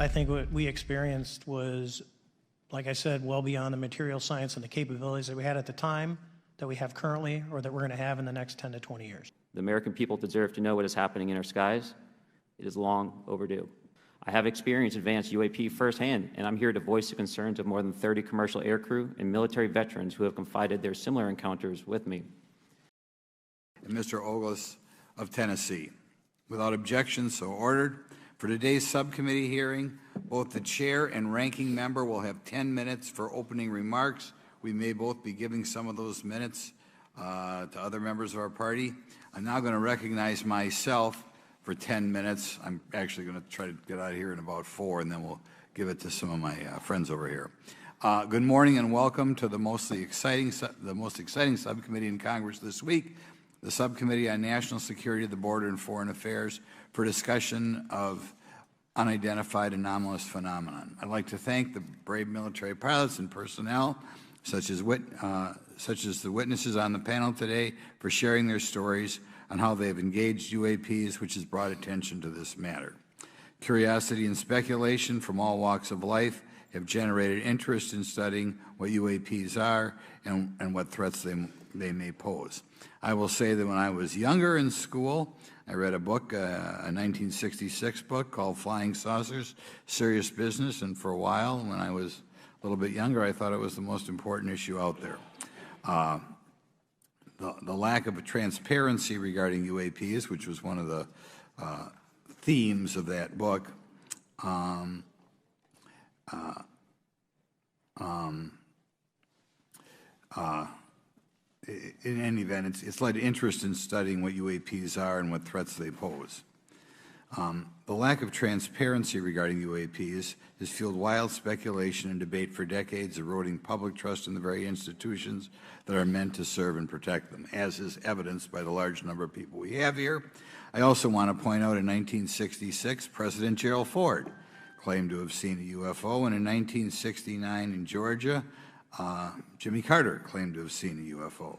I think what we experienced was, like I said, well beyond the material science and the capabilities that we had at the time, that we have currently, or that we're going to have in the next 10 to 20 years. The American people deserve to know what is happening in our skies. It is long overdue. I have experienced advanced UAP firsthand, and I'm here to voice the concerns of more than 30 commercial aircrew and military veterans who have confided their similar encounters with me. And Mr. Ogles of Tennessee. Without objection, so ordered. For today's subcommittee hearing, both the chair and ranking member will have 10 minutes for opening remarks. We may both be giving some of those minutes to other members of our party. I'm now going to recognize myself for 10 minutes. I'm actually going to try to get out of here in about 4, and then we'll give it to some of my friends over here. Good morning and welcome to the most exciting subcommittee in Congress this week, the Subcommittee on National Security, the Border and Foreign Affairs, for discussion of unidentified anomalous phenomenon. I'd like to thank the brave military pilots and personnel, such as the witnesses on the panel today, for sharing their stories on how they have engaged UAPs, which has brought attention to this matter. Curiosity and speculation from all walks of life have generated interest in studying what UAPs are and what threats they may pose. I will say that when I was younger in school, I read a book, a 1966 book called Flying Saucers, Serious Business, and for a while, when I was a little bit younger, I thought it was the most important issue out there. The lack of transparency regarding UAPs, which was one of the themes of that book, in any event, it's led to interest in studying what UAPs are and what threats they pose. The lack of transparency regarding UAPs has fueled wild speculation and debate for decades, eroding public trust in the very institutions that are meant to serve and protect them, as is evidenced by the large number of people we have here. I also want to point out in 1966, President Gerald Ford claimed to have seen a UFO, and in 1969 in Georgia, Jimmy Carter claimed to have seen a UFO.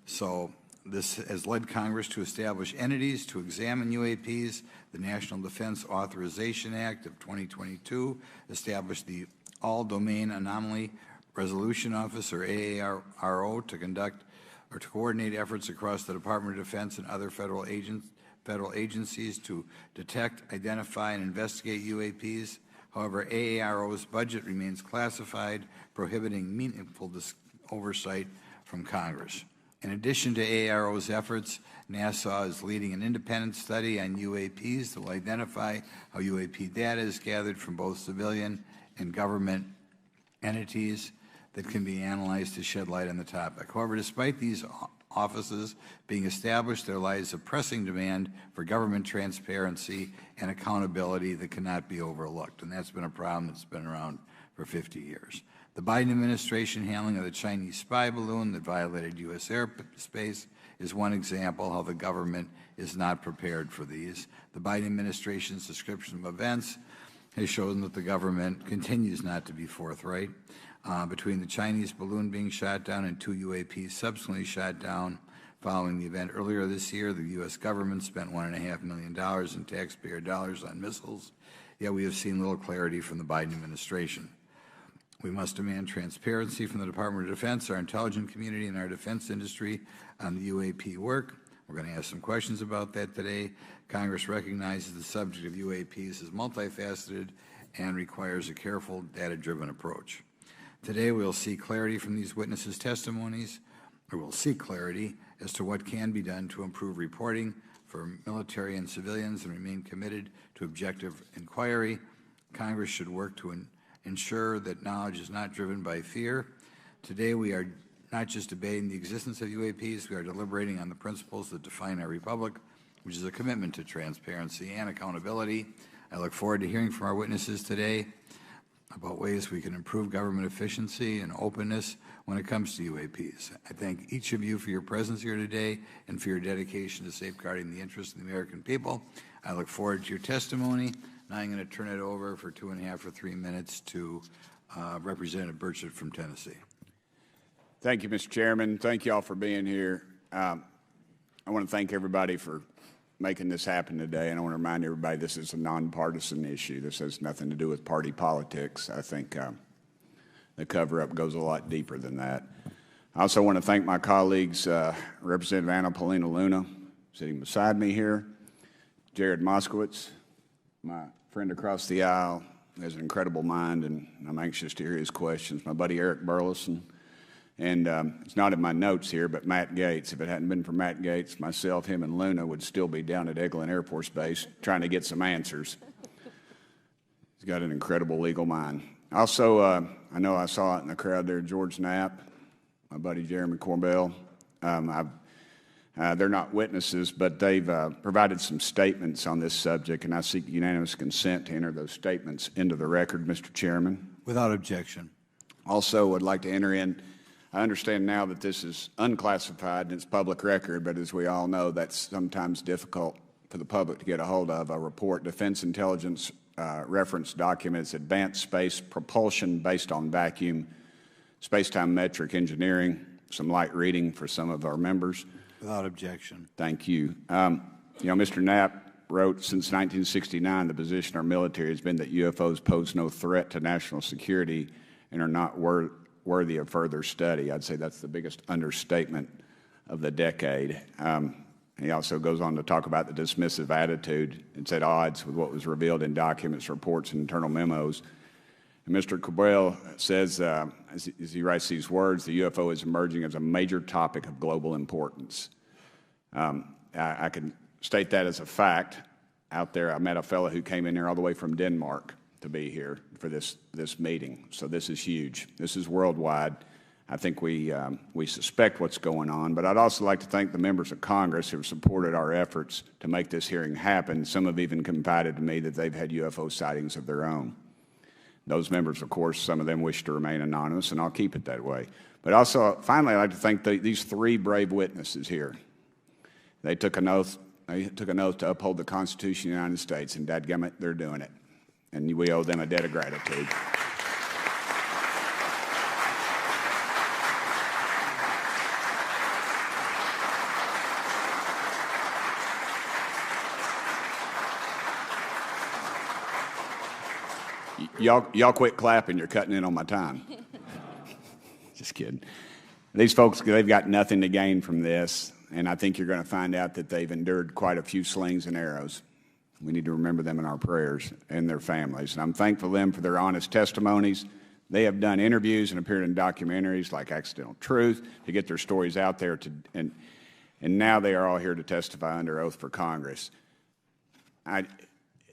So this has led Congress to establish entities to examine UAPs. The National Defense Authorization Act of 2022 established the All-Domain Anomaly Resolution Office, or AARO, to conduct or to coordinate efforts across the Department of Defense and other federal agencies to detect, identify, and investigate UAPs. However, AARO's budget remains classified, prohibiting meaningful oversight from Congress. In addition to AARO's efforts, NASA is leading an independent study on UAPs that will identify how UAP data is gathered from both civilian and government entities that can be analyzed to shed light on the topic. However, despite these offices being established, there lies a pressing demand for government transparency and accountability that cannot be overlooked, and that's been a problem that's been around for 50 years. The Biden administration handling of the Chinese spy balloon that violated U.S. airspace is one example how the government is not prepared for these. The Biden administration's description of events has shown that the government continues not to be forthright. Between the Chinese balloon being shot down and 2 UAPs subsequently shot down following the event earlier this year, the U.S. government spent $1.5 million in taxpayer dollars on missiles, yet we have seen little clarity from the Biden administration. We must demand transparency from the Department of Defense, our intelligence community, and our defense industry on the UAP work. We're going to ask some questions about that today. Congress recognizes the subject of UAPs is multifaceted and requires a careful, data-driven approach. Today, we'll see clarity from these witnesses' testimonies, or we'll seek clarity as to what can be done to improve reporting for military and civilians and remain committed to objective inquiry. Congress should work to ensure that knowledge is not driven by fear. Today, we are not just debating the existence of UAPs, we are deliberating on the principles that define our republic, which is a commitment to transparency and accountability. I look forward to hearing from our witnesses today about ways we can improve government efficiency and openness when it comes to UAPs. I thank each of you for your presence here today and for your dedication to safeguarding the interests of the American people. I look forward to your testimony. Now I'm going to turn it over for 2.5 or 3 minutes to Representative Burchett from Tennessee. Thank you, Mr. Chairman. Thank you all for being here. I want to thank everybody for making this happen today. And I want to remind everybody this is a nonpartisan issue. This has nothing to do with party politics. I think the cover-up goes a lot deeper than that. I also want to thank my colleagues, Representative Anna Paulina Luna, sitting beside me here, Jared Moskowitz, my friend across the aisle, has an incredible mind, and I'm anxious to hear his questions. My buddy Eric Burleson, and it's not in my notes here, but Matt Gates. If it hadn't been for Matt Gates, myself, him, and Luna would still be down at Eglin Air Force Base trying to get some answers. He's got an incredible legal mind. Also, I know I saw it in the crowd there, George Knapp, my buddy Jeremy Corbell. They're not witnesses, but they've provided some statements on this subject, and I seek unanimous consent to enter those statements into the record, Mr. Chairman. Without objection. Also, would like to enter in, I understand now that this is unclassified and it's public record, but as we all know, that's sometimes difficult for the public to get a hold of. A report, Defense Intelligence Reference Documents, Advanced Space Propulsion Based on Vacuum, Space-Time Metric Engineering, some light reading for some of our members. Without objection. Thank you. Mr. Knapp wrote, since 1969, the position of our military has been that UFOs pose no threat to national security and are not worthy of further study. I'd say that's the biggest understatement of the decade. He also goes on to talk about the dismissive attitude. It's at odds with what was revealed in documents, reports, and internal memos. And Mr. Cabral says, as he writes these words, the UFO is emerging as a major topic of global importance. I can state that as a fact. Out there, I met a fellow who came in here all the way from Denmark to be here for this meeting. So this is huge. This is worldwide. I think we suspect what's going on, but I'd also like to thank the members of Congress who have supported our efforts to make this hearing happen. Some have even confided to me that they've had UFO sightings of their own. Those members, of course, some of them wish to remain anonymous, and I'll keep it that way. But also, finally, I'd like to thank these three brave witnesses here. They took an oath. They took an oath to uphold the Constitution of the United States, and dadgummit, they're doing it. And we owe them a debt of gratitude. Y'all quit clapping. You're cutting in on my time. Just kidding. These folks, they've got nothing to gain from this, and I think you're going to find out that they've endured quite a few slings and arrows. We need to remember them in our prayers and their families. And I'm thankful to them for their honest testimonies. They have done interviews and appeared in documentaries like Accidental Truth to get their stories out there, and now they are all here to testify under oath for Congress.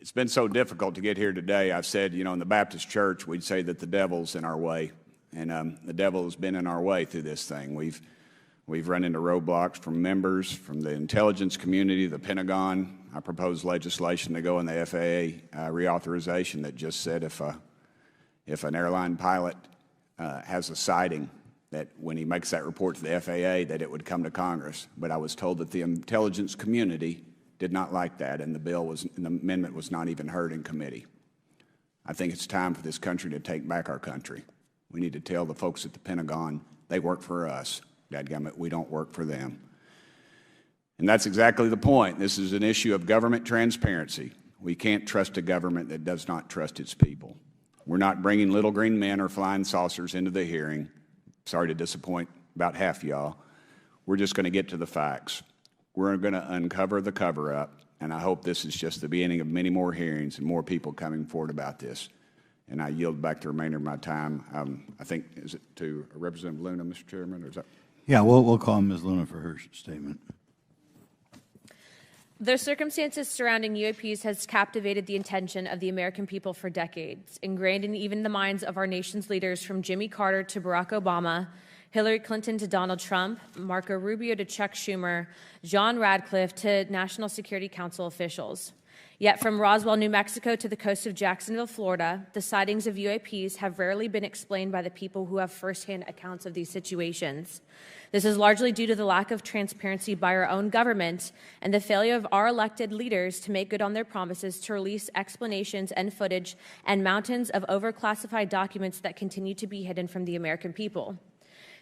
It's been so difficult to get here today. I've said, in the Baptist church, we'd say that the devil's in our way. And the devil has been in our way through this thing. We've run into roadblocks from members, from the intelligence community, the Pentagon. I proposed legislation to go in the FAA reauthorization that just said if an airline pilot has a sighting, that when he makes that report to the FAA, that it would come to Congress. But I was told that the intelligence community did not like that, and the amendment was not even heard in committee. I think it's time for this country to take back our country. We need to tell the folks at the Pentagon they work for us. Dadgummit, we don't work for them. And that's exactly the point. This is an issue of government transparency. We can't trust a government that does not trust its people. We're not bringing little green men or flying saucers into the hearing. Sorry to disappoint about half y'all. We're just going to get to the facts. We're going to uncover the cover-up, and I hope this is just the beginning of many more hearings and more people coming forward about this. And I yield back the remainder of my time. I think, is it to Representative Luna, Mr. Chairman, or is that? Yeah, we'll call Ms. Luna for her statement. The circumstances surrounding UAPs has captivated the attention of the American people for decades, ingrained in even the minds of our nation's leaders from Jimmy Carter to Barack Obama, Hillary Clinton to Donald Trump, Marco Rubio to Chuck Schumer, John Radcliffe to National Security Council officials. Yet from Roswell, New Mexico to the coast of Jacksonville, Florida, the sightings of UAPs have rarely been explained by the people who have firsthand accounts of these situations. This is largely due to the lack of transparency by our own government and the failure of our elected leaders to make good on their promises to release explanations and footage and mountains of overclassified documents that continue to be hidden from the American people.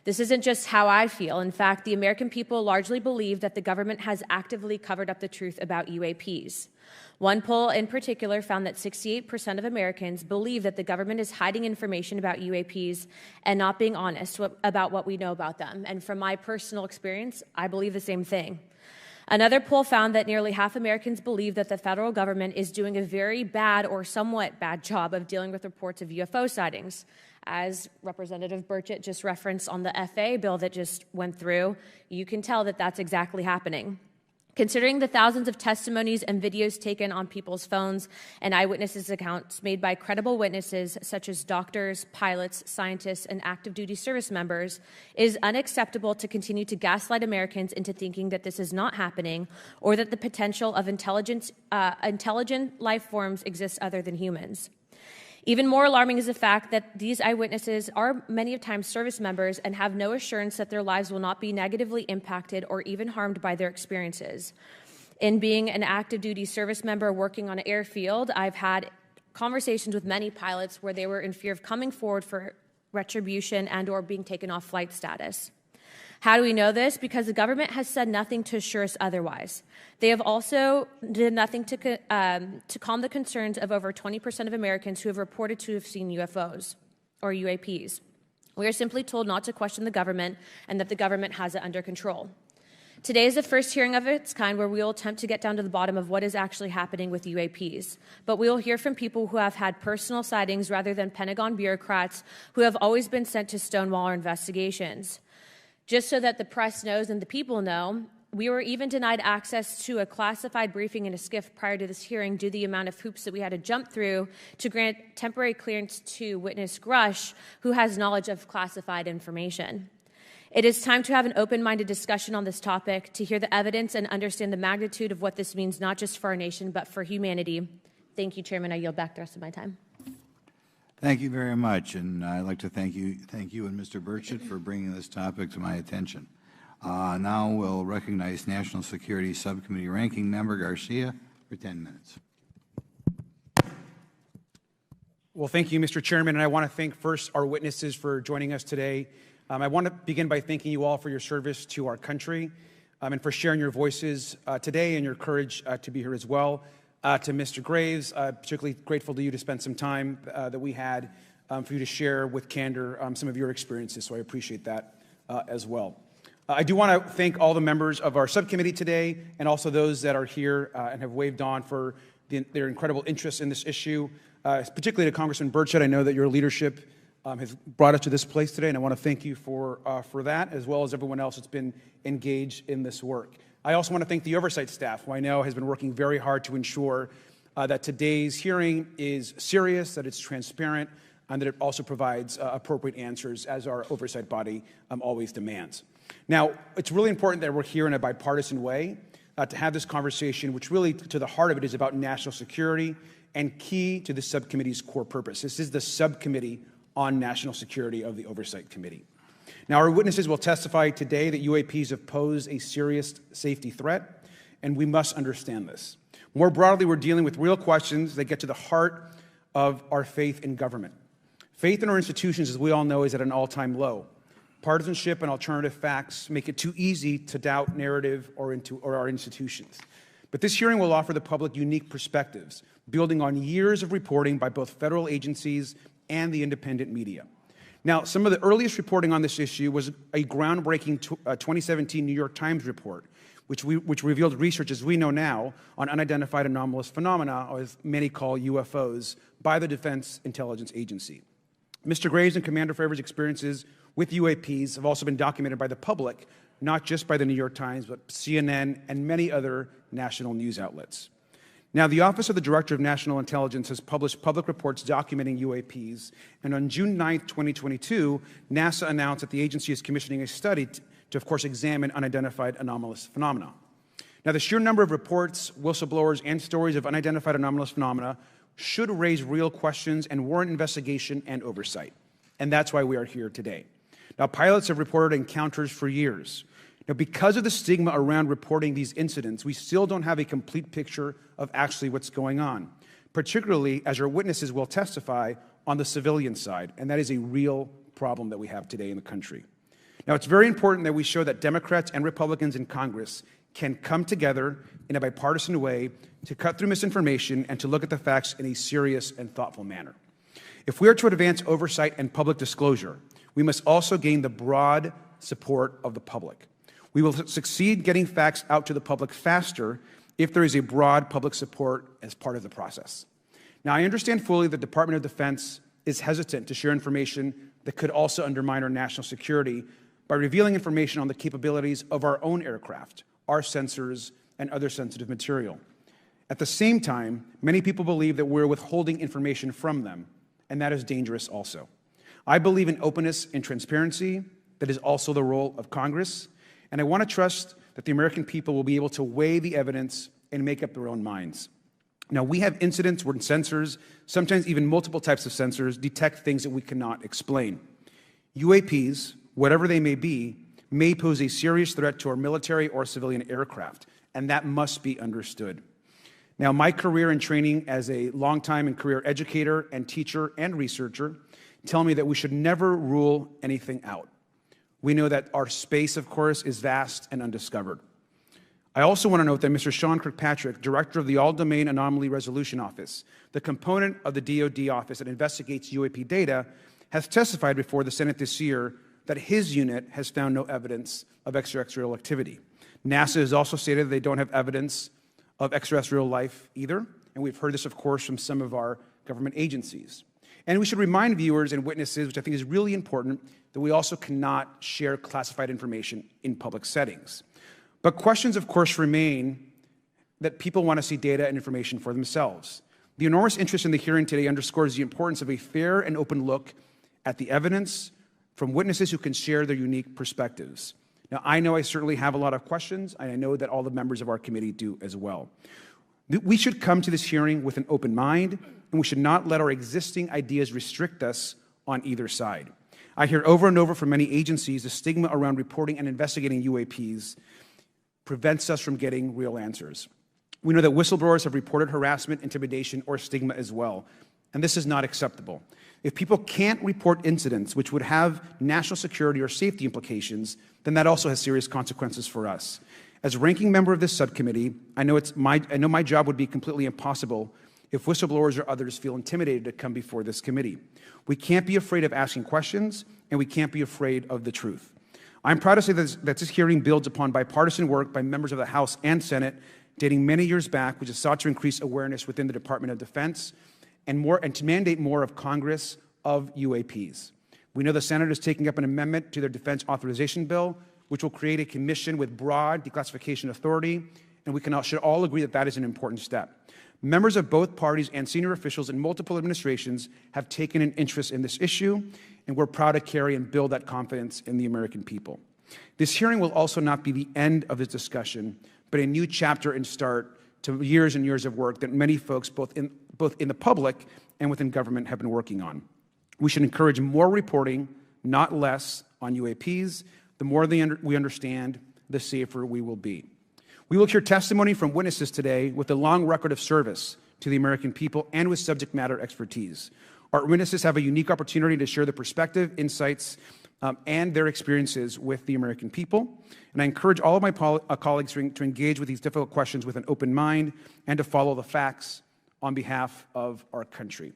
This isn't just how I feel. In fact, the American people largely believe that the government has actively covered up the truth about UAPs. One poll in particular found that 68% of Americans believe that the government is hiding information about UAPs and not being honest about what we know about them. And from my personal experience, I believe the same thing. Another poll found that nearly half Americans believe that the federal government is doing a very bad or somewhat bad job of dealing with reports of UFO sightings. As Representative Burchett just referenced on the FAA bill that just went through, you can tell that that's exactly happening. Considering the thousands of testimonies and videos taken on people's phones and eyewitnesses' accounts made by credible witnesses such as doctors, pilots, scientists, and active duty service members, it is unacceptable to continue to gaslight Americans into thinking that this is not happening or that the potential of intelligent life forms exists other than humans. Even more alarming is the fact that these eyewitnesses are many times service members and have no assurance that their lives will not be negatively impacted or even harmed by their experiences. In being an active duty service member working on an airfield, I've had conversations with many pilots where they were in fear of coming forward for retribution and or being taken off flight status. How do we know this? Because the government has said nothing to assure us otherwise. They have also did nothing to calm the concerns of over 20% of Americans who have reported to have seen UFOs or UAPs. We are simply told not to question the government and that the government has it under control. Today is the first hearing of its kind where we will attempt to get down to the bottom of what is actually happening with UAPs. But we will hear from people who have had personal sightings rather than Pentagon bureaucrats who have always been sent to stonewall our investigations. Just so that the press knows and the people know, we were even denied access to a classified briefing in a SCIF prior to this hearing due to the amount of hoops that we had to jump through to grant temporary clearance to witness Grush, who has knowledge of classified information. It is time to have an open-minded discussion on this topic, to hear the evidence and understand the magnitude of what this means, not just for our nation, but for humanity. Thank you, Chairman. I yield back the rest of my time. Thank you very much, and I'd like to thank you and Mr. Burchett for bringing this topic to my attention. Now we'll recognize National Security Subcommittee Ranking Member Garcia for 10 minutes. Well, thank you, Mr. Chairman, and I want to thank first our witnesses for joining us today. I want to begin by thanking you all for your service to our country and for sharing your voices today and your courage to be here as well. To Mr. Graves, particularly grateful to you to spend some time that we had for you to share with candor some of your experiences, so I appreciate that as well. I do want to thank all the members of our subcommittee today and also those that are here and have waved on for their incredible interest in this issue, particularly to Congressman Burchett. I know that your leadership has brought us to this place today, and I want to thank you for that, as well as everyone else that's been engaged in this work. I also want to thank the oversight staff, who I know has been working very hard to ensure that today's hearing is serious, that it's transparent, and that it also provides appropriate answers, as our oversight body always demands. Now, it's really important that we're here in a bipartisan way to have this conversation, which really, to the heart of it, is about national security and key to the subcommittee's core purpose. This is the subcommittee on national security of the Oversight Committee. Now, our witnesses will testify today that UAPs have posed a serious safety threat, and we must understand this. More broadly, we're dealing with real questions that get to the heart of our faith in government. Faith in our institutions, as we all know, is at an all-time low. Partisanship and alternative facts make it too easy to doubt narrative or our institutions. But this hearing will offer the public unique perspectives, building on years of reporting by both federal agencies and the independent media. Now, some of the earliest reporting on this issue was a groundbreaking 2017 New York Times report, which revealed research, as we know now, on unidentified anomalous phenomena, or as many call UFOs, by the Defense Intelligence Agency. Mr. Graves and Commander Favor's experiences with UAPs have also been documented by the public, not just by the New York Times, but CNN and many other national news outlets. Now, the Office of the Director of National Intelligence has published public reports documenting UAPs, and on June 9, 2022, NASA announced that the agency is commissioning a study to, of course, examine unidentified anomalous phenomena. Now, the sheer number of reports, whistleblowers, and stories of unidentified anomalous phenomena should raise real questions and warrant investigation and oversight, and that's why we are here today. Now, pilots have reported encounters for years. Now, because of the stigma around reporting these incidents, we still don't have a complete picture of actually what's going on, particularly as our witnesses will testify on the civilian side, and that is a real problem that we have today in the country. Now, it's very important that we show that Democrats and Republicans in Congress can come together in a bipartisan way to cut through misinformation and to look at the facts in a serious and thoughtful manner. If we are to advance oversight and public disclosure, we must also gain the broad support of the public. We will succeed getting facts out to the public faster if there is a broad public support as part of the process. Now, I understand fully the Department of Defense is hesitant to share information that could also undermine our national security by revealing information on the capabilities of our own aircraft, our sensors, and other sensitive material. At the same time, many people believe that we're withholding information from them, and that is dangerous also. I believe in openness and transparency. That is also the role of Congress, and I want to trust that the American people will be able to weigh the evidence and make up their own minds. Now, we have incidents where sensors, sometimes even multiple types of sensors, detect things that we cannot explain. UAPs, whatever they may be, may pose a serious threat to our military or civilian aircraft, and that must be understood. Now, my career and training as a longtime and career educator and teacher and researcher tell me that we should never rule anything out. We know that our space, of course, is vast and undiscovered. I also want to note that Mr. Sean Kirkpatrick, director of the All-Domain Anomaly Resolution Office, the component of the DoD office that investigates UAP data, has testified before the Senate this year that his unit has found no evidence of extraterrestrial activity. NASA has also stated that they don't have evidence of extraterrestrial life either, and we've heard this, of course, from some of our government agencies. And we should remind viewers and witnesses, which I think is really important, that we also cannot share classified information in public settings. But questions, of course, remain that people want to see data and information for themselves. The enormous interest in the hearing today underscores the importance of a fair and open look at the evidence from witnesses who can share their unique perspectives. Now, I know I certainly have a lot of questions, and I know that all the members of our committee do as well. We should come to this hearing with an open mind, and we should not let our existing ideas restrict us on either side. I hear over and over from many agencies the stigma around reporting and investigating UAPs prevents us from getting real answers. We know that whistleblowers have reported harassment, intimidation, or stigma as well, and this is not acceptable. If people can't report incidents which would have national security or safety implications, then that also has serious consequences for us. As ranking member of this subcommittee, I know my job would be completely impossible if whistleblowers or others feel intimidated to come before this committee. We can't be afraid of asking questions, and we can't be afraid of the truth. I'm proud to say that this hearing builds upon bipartisan work by members of the House and Senate dating many years back, which has sought to increase awareness within the Department of Defense and to mandate more of Congress of UAPs. We know the Senate is taking up an amendment to their defense authorization bill, which will create a commission with broad declassification authority, and we should all agree that that is an important step. Members of both parties and senior officials in multiple administrations have taken an interest in this issue, and we're proud to carry and build that confidence in the American people. This hearing will also not be the end of this discussion, but a new chapter and start to years and years of work that many folks, both in the public and within government, have been working on. We should encourage more reporting, not less, on UAPs. The more we understand, the safer we will be. We will hear testimony from witnesses today with a long record of service to the American people and with subject matter expertise. Our witnesses have a unique opportunity to share their perspective, insights, and their experiences with the American people. And I encourage all of my colleagues to engage with these difficult questions with an open mind and to follow the facts on behalf of our country.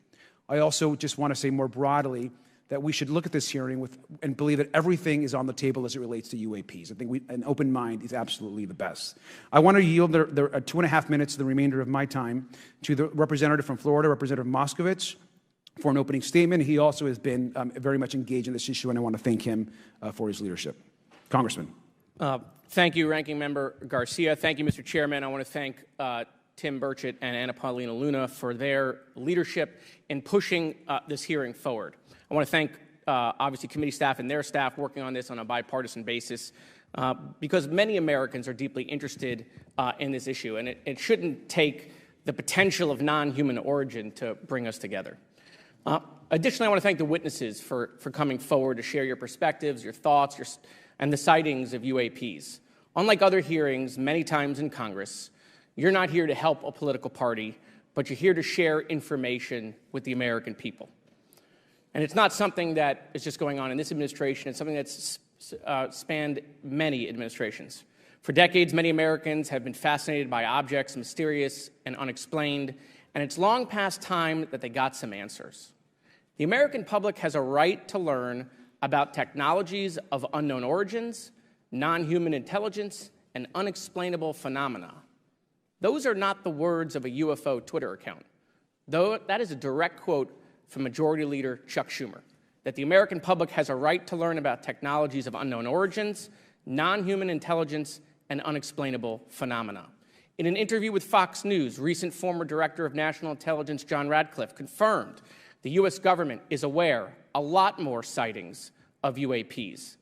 I also just want to say more broadly that we should look at this hearing and believe that everything is on the table as it relates to UAPs. I think an open mind is absolutely the best. I want to yield the 2.5 minutes, the remainder of my time, to the representative from Florida, Representative Moskowitz, for an opening statement. He also has been very much engaged in this issue, and I want to thank him for his leadership. Congressman. Thank you, Ranking Member Garcia. Thank you, Mr. Chairman. I want to thank Tim Burchett and Anna Paulina Luna for their leadership in pushing this hearing forward. I want to thank, obviously, committee staff and their staff working on this on a bipartisan basis because many Americans are deeply interested in this issue, and it shouldn't take the potential of non-human origin to bring us together. Additionally, I want to thank the witnesses for coming forward to share your perspectives, your thoughts, and the sightings of UAPs. Unlike other hearings many times in Congress, you're not here to help a political party, but you're here to share information with the American people. And it's not something that is just going on in this administration. It's something that's spanned many administrations. For decades, many Americans have been fascinated by objects mysterious and unexplained, and it's long past time that they got some answers. The American public has a right to learn about technologies of unknown origins, non-human intelligence, and unexplainable phenomena. Those are not the words of a UFO Twitter account. Though that is a direct quote from Majority Leader Chuck Schumer, that the American public has a right to learn about technologies of unknown origins, non-human intelligence, and unexplainable phenomena. In an interview with Fox News, recent former Director of National Intelligence John Radcliffe confirmed the U.S. government is aware a lot more sightings of UAPs,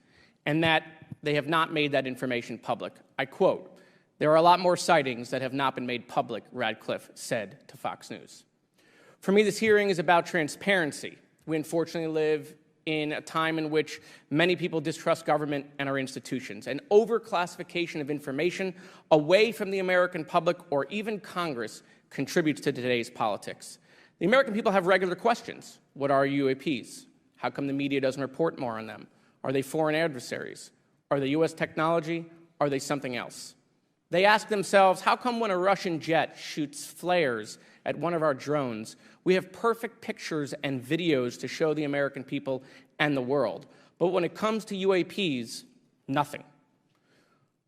and that they have not made that information public. I quote, "There are a lot more sightings that have not been made public," Radcliffe said to Fox News. For me, this hearing is about transparency. We unfortunately live in a time in which many people distrust government and our institutions, and overclassification of information away from the American public or even Congress contributes to today's politics. The American people have regular questions. What are UAPs? How come the media doesn't report more on them? Are they foreign adversaries? Are they U.S. technology? Are they something else? They ask themselves, how come when a Russian jet shoots flares at one of our drones, we have perfect pictures and videos to show the American people and the world, but when it comes to UAPs, nothing?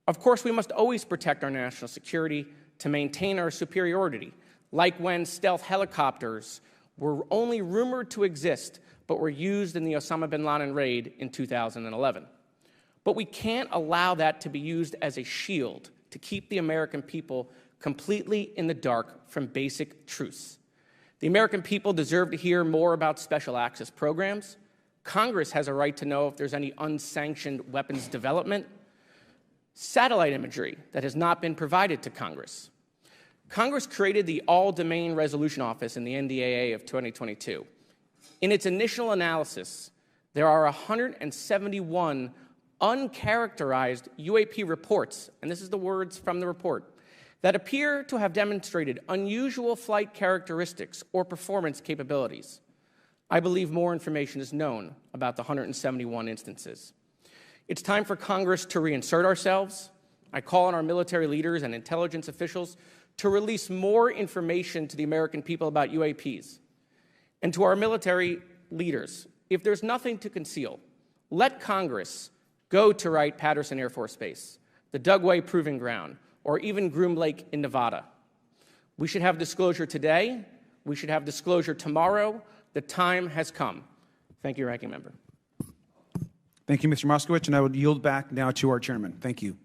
Of course, we must always protect our national security to maintain our superiority, like when stealth helicopters were only rumored to exist but were used in the Osama bin Laden raid in 2011. But we can't allow that to be used as a shield to keep the American people completely in the dark from basic truths. The American people deserve to hear more about special access programs. Congress has a right to know if there's any unsanctioned weapons development. Satellite imagery that has not been provided to Congress. Congress created the All-Domain Resolution Office in the NDAA of 2022. In its initial analysis, there are 171 uncharacterized UAP reports, and this is the words from the report, that appear to have demonstrated unusual flight characteristics or performance capabilities. I believe more information is known about the 171 instances. It's time for Congress to reinsert ourselves. I call on our military leaders and intelligence officials to release more information to the American people about UAPs. And to our military leaders, if there's nothing to conceal, let Congress go to Wright-Patterson Air Force Base, the Dugway Proving Ground, or even Groom Lake in Nevada. We should have disclosure today. We should have disclosure tomorrow. The time has come. Thank you, Ranking Member. Thank you, Mr. Moskowitz, and I would yield back now to our chairman. Thank you.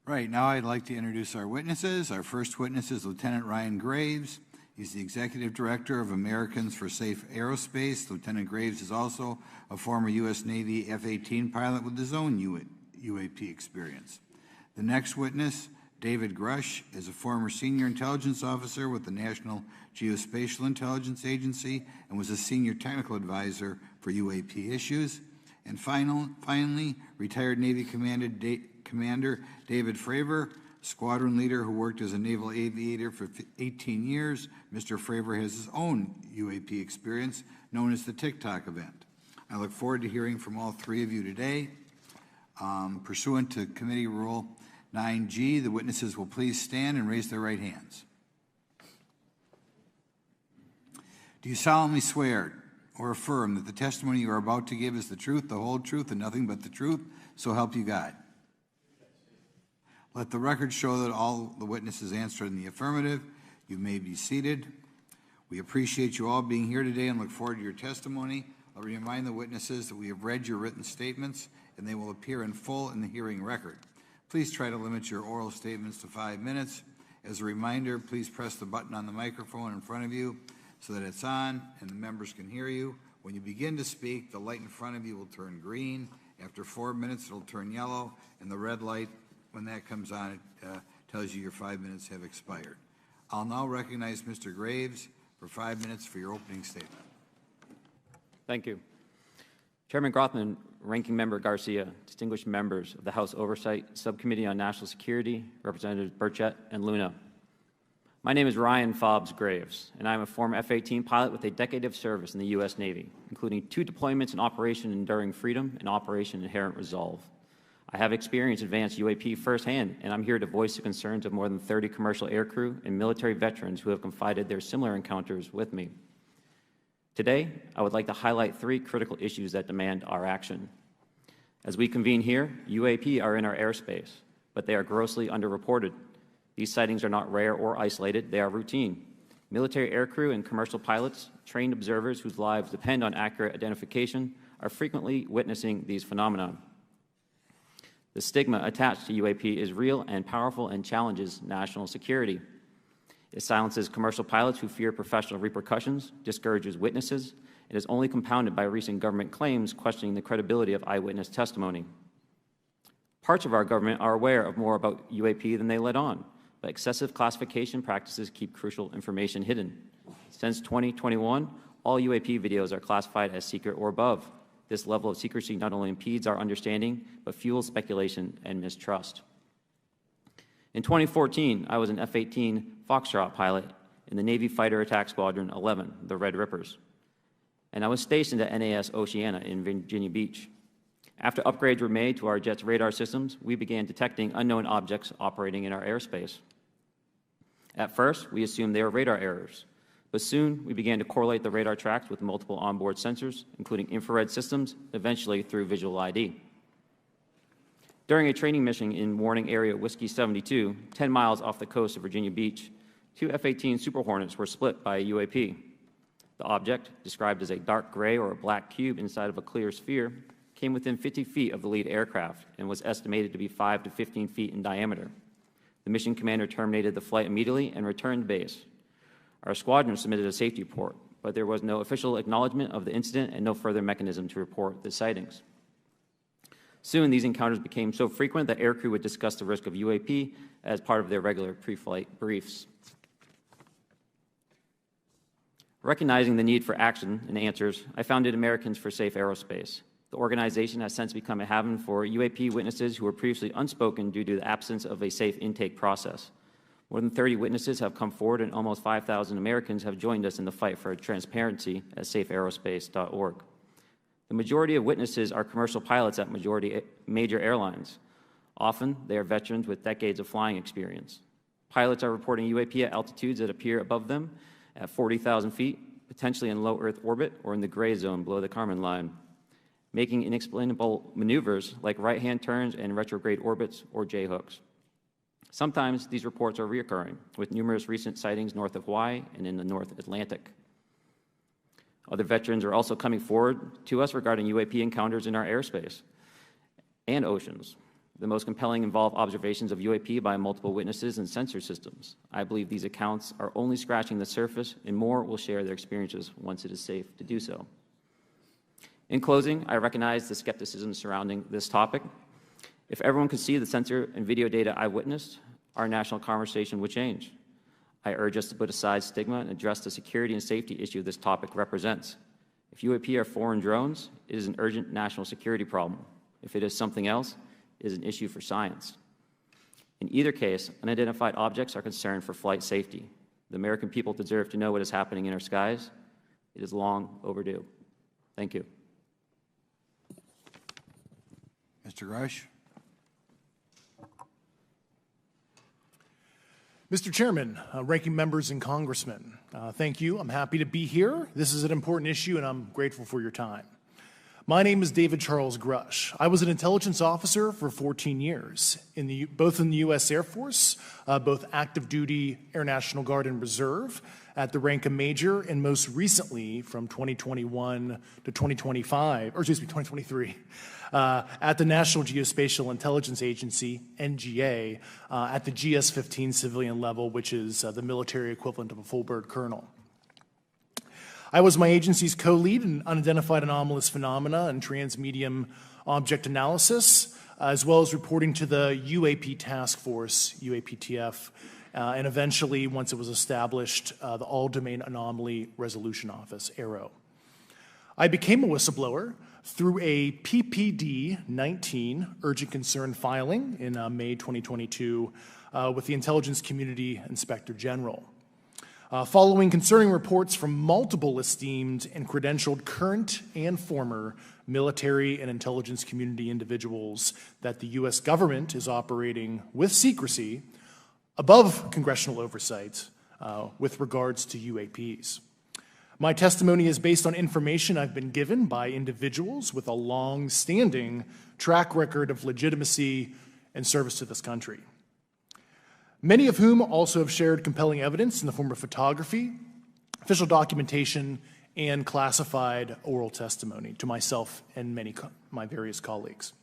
Right, now I'd like to introduce our witnesses. Our first witness is Lieutenant Ryan Graves. He's the Executive Director of Americans for Safe Aerospace. Lieutenant Graves is also a former U.S. Navy F-18 pilot with his own UAP experience. The next witness, David Grush, is a former senior intelligence officer with the National Geospatial Intelligence Agency and was a senior technical advisor for UAP issues. And finally, retired Navy Commander David Fravor, squadron leader who worked as a naval aviator for 18 years. Mr. Fravor has his own UAP experience known as the TikTok event. I look forward to hearing from all three of you today. Pursuant to Committee Rule 9G, the witnesses will please stand and raise their right hands. Do you solemnly swear or affirm that the testimony you are about to give is the truth, the whole truth, and nothing but the truth, so help you God? Let the record show that all the witnesses answered in the affirmative. You may be seated. We appreciate you all being here today and look forward to your testimony. I'll remind the witnesses that we have read your written statements and they will appear in full in the hearing record. Please try to limit your oral statements to 5 minutes. As a reminder, please press the button on the microphone in front of you so that it's on and the members can hear you. When you begin to speak, the light in front of you will turn green. After 4 minutes, it'll turn yellow, and the red light, when that comes on, it tells you your 5 minutes have expired. I'll now recognize Mr. Graves for 5 minutes for your opening statement. Thank you. Chairman Grothman, Ranking Member Garcia, distinguished members of the House Oversight Subcommittee on National Security, Representatives Burchett and Luna. My name is Ryan Fobbs Graves, and I'm a former F-18 pilot with a decade of service in the U.S. Navy, including 2 deployments in Operation Enduring Freedom and Operation Inherent Resolve. I have experienced advanced UAP firsthand, and I'm here to voice the concerns of more than 30 commercial aircrew and military veterans who have confided their similar encounters with me. Today, I would like to highlight 3 critical issues that demand our action. As we convene here, UAP are in our airspace, but they are grossly underreported. These sightings are not rare or isolated, they are routine. Military aircrew and commercial pilots, trained observers whose lives depend on accurate identification, are frequently witnessing these phenomena. The stigma attached to UAP is real and powerful and challenges national security. It silences commercial pilots who fear professional repercussions, discourages witnesses, and is only compounded by recent government claims questioning the credibility of eyewitness testimony. Parts of our government are aware of more about UAP than they let on, but excessive classification practices keep crucial information hidden. Since 2021, all UAP videos are classified as secret or above. This level of secrecy not only impedes our understanding, but fuels speculation and mistrust. In 2014, I was an F-18 Foxtrot pilot in the Navy Fighter Attack Squadron 11, the Red Rippers, and I was stationed at NAS Oceana in Virginia Beach. After upgrades were made to our jet's radar systems, we began detecting unknown objects operating in our airspace. At first, we assumed they were radar errors, but soon we began to correlate the radar tracks with multiple onboard sensors, including infrared systems, eventually through visual ID. During a training mission in Warning Area Whiskey 72, 10 miles off the coast of Virginia Beach, 2 F-18 Super Hornets were split by a UAP. The object, described as a dark gray or a black cube inside of a clear sphere, came within 50 feet of the lead aircraft and was estimated to be 5 to 15 feet in diameter. The mission commander terminated the flight immediately and returned to base. Our squadron submitted a safety report, but there was no official acknowledgement of the incident and no further mechanism to report the sightings. Soon, these encounters became so frequent that aircrew would discuss the risk of UAP as part of their regular pre-flight briefs. Recognizing the need for action and answers, I founded Americans for Safe Aerospace. The organization has since become a haven for UAP witnesses who were previously unspoken due to the absence of a safe intake process. More than 30 witnesses have come forward, and almost 5,000 Americans have joined us in the fight for transparency at safeaerospace.org. The majority of witnesses are commercial pilots at major airlines. Often, they are veterans with decades of flying experience. Pilots are reporting UAP at altitudes that appear above them at 40,000 feet, potentially in low Earth orbit or in the gray zone below the Kármán line, making inexplainable maneuvers like right-hand turns and retrograde orbits or J-hooks. Sometimes these reports are reoccurring, with numerous recent sightings north of Hawaii and in the North Atlantic. Other veterans are also coming forward to us regarding UAP encounters in our airspace and oceans. The most compelling involve observations of UAP by multiple witnesses and sensor systems. I believe these accounts are only scratching the surface, and more will share their experiences once it is safe to do so. In closing, I recognize the skepticism surrounding this topic. If everyone could see the sensor and video data I witnessed, our national conversation would change. I urge us to put aside stigma and address the security and safety issue this topic represents. If UAP are foreign drones, it is an urgent national security problem. If it is something else, it is an issue for science. In either case, unidentified objects are concerned for flight safety. The American people deserve to know what is happening in our skies. It is long overdue. Thank you. Mr. Grush? Mr. Chairman, ranking members and congressmen, thank you. I'm happy to be here. This is an important issue, and I'm grateful for your time. My name is David Charles Grush. I was an intelligence officer for 14 years, both in the U.S. Air Force, both active duty, Air National Guard, and Reserve, at the rank of major, and most recently from 2021 to 2023, at the National Geospatial Intelligence Agency, NGA, at the GS-15 civilian level, which is the military equivalent of a full bird colonel. I was my agency's co-lead in unidentified anomalous phenomena and transmedium object analysis, as well as reporting to the UAP task force, UAPTF, and eventually, once it was established, the All-Domain Anomaly Resolution Office, AARO. I became a whistleblower through a PPD 19 urgent concern filing in May 2022 with the Intelligence Community Inspector General. Following concerning reports from multiple esteemed and credentialed current and former military and intelligence community individuals that the U.S. government is operating with secrecy above congressional oversight with regards to UAPs. My testimony is based on information I've been given by individuals with a long-standing track record of legitimacy and service to this country, many of whom also have shared compelling evidence in the form of photography, official documentation, and classified oral testimony to myself and my various colleagues.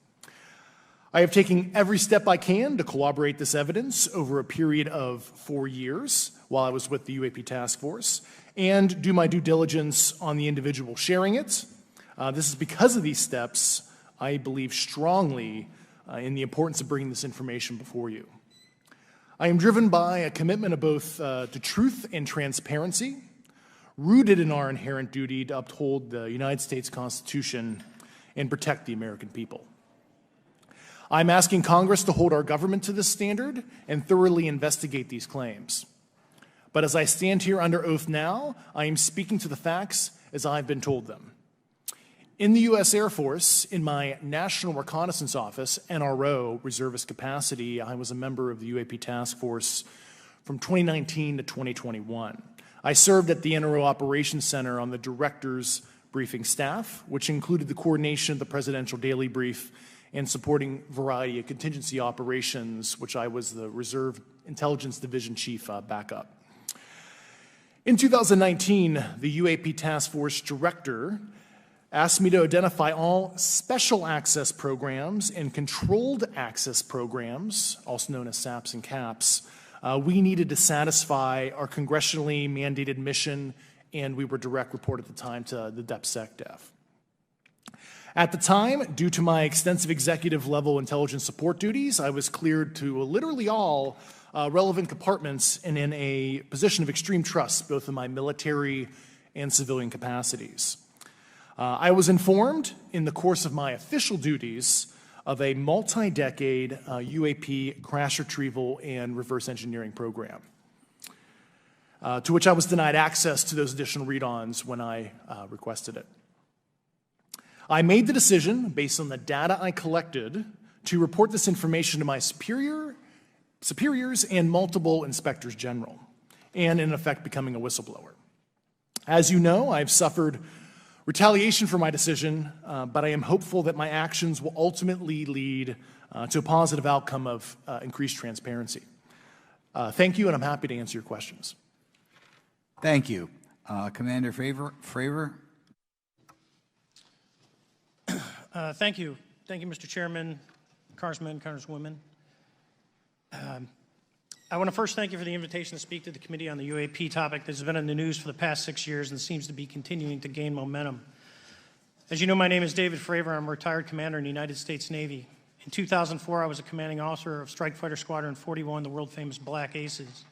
I have taken every step I can to corroborate this evidence over a period of 4 years while I was with the UAP Task Force and do my due diligence on the individual sharing it. This is because of these steps, I believe strongly in the importance of bringing this information before you. I am driven by a commitment of both to truth and transparency, rooted in our inherent duty to uphold the United States Constitution and protect the American people. I'm asking Congress to hold our government to this standard and thoroughly investigate these claims. But as I stand here under oath now, I am speaking to the facts as I've been told them. In the U.S. Air Force, in my National Reconnaissance Office, NRO, reservist capacity, I was a member of the UAP Task Force from 2019 to 2021. I served at the NRO Operations Center on the Director's Briefing staff, which included the coordination of the Presidential Daily Brief and supporting a variety of contingency operations, which I was the Reserve Intelligence Division Chief backup. In 2019, the UAP Task Force Director asked me to identify all special access programs and controlled access programs, also known as SAPs and CAPs, we needed to satisfy our congressionally mandated mission, and we were direct report at the time to the DepSecDef. At the time, due to my extensive executive level intelligence support duties, I was cleared to literally all relevant compartments and in a position of extreme trust, both in my military and civilian capacities. I was informed in the course of my official duties of a multi-decade UAP crash retrieval and reverse engineering program, to which I was denied access to those additional read-ons when I requested it. I made the decision, based on the data I collected, to report this information to my superiors and multiple inspectors general, and in effect becoming a whistleblower. As you know, I've suffered retaliation for my decision, but I am hopeful that my actions will ultimately lead to a positive outcome of increased transparency. Thank you, and I'm happy to answer your questions. Thank you. Commander Fravor? Thank you. Thank you, Mr. Chairman, Congressmen, Congresswomen. I want to first thank you for the invitation to speak to the committee on the UAP topic that has been in the news for the past 6 years and seems to be continuing to gain momentum. As you know, my name is David Fravor. I'm a retired commander in the United States Navy. In 2004, I was a commanding officer of Strike Fighter Squadron 41, the world-famous Black Aces.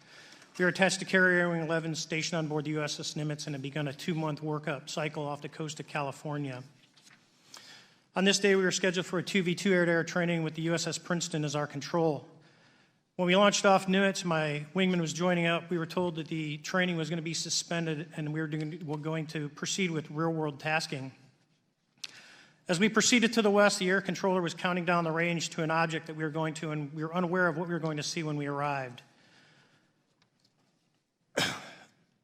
We were attached to Carrier Wing 11, stationed on board the USS Nimitz, and had begun a 2-month workup cycle off the coast of California. On this day, we were scheduled for a 2v2 air-to-air training with the USS Princeton as our control. When we launched off Nimitz, my wingman was joining up. We were told that the training was going to be suspended and we were going to proceed with real-world tasking. As we proceeded to the west, the air controller was counting down the range to an object that we were going to, and we were unaware of what we were going to see when we arrived.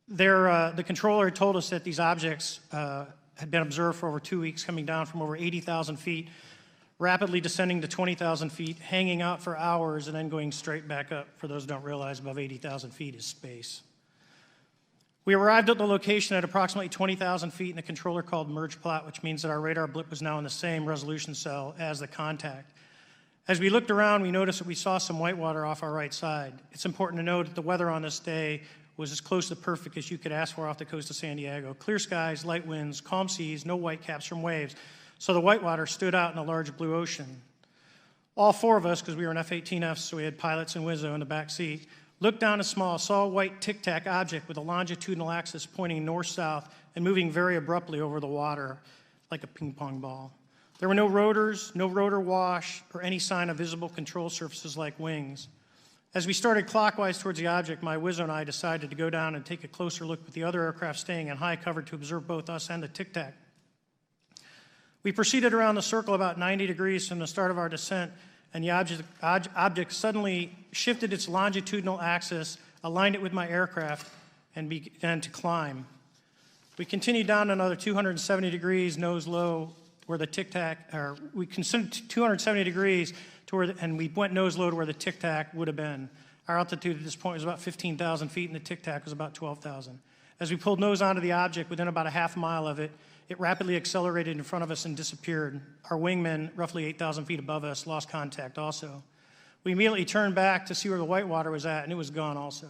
The controller had told us that these objects had been observed for over 2 weeks, coming down from over 80,000 feet, rapidly descending to 20,000 feet, hanging out for hours, and then going straight back up. For those who don't realize, above 80,000 feet is space. We arrived at the location at approximately 20,000 feet, and the controller called merge plot, which means that our radar blip was now in the same resolution cell as the contact. As we looked around, we noticed that we saw some whitewater off our right side. It's important to note that the weather on this day was as close to perfect as you could ask for off the coast of San Diego. Clear skies, light winds, calm seas, no whitecaps from waves. So the whitewater stood out in a large blue ocean. All 4 of us, because we were in F-18Fs, so we had pilots and Wizzo in the back seat, looked down and saw a white tic-tac object with a longitudinal axis pointing north-south and moving very abruptly over the water like a ping-pong ball. There were no rotors, no rotor wash, or any sign of visible control surfaces like wings. As we started clockwise towards the object, my Wizzo and I decided to go down and take a closer look with the other aircraft staying in high cover to observe both us and the Tic Tac. We proceeded around the circle about 90 degrees from the start of our descent, and the object suddenly shifted its longitudinal axis, aligned it with my aircraft, and began to climb. We continued down another 270 degrees, nose low, where the Tic Tac, or we considered 270 degrees to where, and we went nose low to where the Tic Tac would have been. Our altitude at this point was about 15,000 feet, and the Tic Tac was about 12,000. As we pulled nose onto the object, within about a half mile of it, it rapidly accelerated in front of us and disappeared. Our wingmen, roughly 8,000 feet above us, lost contact also. We immediately turned back to see where the whitewater was at, and it was gone also.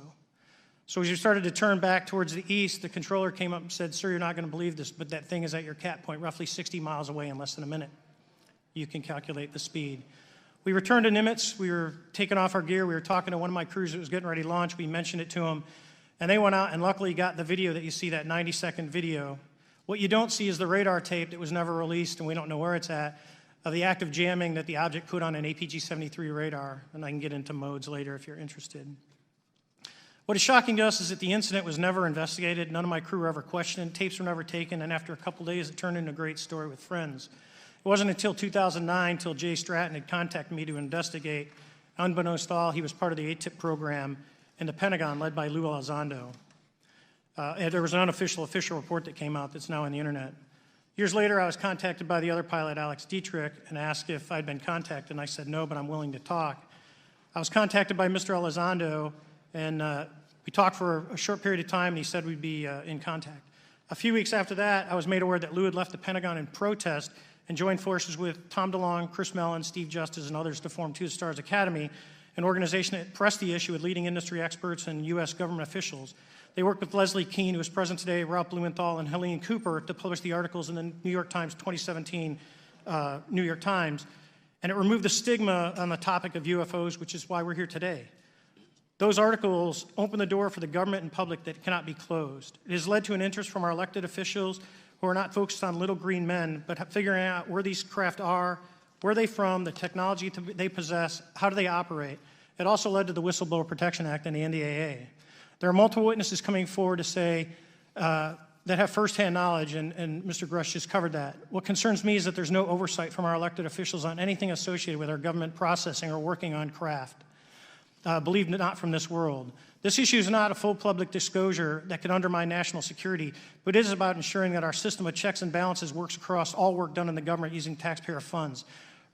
So as we started to turn back towards the east, the controller came up and said, "Sir, you're not going to believe this, but that thing is at your cap point, roughly 60 miles away in less than a minute. You can calculate the speed." We returned to Nimitz. We were taking off our gear. We were talking to one of my crews that was getting ready to launch. We mentioned it to them, and they went out and luckily got the video that you see, that 90-second video. What you don't see is the radar tape that was never released, and we don't know where it's at, of the active jamming that the object put on an APG-73 radar, and I can get into modes later if you're interested. What is shocking to us is that the incident was never investigated. None of my crew were ever questioned. Tapes were never taken, and after a couple days, it turned into a great story with friends. It wasn't until 2009 until Jay Stratton had contacted me to investigate. Unbeknownst to all, he was part of the ATIP program in the Pentagon led by Lou Elizondo. And there was an unofficial official report that came out that's now on the internet. Years later, I was contacted by the other pilot, Alex Dietrich, and asked if I'd been contacted, and I said no, but I'm willing to talk. I was contacted by Mr. Elizondo, and we talked for a short period of time, and he said we'd be in contact. A few weeks after that, I was made aware that Lou had left the Pentagon in protest and joined forces with Tom DeLonge, Chris Mellon, Steve Justice, and others to form Two Stars Academy, an organization that pressed the issue with leading industry experts and U.S. government officials. They worked with Leslie Kean, who is present today, Ralph Blumenthal, and Helene Cooper to publish the articles in the New York Times 2017 New York Times, and it removed the stigma on the topic of UFOs, which is why we're here today. Those articles open the door for the government and public that cannot be closed. It has led to an interest from our elected officials who are not focused on little green men, but figuring out where these craft are, where they're from, the technology they possess, how do they operate. It also led to the Whistleblower Protection Act and the NDAA. There are multiple witnesses coming forward to say that have firsthand knowledge, and Mr. Grush just covered that. What concerns me is that there's no oversight from our elected officials on anything associated with our government processing or working on craft. Believe it not from this world. This issue is not a full public disclosure that could undermine national security, but it is about ensuring that our system of checks and balances works across all work done in the government using taxpayer funds.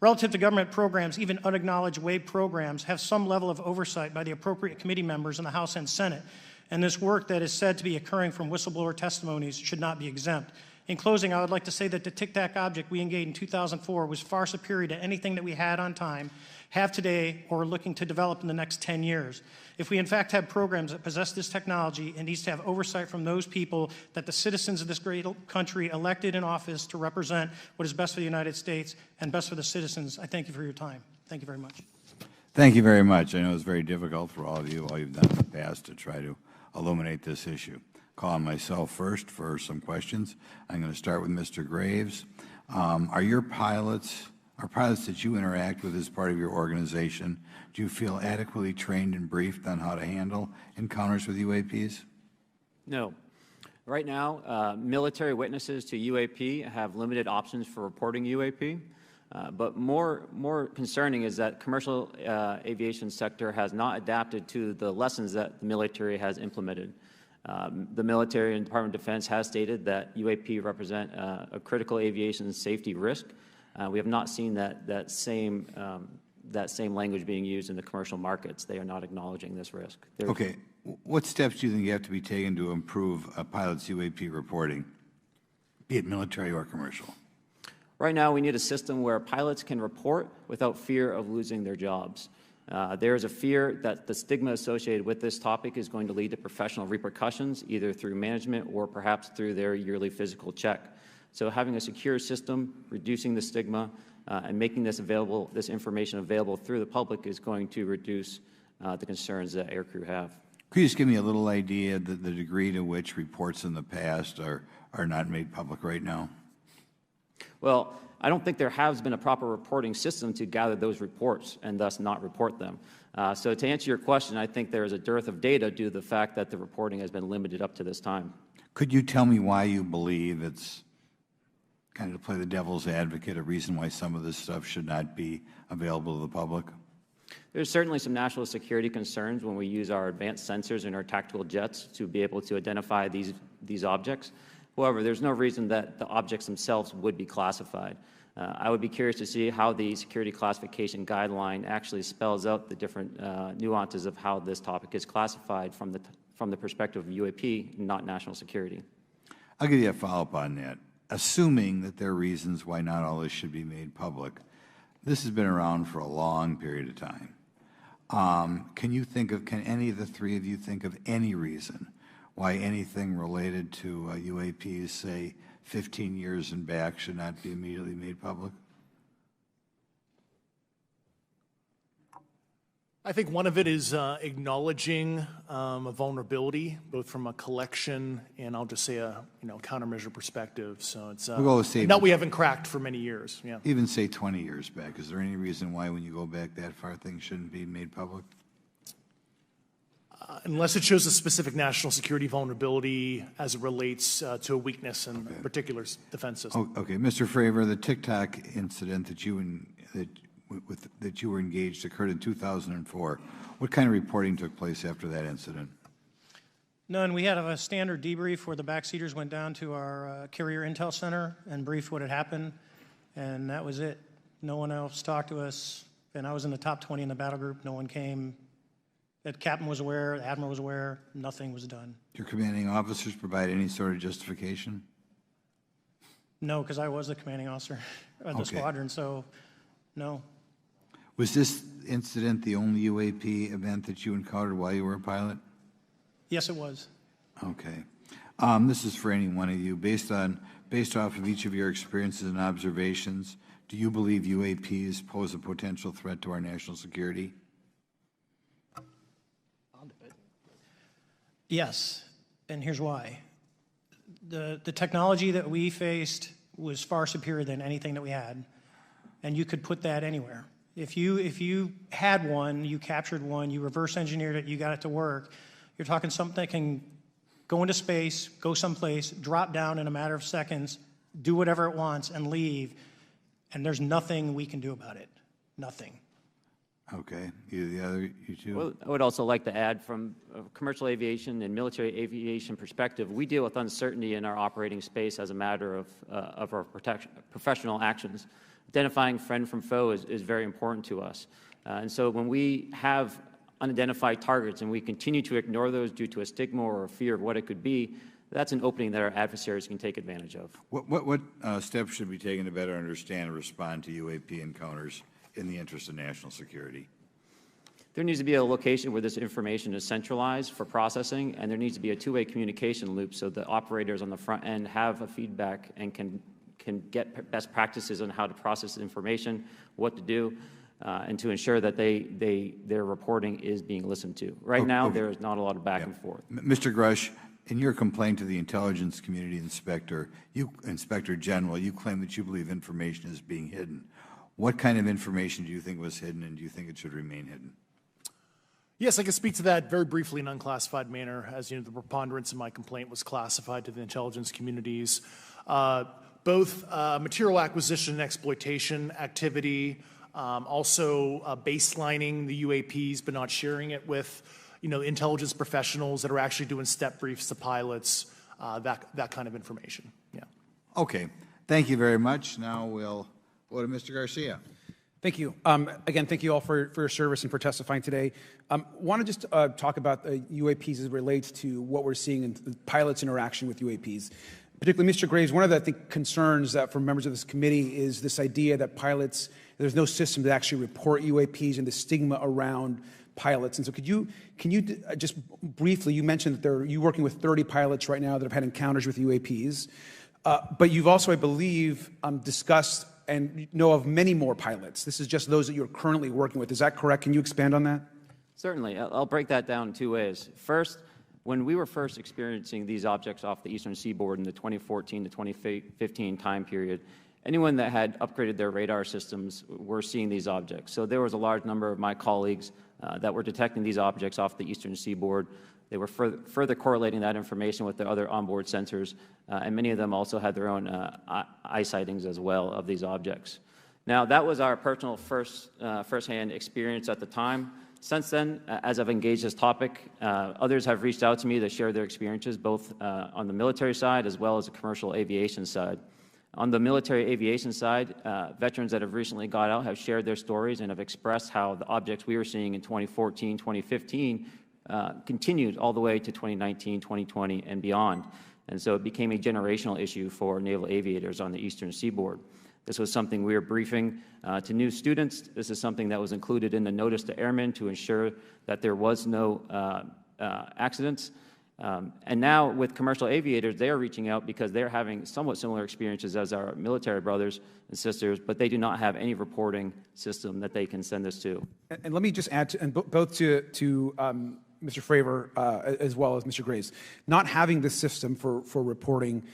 Relative to government programs, even unacknowledged WAVE programs have some level of oversight by the appropriate committee members in the House and Senate, and this work that is said to be occurring from whistleblower testimonies should not be exempt. In closing, I would like to say that the Tic Tac object we engaged in 2004 was far superior to anything that we had on time, have today, or are looking to develop in the next 10 years. If we in fact have programs that possess this technology, it needs to have oversight from those people that the citizens of this great country elected in office to represent what is best for the United States and best for the citizens. I thank you for your time. Thank you very much. Thank you very much. I know it's very difficult for all of you, all you've done in the past to try to illuminate this issue. Call on myself first for some questions. I'm going to start with Mr. Graves. Are pilots that you interact with as part of your organization, do you feel adequately trained and briefed on how to handle encounters with UAPs? No. Right now, military witnesses to UAP have limited options for reporting UAP. But more concerning is that commercial aviation sector has not adapted to the lessons that the military has implemented. The military and Department of Defense has stated that UAP represent a critical aviation safety risk. We have not seen that same language being used in the commercial markets. They are not acknowledging this risk. Okay. What steps do you think you have to be taken to improve a pilot's UAP reporting, be it military or commercial? Right now, we need a system where pilots can report without fear of losing their jobs. There is a fear that the stigma associated with this topic is going to lead to professional repercussions, either through management or perhaps through their yearly physical check. So having a secure system, reducing the stigma, and making this information available through the public is going to reduce the concerns that aircrew have. Could you just give me a little idea of the degree to which reports in the past are not made public right now? Well, I don't think there has been a proper reporting system to gather those reports and thus not report them. So to answer your question, I think there is a dearth of data due to the fact that the reporting has been limited up to this time. Could you tell me why you believe it's, kind of to play the devil's advocate, a reason why some of this stuff should not be available to the public? There's certainly some national security concerns when we use our advanced sensors in our tactical jets to be able to identify these objects. However, there's no reason that the objects themselves would be classified. I would be curious to see how the security classification guideline actually spells out the different nuances of how this topic is classified from the perspective of UAP, not national security. I'll give you a follow-up on that. Assuming that there are reasons why not all this should be made public, this has been around for a long period of time. Can any of the three of you think of any reason why anything related to UAPs, say 15 years and back, should not be immediately made public? I think one of it is acknowledging a vulnerability, both from a collection and I'll just say a countermeasure perspective. So it's We'll go with say that we haven't cracked for many years. Yeah. even say 20 years back. Is there any reason why, when you go back that far, things shouldn't be made public? Unless it shows a specific national security vulnerability as it relates to a weakness in a particular defense system. Okay, Mr. Fravor, the TikTok incident that you were engaged occurred in 2004. What kind of reporting took place after that incident? None. We had a standard debrief where the backseaters went down to our carrier intel center and briefed what had happened, and that was it. No one else talked to us, and I was in the top 20 in the battle group. No one came. The captain was aware, the admiral was aware, nothing was done. Your commanding officers provide any sort of justification? No, because I was the commanding officer of the squadron, so no. Was this incident the only UAP event that you encountered while you were a pilot? Yes, it was. Okay. This is for any one of you. Based off of each of your experiences and observations, do you believe UAPs pose a potential threat to our national security? Yes, and here's why. The technology that we faced was far superior than anything that we had, and you could put that anywhere. If you had one, you captured one, you reverse engineered it, you got it to work, you're talking something that can go into space, go someplace, drop down in a matter of seconds, do whatever it wants, and leave, and there's nothing we can do about it. Nothing. Okay. You two? Well, I would also like to add, from a commercial aviation and military aviation perspective, we deal with uncertainty in our operating space as a matter of our professional actions. Identifying friend from foe is very important to us. And so when we have unidentified targets and we continue to ignore those due to a stigma or a fear of what it could be, that's an opening that our adversaries can take advantage of. What steps should be taken to better understand and respond to UAP encounters in the interest of national security? There needs to be a location where this information is centralized for processing, and there needs to be a two-way communication loop so the operators on the front end have a feedback and can get best practices on how to process information, what to do, and to ensure that their reporting is being listened to. Right now, there is not a lot of back and forth. Mr. Grush, in your complaint to the Intelligence Community Inspector General, you claim that you believe information is being hidden. What kind of information do you think was hidden, and do you think it should remain hidden? Yes, I can speak to that very briefly in an unclassified manner. As you know, the preponderance of my complaint was classified to the intelligence communities. Both material acquisition and exploitation activity, also baselining the UAPs but not sharing it with intelligence professionals that are actually doing step briefs to pilots, that kind of information. Yeah. Okay. Thank you very much. Now we'll go to Mr. Garcia. Thank you. Again, thank you all for your service and for testifying today. Want to just talk about UAPs as it relates to what we're seeing in pilots' interaction with UAPs. Particularly, Mr. Graves, one of the concerns that for members of this committee is this idea that pilots, there's no system to actually report UAPs and the stigma around pilots. And so could you just briefly, you mentioned that you're working with 30 pilots right now that have had encounters with UAPs, but you've also, I believe, discussed and know of many more pilots. This is just those that you're currently working with. Is that correct? Can you expand on that? Certainly. I'll break that down in two ways. First, when we were first experiencing these objects off the eastern seaboard in the 2014 to 2015 time period, anyone that had upgraded their radar systems were seeing these objects. So there was a large number of my colleagues that were detecting these objects off the eastern seaboard. They were further correlating that information with the other onboard sensors, and many of them also had their own eye sightings as well of these objects. Now, that was our personal firsthand experience at the time. Since then, as I've engaged this topic, others have reached out to me to share their experiences, both on the military side as well as the commercial aviation side. On the military aviation side, veterans that have recently got out have shared their stories and have expressed how the objects we were seeing in 2014, 2015 continued all the way to 2019, 2020, and beyond. And so it became a generational issue for naval aviators on the eastern seaboard. This was something we were briefing to new students. This is something that was included in the notice to airmen to ensure that there was no accidents. And now with commercial aviators, they are reaching out because they're having somewhat similar experiences as our military brothers and sisters, but they do not have any reporting system that they can send us to. And let me just add, both to Mr. Fravor as well as Mr. Graves, not having this system for reporting,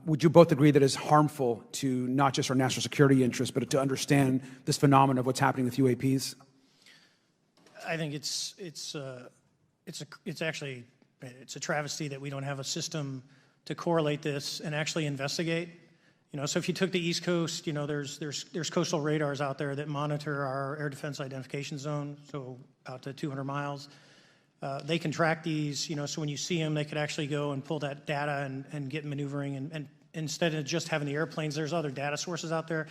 would you both agree that it's harmful to not just our national security interests, but to understand this phenomenon of what's happening with UAPs? I think it's actually a travesty that we don't have a system to correlate this and actually investigate. You know, so if you took the East Coast, you know, there's coastal radars out there that monitor our air defense identification zone, so out to 200 miles. They can track these, you know, so when you see them, they could actually go and pull that data and get maneuvering. And instead of just having the airplanes, there's other data sources out there.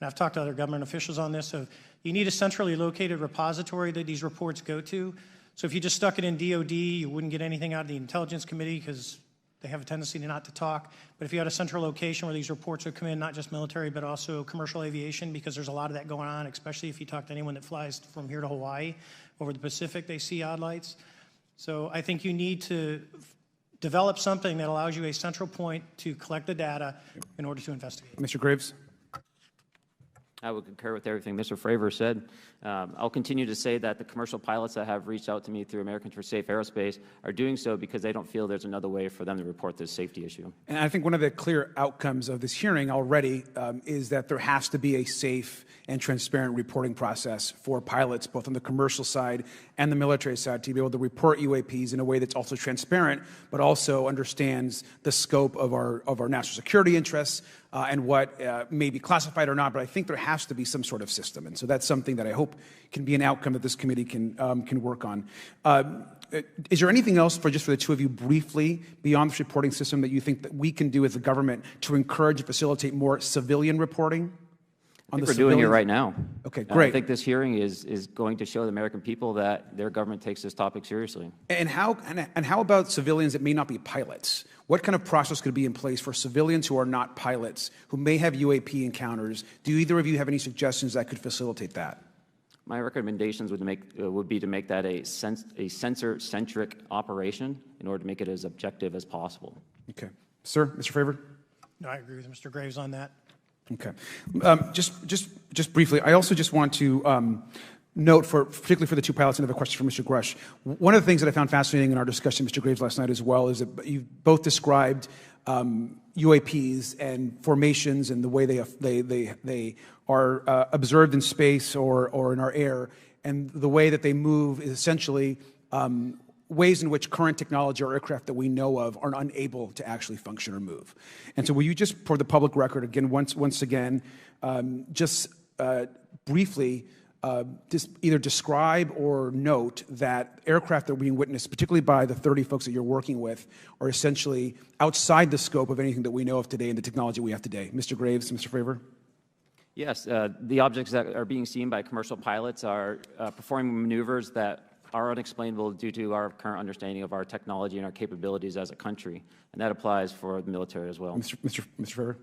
And I've talked to other government officials on this. So you need a centrally located repository that these reports go to. So if you just stuck it in DOD, you wouldn't get anything out of the Intelligence Committee because they have a tendency to not to talk. But if you had a central location where these reports would come in, not just military, but also commercial aviation, because there's a lot of that going on, especially if you talk to anyone that flies from here to Hawaii, over the Pacific, they see odd lights. So I think you need to develop something that allows you a central point to collect the data in order to investigate. Mr. Graves? I would concur with everything Mr. Fravor said. I'll continue to say that the commercial pilots that have reached out to me through Americans for Safe Aerospace are doing so because they don't feel there's another way for them to report this safety issue. And I think one of the clear outcomes of this hearing already is that there has to be a safe and transparent reporting process for pilots, both on the commercial side and the military side, to be able to report UAPs in a way that's also transparent, but also understands the scope of our national security interests and what may be classified or not. But I think there has to be some sort of system, and so that's something that I hope can be an outcome that this committee can work on. Is there anything else for the two of you briefly beyond this reporting system that you think that we can do as a government to encourage and facilitate more civilian reporting? I think we're doing it right now. Okay, great. I think this hearing is going to show the American people that their government takes this topic seriously. And how about civilians that may not be pilots? What kind of process could be in place for civilians who are not pilots, who may have UAP encounters? Do either of you have any suggestions that could facilitate that? My recommendations would be to make that a sensor-centric operation in order to make it as objective as possible. Okay. Sir, Mr. Fravor? No, I agree with Mr. Graves on that. Okay. Just briefly, I also just want to note, particularly for the two pilots, and I have a question for Mr. Grush. One of the things that I found fascinating in our discussion, Mr. Graves, last night as well, is that you both described UAPs and formations and the way they are observed in space or in our air, and the way that they move is essentially ways in which current technology or aircraft that we know of are unable to actually function or move. And so will you just, for the public record, again, once again, briefly just either describe or note that aircraft that are being witnessed, particularly by the 30 folks that you're working with, are essentially outside the scope of anything that we know of today and the technology we have today. Mr. Graves, Mr. Fravor? Yes, the objects that are being seen by commercial pilots are performing maneuvers that are unexplainable due to our current understanding of our technology and our capabilities as a country, and that applies for the military as well. Mr. Fravor?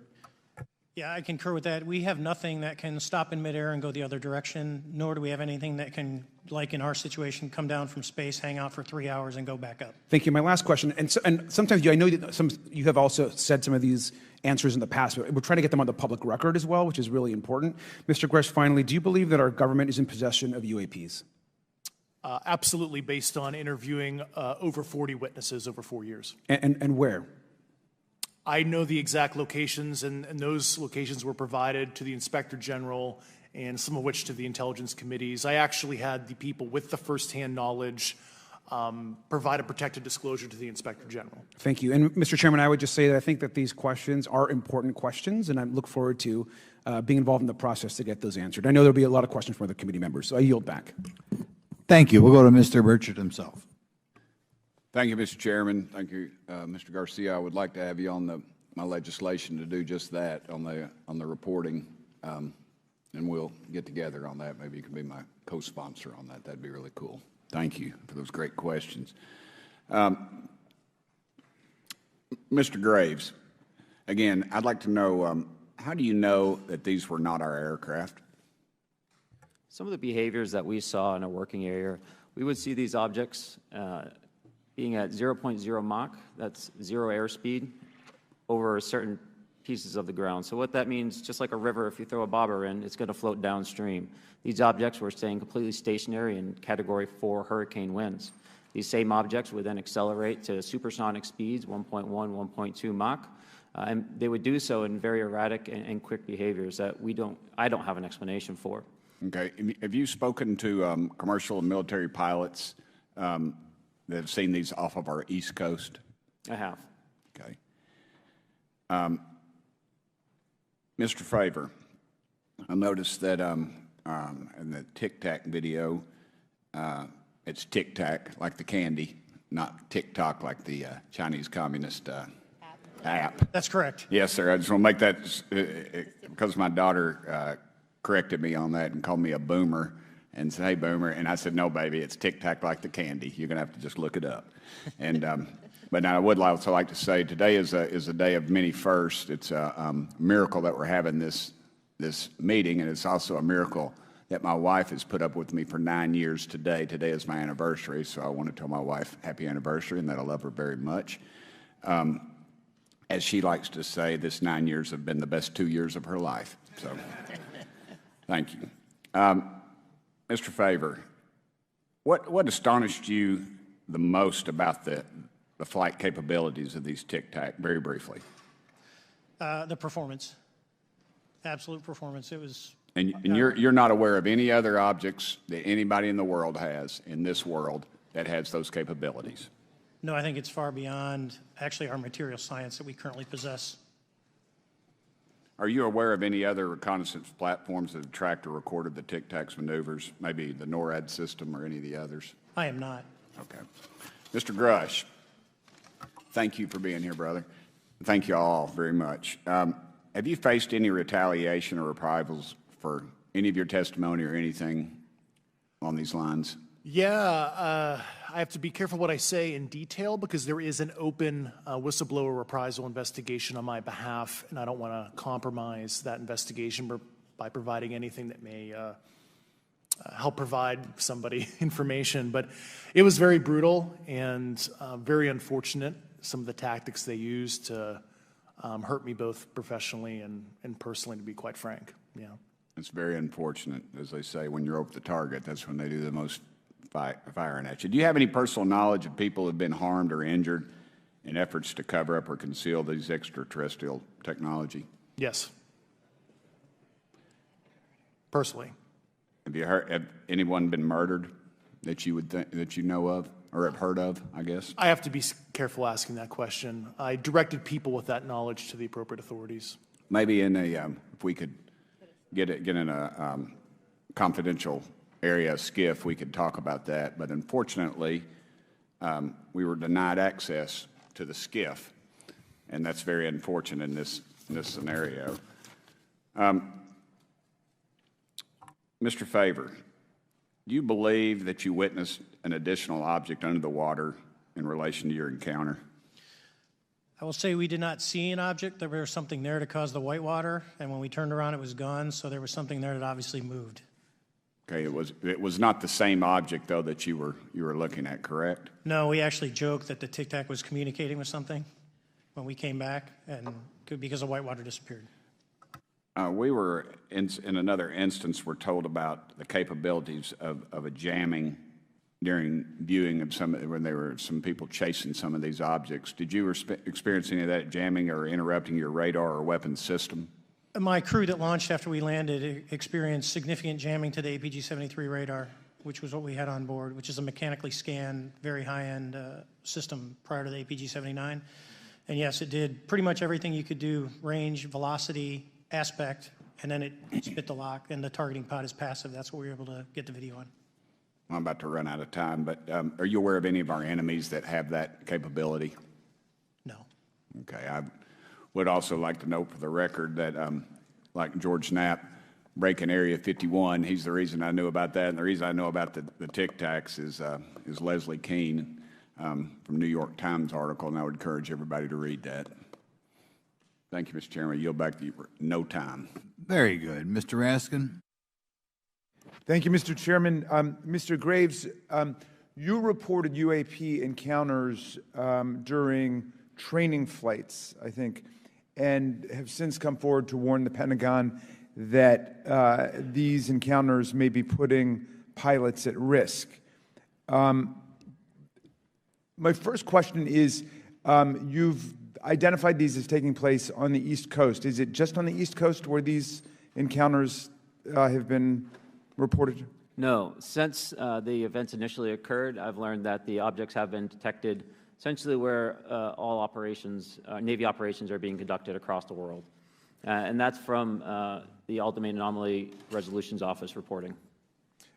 Yeah, I concur with that. We have nothing that can stop in midair and go the other direction, nor do we have anything that can, like in our situation, come down from space, hang out for 3 hours, and go back up. Thank you. My last question, and sometimes I know that you have also said some of these answers in the past, but we're trying to get them on the public record as well, which is really important. Mr. Grush, finally, do you believe that our government is in possession of UAPs? Absolutely, based on interviewing over 40 witnesses over 4 years. And where? I know the exact locations, and those locations were provided to the Inspector General and some of which to the intelligence committees. I actually had the people with the firsthand knowledge provide a protected disclosure to the Inspector General. Thank you. And Mr. Chairman, I would just say that I think that these questions are important questions, and I look forward to being involved in the process to get those answered. I know there'll be a lot of questions from other committee members, so I yield back. Thank you. We'll go to Mr. Burchett himself. Thank you, Mr. Chairman. Thank you, Mr. Garcia. I would like to have you on my legislation to do just that on the reporting, and we'll get together on that. Maybe you can be my co-sponsor on that. That'd be really cool. Thank you for those great questions. Mr. Graves, again, I'd like to know, how do you know that these were not our aircraft? Some of the behaviors that we saw in a working area, we would see these objects being at 0.0 Mach, that's 0 airspeed, over certain pieces of the ground. So what that means, just like a river, if you throw a bobber in, it's going to float downstream. These objects were staying completely stationary in Category 4 hurricane winds. These same objects would then accelerate to supersonic speeds, 1.1, 1.2 Mach, and they would do so in very erratic and quick behaviors that I don't have an explanation for. Okay. Have you spoken to commercial and military pilots that have seen these off of our East Coast? I have. Okay. Mr. Favor, I noticed that in the Tic Tac video, it's Tic Tac like the candy, not TikTok like the Chinese Communist app. That's correct. Yes, sir. I just want to make that because my daughter corrected me on that and called me a boomer and said, "Hey, boomer," and I said, "No, baby, it's Tic Tac like the candy. You're going to have to just look it up." And but now I would also like to say today is a day of many firsts. It's a miracle that we're having this meeting, and it's also a miracle that my wife has put up with me for 9 years today. Today is my anniversary, so I want to tell my wife happy anniversary and that I love her very much. As she likes to say, this 9 years have been the best 2 years of her life. So thank you. Mr. Favor, what astonished you the most about the flight capabilities of these Tic Tac, very briefly? The performance, absolute performance. It was. And you're not aware of any other objects that anybody in the world has, in this world, that has those capabilities? No, I think it's far beyond actually our material science that we currently possess. Are you aware of any other reconnaissance platforms that have tracked or recorded the Tic Tac's maneuvers, maybe the NORAD system or any of the others? I am not. Okay. Mr. Grush, thank you for being here, brother. Thank you all very much. Have you faced any retaliation or reprisals for any of your testimony or anything on these lines? Yeah, I have to be careful what I say in detail because there is an open whistleblower reprisal investigation on my behalf, and I don't want to compromise that investigation by providing anything that may help provide somebody information. But it was very brutal and very unfortunate, some of the tactics they used to hurt me both professionally and personally, to be quite frank. Yeah. It's very unfortunate, as they say, when you're over the target, that's when they do the most firing at you. Do you have any personal knowledge of people who have been harmed or injured in efforts to cover up or conceal these extraterrestrial technology? Yes. Personally. Have anyone been murdered that you would that you know of or have heard of, I guess? I have to be careful asking that question. I directed people with that knowledge to the appropriate authorities. Maybe in a if we could get in a confidential area, SCIF, we could talk about that. But unfortunately, we were denied access to the SCIF, and that's very unfortunate in this scenario. Mr. Favor, do you believe that you witnessed an additional object under the water in relation to your encounter? I will say we did not see an object. There was something there to cause the whitewater, and when we turned around, it was gone. So there was something there that obviously moved. Okay, it was not the same object though that you were looking at, correct? No, we actually joked that the Tic Tac was communicating with something when we came back, and because the whitewater disappeared. We were in another instance. We're told about the capabilities of a jamming during viewing of when there were some people chasing some of these objects. Did you experience any of that jamming or interrupting your radar or weapons system? My crew that launched after we landed experienced significant jamming to the APG-73 radar, which was what we had on board, which is a mechanically scanned, very high-end system prior to the APG-79. And yes, it did pretty much everything you could do, range, velocity, aspect, and then it spit the lock, and the targeting pod is passive. That's what we were able to get the video on. I'm about to run out of time, but are you aware of any of our enemies that have that capability? No. Okay. I would also like to note for the record that, like George Knapp, breaking Area 51, he's the reason I knew about that, and the reason I know about the Tic Tacs is Leslie Keene from New York Times article, and I would encourage everybody to read that. Thank you, Mr. Chairman. I yield back to you for no time. Very good. Mr. Raskin? Thank you, Mr. Chairman. Mr. Graves, you reported UAP encounters during training flights, I think, and have since come forward to warn the Pentagon that these encounters may be putting pilots at risk. My first question is, you've identified these as taking place on the East Coast. Is it just on the East Coast where these encounters have been reported? No. Since the events initially occurred, I've learned that the objects have been detected essentially where all operations, Navy operations are being conducted across the world. And that's from the All Domain Anomaly Resolutions Office reporting.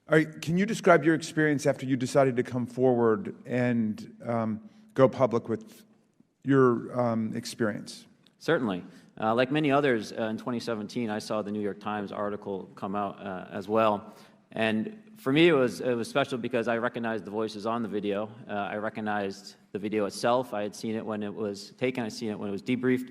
All right, can you describe your experience after you decided to come forward and go public with your experience? Certainly. Like many others, in 2017, I saw the New York Times article come out as well. And for me, it was special because I recognized the voices on the video. I recognized the video itself. I had seen it when it was taken. I seen it when it was debriefed.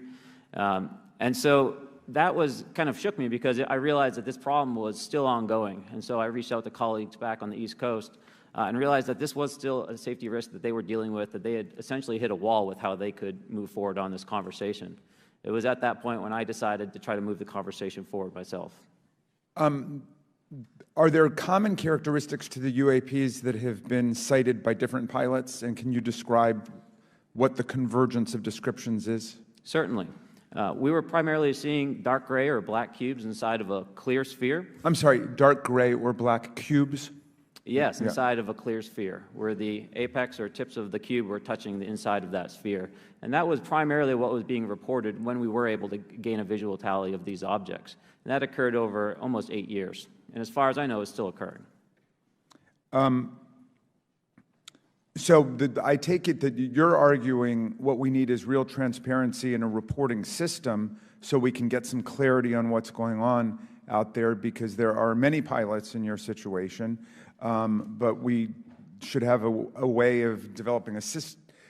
And so that kind of shook me because I realized that this problem was still ongoing. And so I reached out to colleagues back on the East Coast and realized that this was still a safety risk that they were dealing with, that they had essentially hit a wall with how they could move forward on this conversation. It was at that point when I decided to try to move the conversation forward myself. Are there common characteristics to the UAPs that have been cited by different pilots, and can you describe what the convergence of descriptions is? Certainly. We were primarily seeing dark gray or black cubes inside of a clear sphere. I'm sorry, dark gray or black cubes? Yes, inside of a clear sphere, where the apex or tips of the cube were touching the inside of that sphere. And that was primarily what was being reported when we were able to gain a visual tally of these objects. And that occurred over almost 8 years. And as far as I know, it's still occurring. I take it that you're arguing what we need is real transparency in a reporting system so we can get some clarity on what's going on out there, because there are many pilots in your situation, but we should have a way of developing a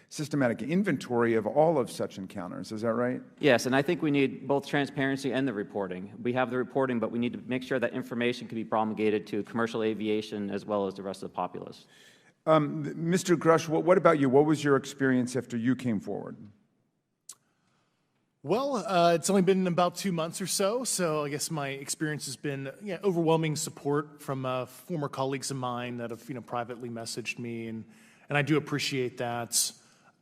systematic inventory of all of such encounters. Is that right? Yes, and I think we need both transparency and the reporting. We have the reporting, but we need to make sure that information can be promulgated to commercial aviation as well as the rest of the populace. Mr. Grush, what about you? What was your experience after you came forward? Well, it's only been about 2 months or so I guess my experience has been overwhelming support from former colleagues of mine that have privately messaged me, and I do appreciate that.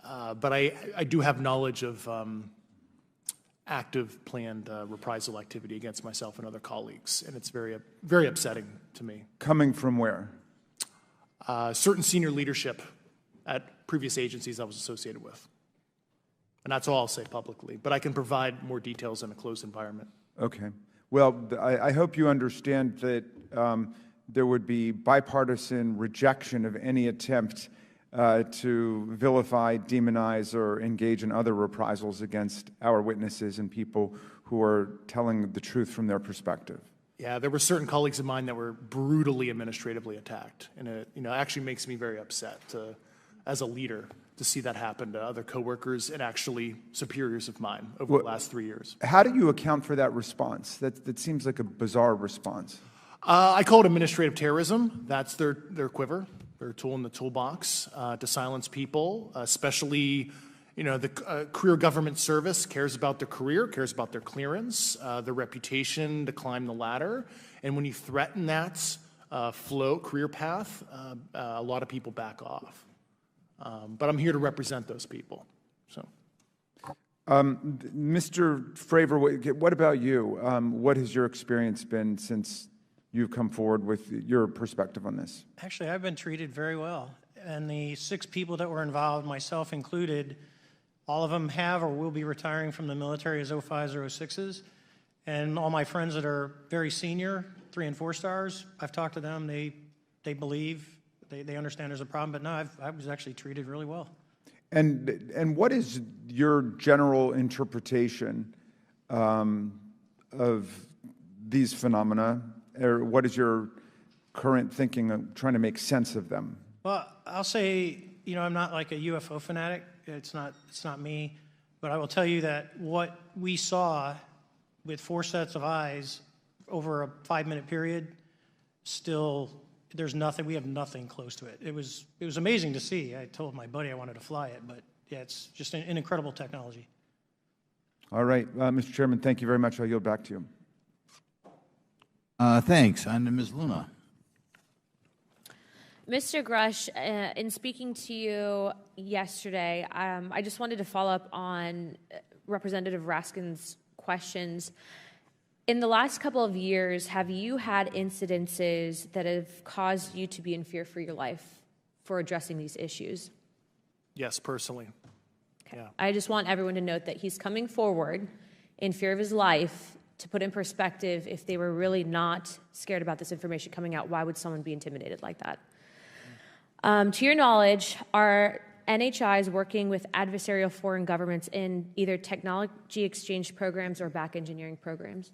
But I do have knowledge of active planned reprisal activity against myself and other colleagues, and it's very, very upsetting to me. Coming from where? Certain senior leadership at previous agencies I was associated with. And that's all I'll say publicly, but I can provide more details in a closed environment. Okay. Well, I hope you understand that there would be bipartisan rejection of any attempt to vilify, demonize, or engage in other reprisals against our witnesses and people who are telling the truth from their perspective. Yeah, there were certain colleagues of mine that were brutally administratively attacked, and it actually makes me very upset as a leader to see that happen to other coworkers and actually superiors of mine over the last 3 years. How do you account for that response? That seems like a bizarre response. I call it administrative terrorism. That's their quiver, their tool in the toolbox to silence people, especially the career government service cares about their career, cares about their clearance, their reputation to climb the ladder. And when you threaten that career path, a lot of people back off. But I'm here to represent those people. So, Mr. Fravor, what about you? What has your experience been since you've come forward with your perspective on this? Actually, I've been treated very well. And the 6 people that were involved, myself included, all of them have or will be retiring from the military as 05s or 06s. And all my friends that are very senior, 3 and 4 stars, I've talked to them. They believe, they understand there's a problem. But no, I was actually treated really well. And what is your general interpretation of these phenomena, or what is your current thinking of trying to make sense of them? Well, I'll say, I'm not like a UFO fanatic. It's not me. But I will tell you that what we saw with 4 sets of eyes over a 5-minute period, still, there's nothing, we have nothing close to it. It was amazing to see. I told my buddy I wanted to fly it, but yeah, it's just an incredible technology. All right, Mr. Chairman, thank you very much. I'll yield back to you. Thanks. On to Ms. Luna. Mr. Grush, in speaking to you yesterday, I just wanted to follow up on Representative Raskin's questions. In the last couple of years, have you had incidences that have caused you to be in fear for your life for addressing these issues? Yes, personally. Okay. Yeah. I just want everyone to note that he's coming forward in fear of his life. To put in perspective, if they were really not scared about this information coming out, why would someone be intimidated like that? To your knowledge, are NHIs working with adversarial foreign governments in either technology exchange programs or back engineering programs?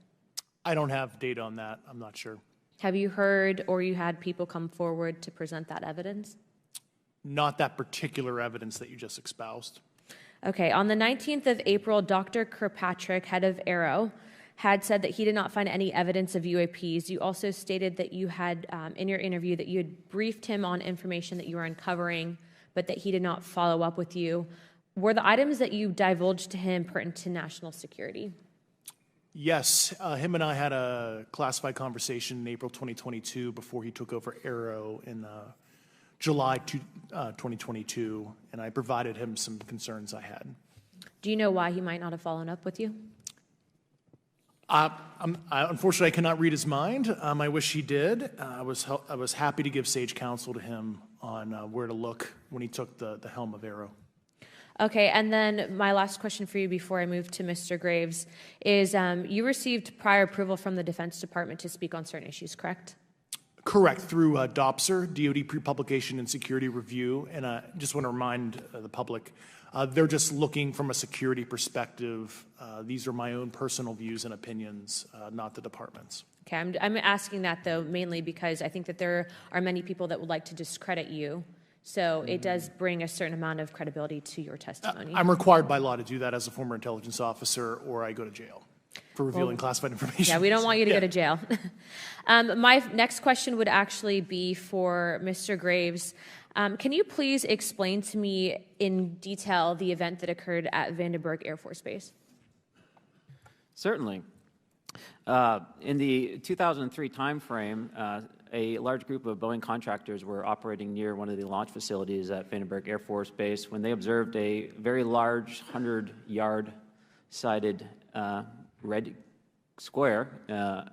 I don't have data on that. I'm not sure. Have you heard or you had people come forward to present that evidence? Not that particular evidence that you just espoused. Okay, on the 19th of April, Dr. Kirkpatrick, head of Aero, had said that he did not find any evidence of UAPs. You also stated that you had, in your interview, that you had briefed him on information that you were uncovering, but that he did not follow up with you. Were the items that you divulged to him pertinent to national security? Yes, him and I had a classified conversation in April 2022 before he took over Aero in July 2022, and I provided him some concerns I had. Do you know why he might not have followed up with you? Unfortunately, I cannot read his mind. I wish he did. I was happy to give sage counsel to him on where to look when he took the helm of Aero. Okay, and then my last question for you before I move to Mr. Graves is you received prior approval from the Defense Department to speak on certain issues, correct? Correct, through DOPSR, DoD Pre-Publication and Security Review, and I just want to remind the public, they're just looking from a security perspective. These are my own personal views and opinions, not the department's. Okay, I'm asking that, though, mainly because I think that there are many people that would like to discredit you. So it does bring a certain amount of credibility to your testimony. I'm required by law to do that as a former intelligence officer, or I go to jail for revealing classified information. Yeah, we don't want you to go to jail. My next question would actually be for Mr. Graves. Can you please explain to me in detail the event that occurred at Vandenberg Air Force Base? Certainly. In the 2003 timeframe, a large group of Boeing contractors were operating near one of the launch facilities at Vandenberg Air Force Base when they observed a very large 100-yard sided red square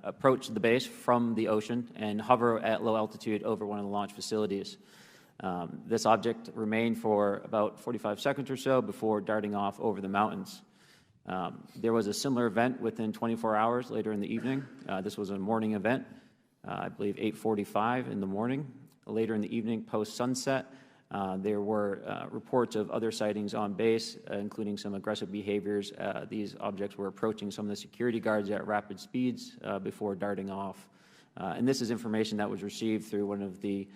approach the base from the ocean and hover at low altitude over one of the launch facilities. This object remained for about 45 seconds or so before darting off over the mountains. There was a similar event within 24 hours later in the evening. This was a morning event, I believe 8:45 in the morning. Later in the evening, post-sunset, there were reports of other sightings on base, including some aggressive behaviors. These objects were approaching some of the security guards at rapid speeds before darting off. And this is information that was received through one of the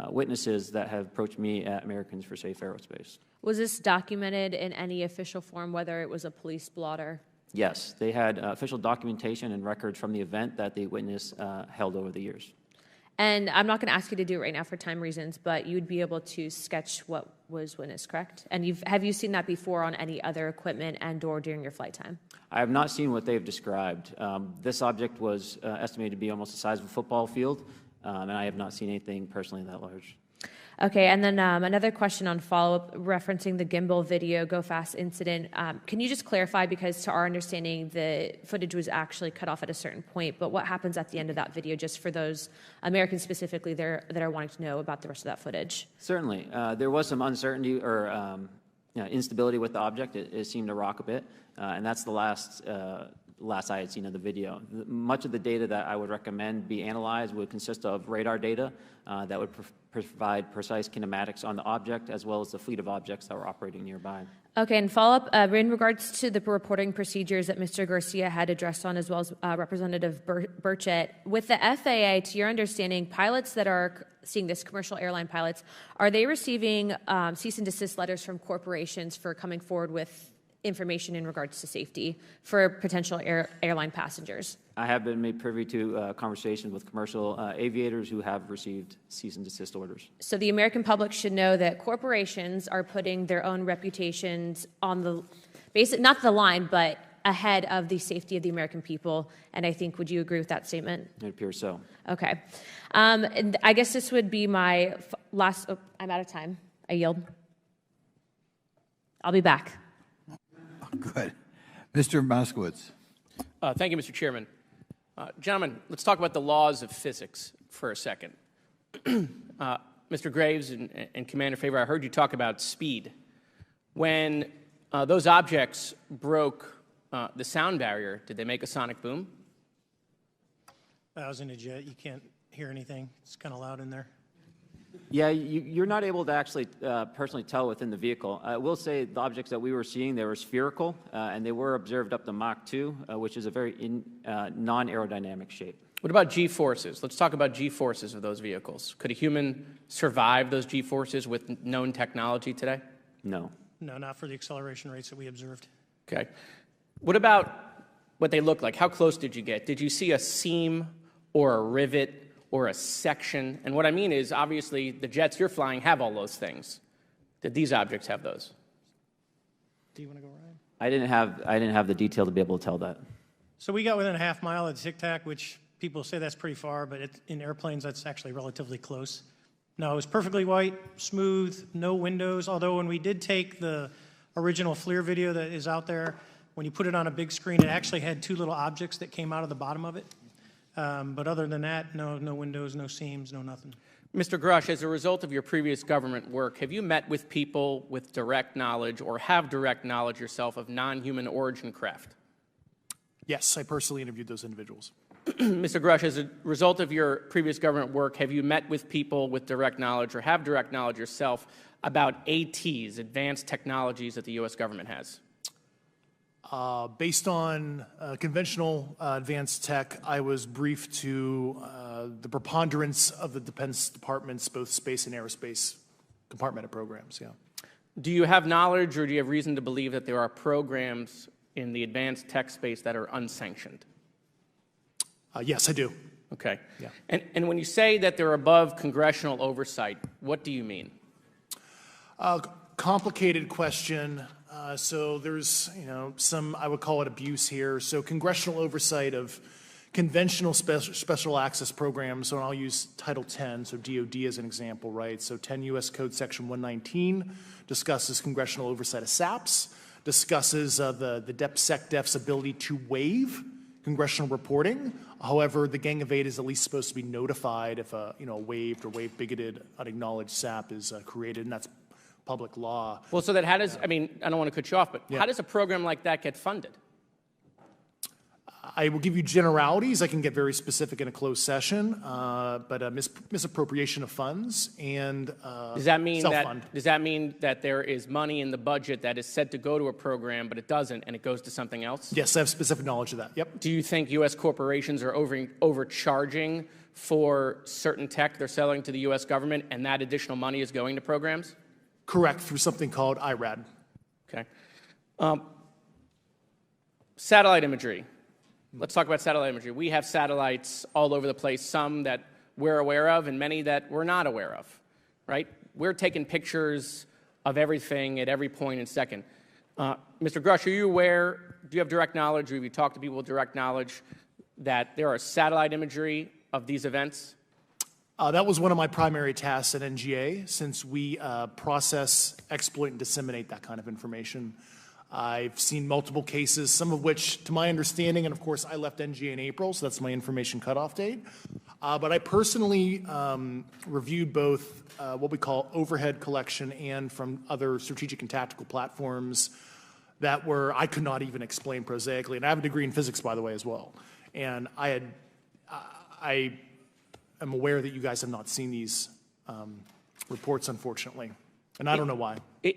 witnesses that have approached me at Americans for Safe Aerospace. Was this documented in any official form, whether it was a police blotter? Yes, they had official documentation and records from the event that the witness held over the years. And I'm not going to ask you to do it right now for time reasons, but you'd be able to sketch what was witnessed, correct? And have you seen that before on any other equipment and or during your flight time? I have not seen what they've described. This object was estimated to be almost the size of a football field, and I have not seen anything personally that large. Okay, and then another question on follow-up referencing the gimbal video Go Fast incident. Can you just clarify, because to our understanding, the footage was actually cut off at a certain point, but what happens at the end of that video, just for those Americans specifically there that are wanting to know about the rest of that footage? Certainly. There was some uncertainty or instability with the object. It seemed to rock a bit, and that's the last I had seen of the video. Much of the data that I would recommend be analyzed would consist of radar data that would provide precise kinematics on the object, as well as the fleet of objects that were operating nearby. Okay, and follow-up, in regards to the reporting procedures that Mr. Garcia had addressed on, as well as Representative Burchett, with the FAA, to your understanding, pilots that are seeing this, commercial airline pilots, are they receiving cease and desist letters from corporations for coming forward with information in regards to safety for potential airline passengers? I have been made privy to conversations with commercial aviators who have received cease and desist orders. So the American public should know that corporations are putting their own reputations on the not the line, but ahead of the safety of the American people. And I think, would you agree with that statement? It appears so. Okay. And I guess this would be my last, I'm out of time. I yield. I'll be back. Good. Mr. Moskowitz. Thank you, Mr. Chairman. Gentlemen, let's talk about the laws of physics for a second. Mr. Graves and Commander Favor, I heard you talk about speed. When those objects broke the sound barrier, did they make a sonic boom? I was in a jet. You can't hear anything. It's kind of loud in there. Yeah, you're not able to actually personally tell within the vehicle. I will say the objects that we were seeing, they were spherical, and they were observed up to Mach 2, which is a very non-aerodynamic shape. What about G-forces? Let's talk about G-forces of those vehicles. Could a human survive those G-forces with known technology today? No. No, not for the acceleration rates that we observed. Okay. What about what they look like? How close did you get? Did you see a seam or a rivet or a section? And what I mean is, obviously, the jets you're flying have all those things. Did these objects have those? Do you want to go, Ryan? I didn't have the detail to be able to tell that. So we got within a half mile of Tic Tac, which people say that's pretty far, but in airplanes, that's actually relatively close. No, it was perfectly white, smooth, no windows, although when we did take the original FLIR video that is out there, when you put it on a big screen, it actually had two little objects that came out of the bottom of it. But other than that, no windows, no seams, no nothing. Mr. Grush, as a result of your previous government work, have you met with people with direct knowledge or have direct knowledge yourself of non-human origin craft? Yes, I personally interviewed those individuals. Mr. Grush, as a result of your previous government work, have you met with people with direct knowledge or have direct knowledge yourself about ATs, advanced technologies that the U.S. government has? Based on conventional advanced tech, I was briefed to the preponderance of the Defense Department's both space and aerospace compartmented programs, yeah. Do you have knowledge or do you have reason to believe that there are programs in the advanced tech space that are unsanctioned? Yes, I do. Okay. Yeah. And when you say that they're above congressional oversight, what do you mean? Complicated question. So there's, some, I would call it abuse here. So congressional oversight of conventional special access programs, so I'll use Title 10, so DOD as an example, right? So 10 U.S. Code Section 119 discusses congressional oversight of SAPs, discusses the DepSecDef's ability to waive congressional reporting. However, the Gang of Eight is at least supposed to be notified if a waived or waive bigoted, unacknowledged SAP is created, and that's public law. Well, so that how does, I don't want to cut you off, but Yeah. how does a program like that get funded? I will give you generalities. I can get very specific in a closed session, but misappropriation of funds and Does that mean self-fund. that there is money in the budget that is said to go to a program, but it doesn't, and it goes to something else? Yes, I have specific knowledge of that. Yep. Do you think U.S. corporations are overcharging for certain tech they're selling to the U.S. government, and that additional money is going to programs? Correct, through something called IRAD. Okay. Satellite imagery. Let's talk about satellite imagery. We have satellites all over the place, some that we're aware of and many that we're not aware of, right? We're taking pictures of everything at every point and second. Mr. Grush, are you aware, do you have direct knowledge, or have you talked to people with direct knowledge that there are satellite imagery of these events? That was one of my primary tasks at NGA, since we process, exploit, and disseminate that kind of information. I've seen multiple cases, some of which, to my understanding, and of course I left NGA in April, so that's my information cutoff date. But I personally reviewed both what we call overhead collection and from other strategic and tactical platforms that I could not even explain prosaically. And I have a degree in physics, by the way, as well. And I am aware that you guys have not seen these reports, unfortunately. And I don't know why. Do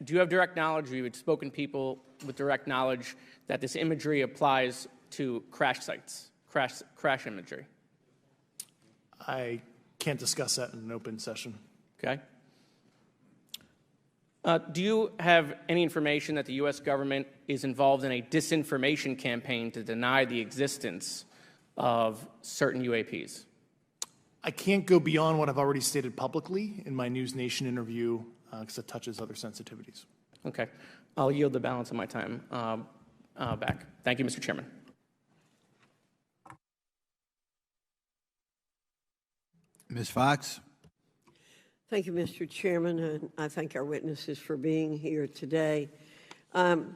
you have direct knowledge, or you had spoken to people with direct knowledge that this imagery applies to crash sites, crash imagery? I can't discuss that in an open session. Okay. Do you have any information that the U.S. government is involved in a disinformation campaign to deny the existence of certain UAPs? I can't go beyond what I've already stated publicly in my News Nation interview because it touches other sensitivities. Okay. I'll yield the balance of my time back. Thank you, Mr. Chairman. Ms. Fox? Thank you, Mr. Chairman, and I thank our witnesses for being here today. Mr.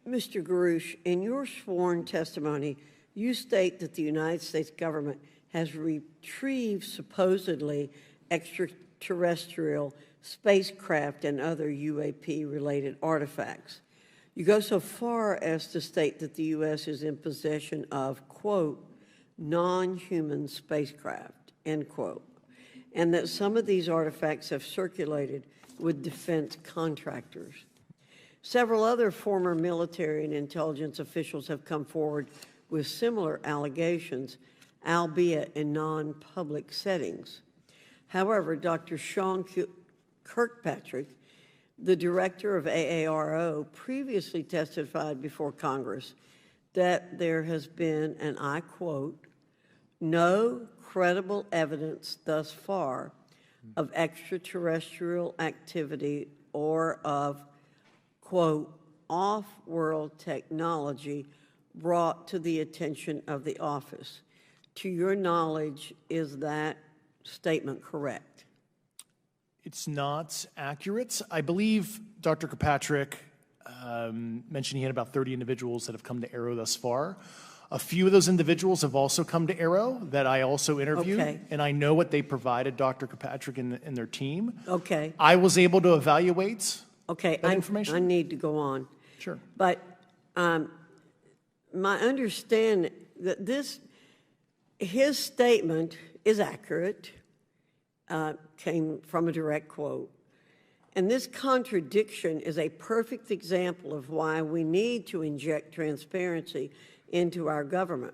Garouche, in your sworn testimony, you state that the United States government has retrieved supposedly extraterrestrial spacecraft and other UAP-related artifacts. You go so far as to state that the U.S. is in possession of, quote, non-human spacecraft, end quote, and that some of these artifacts have circulated with defense contractors. Several other former military and intelligence officials have come forward with similar allegations, albeit in non-public settings. However, Dr. Sean Kirkpatrick, the director of AARO, previously testified before Congress that there has been, and I quote, no credible evidence thus far of extraterrestrial activity or of, quote, off-world technology brought to the attention of the office. To your knowledge, is that statement correct? It's not accurate. I believe Dr. Kirkpatrick mentioned he had about 30 individuals that have come to AARO thus far. A few of those individuals have also come to AARO that I also interviewed, Okay. and I know what they provided Dr. Kirkpatrick and their team. Okay. I was able to evaluate Okay, that information. I need to go on. Sure. But my understanding that his statement is accurate, came from a direct quote. And this contradiction is a perfect example of why we need to inject transparency into our government.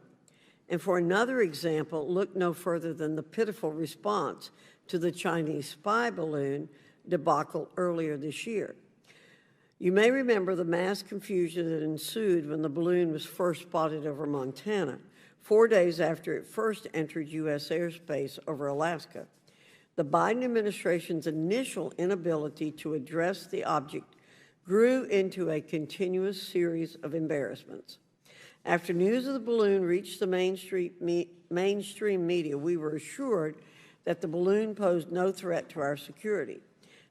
And for another example, look no further than the pitiful response to the Chinese spy balloon debacle earlier this year. You may remember the mass confusion that ensued when the balloon was first spotted over Montana, 4 days after it first entered U.S. airspace over Alaska. The Biden administration's initial inability to address the object grew into a continuous series of embarrassments. After news of the balloon reached the mainstream media, we were assured that the balloon posed no threat to our security.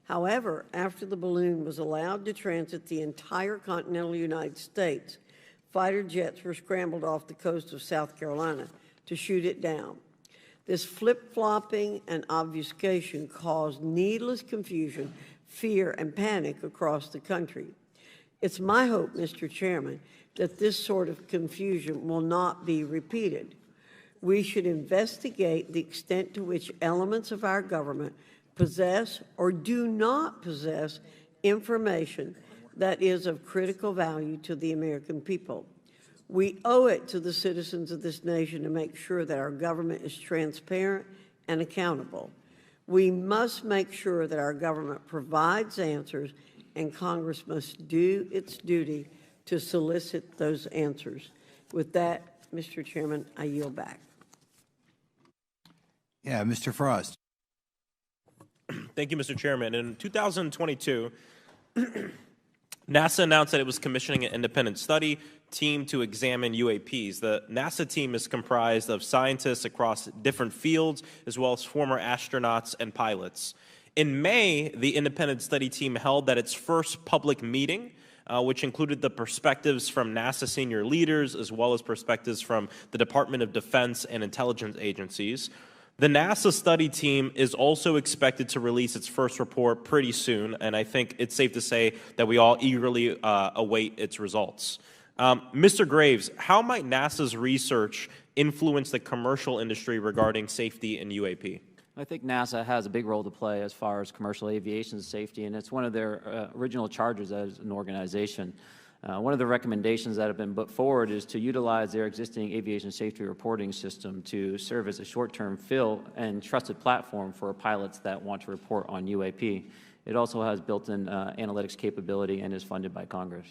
However, after the balloon was allowed to transit the entire continental United States, fighter jets were scrambled off the coast of South Carolina to shoot it down. This flip-flopping and obfuscation caused needless confusion, fear, and panic across the country. It's my hope, Mr. Chairman, that this sort of confusion will not be repeated. We should investigate the extent to which elements of our government possess or do not possess information that is of critical value to the American people. We owe it to the citizens of this nation to make sure that our government is transparent and accountable. We must make sure that our government provides answers, and Congress must do its duty to solicit those answers. With that, Mr. Chairman, I yield back. Yeah, Mr. Frost. Thank you, Mr. Chairman. In 2022, NASA announced that it was commissioning an independent study team to examine UAPs. The NASA team is comprised of scientists across different fields, as well as former astronauts and pilots. In May, the independent study team held its first public meeting, which included the perspectives from NASA senior leaders, as well as perspectives from the Department of Defense and intelligence agencies. The NASA study team is also expected to release its first report pretty soon, and I think it's safe to say that we all eagerly await its results. Mr. Graves, how might NASA's research influence the commercial industry regarding safety in UAP? I think NASA has a big role to play as far as commercial aviation safety, and it's one of their original charges as an organization. One of the recommendations that have been put forward is to utilize their existing aviation safety reporting system to serve as a short-term fill and trusted platform for pilots that want to report on UAP. It also has built-in analytics capability and is funded by Congress.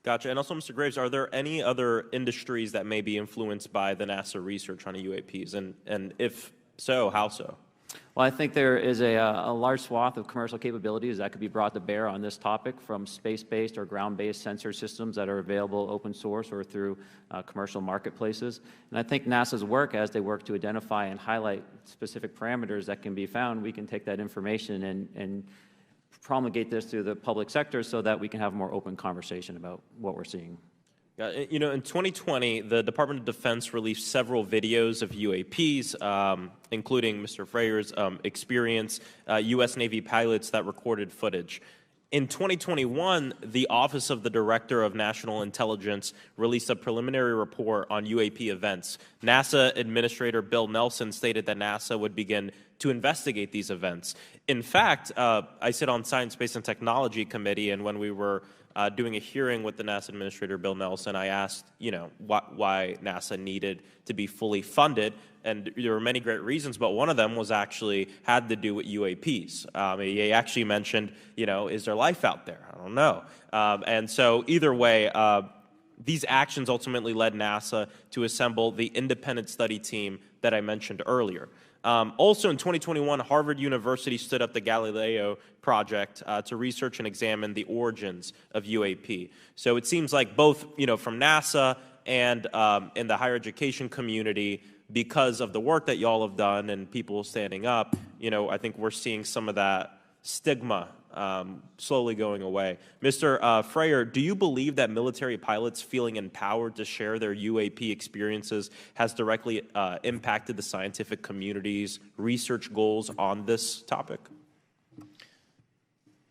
Gotcha. And also, Mr. Graves, are there any other industries that may be influenced by the NASA research on UAPs? And if so, how so? Well, I think there is a large swath of commercial capabilities that could be brought to bear on this topic, from space-based or ground-based sensor systems that are available open source or through commercial marketplaces. And I think NASA's work, as they work to identify and highlight specific parameters that can be found, we can take that information and promulgate this through the public sector so that we can have a more open conversation about what we're seeing. You know, in 2020, the Department of Defense released several videos of UAPs, including Mr. Freyer's experience, U.S. Navy pilots that recorded footage. In 2021, the Office of the Director of National Intelligence released a preliminary report on UAP events. NASA Administrator Bill Nelson stated that NASA would begin to investigate these events. In fact, I sit on Science, Space, and Technology Committee, and when we were doing a hearing with the NASA Administrator Bill Nelson, I asked, you know, why NASA needed to be fully funded, and there were many great reasons, but one of them was actually had to do with UAPs. He actually mentioned, you know, is there life out there? I don't know. And so either way, these actions ultimately led NASA to assemble the independent study team that I mentioned earlier. Also in 2021, Harvard University stood up the Galileo project to research and examine the origins of UAP. So it seems like both, you know, from NASA and in the higher education community, because of the work that y'all have done and people standing up, you know, I think we're seeing some of that stigma slowly going away. Mr. Freyer, do you believe that military pilots feeling empowered to share their UAP experiences has directly impacted the scientific community's research goals on this topic?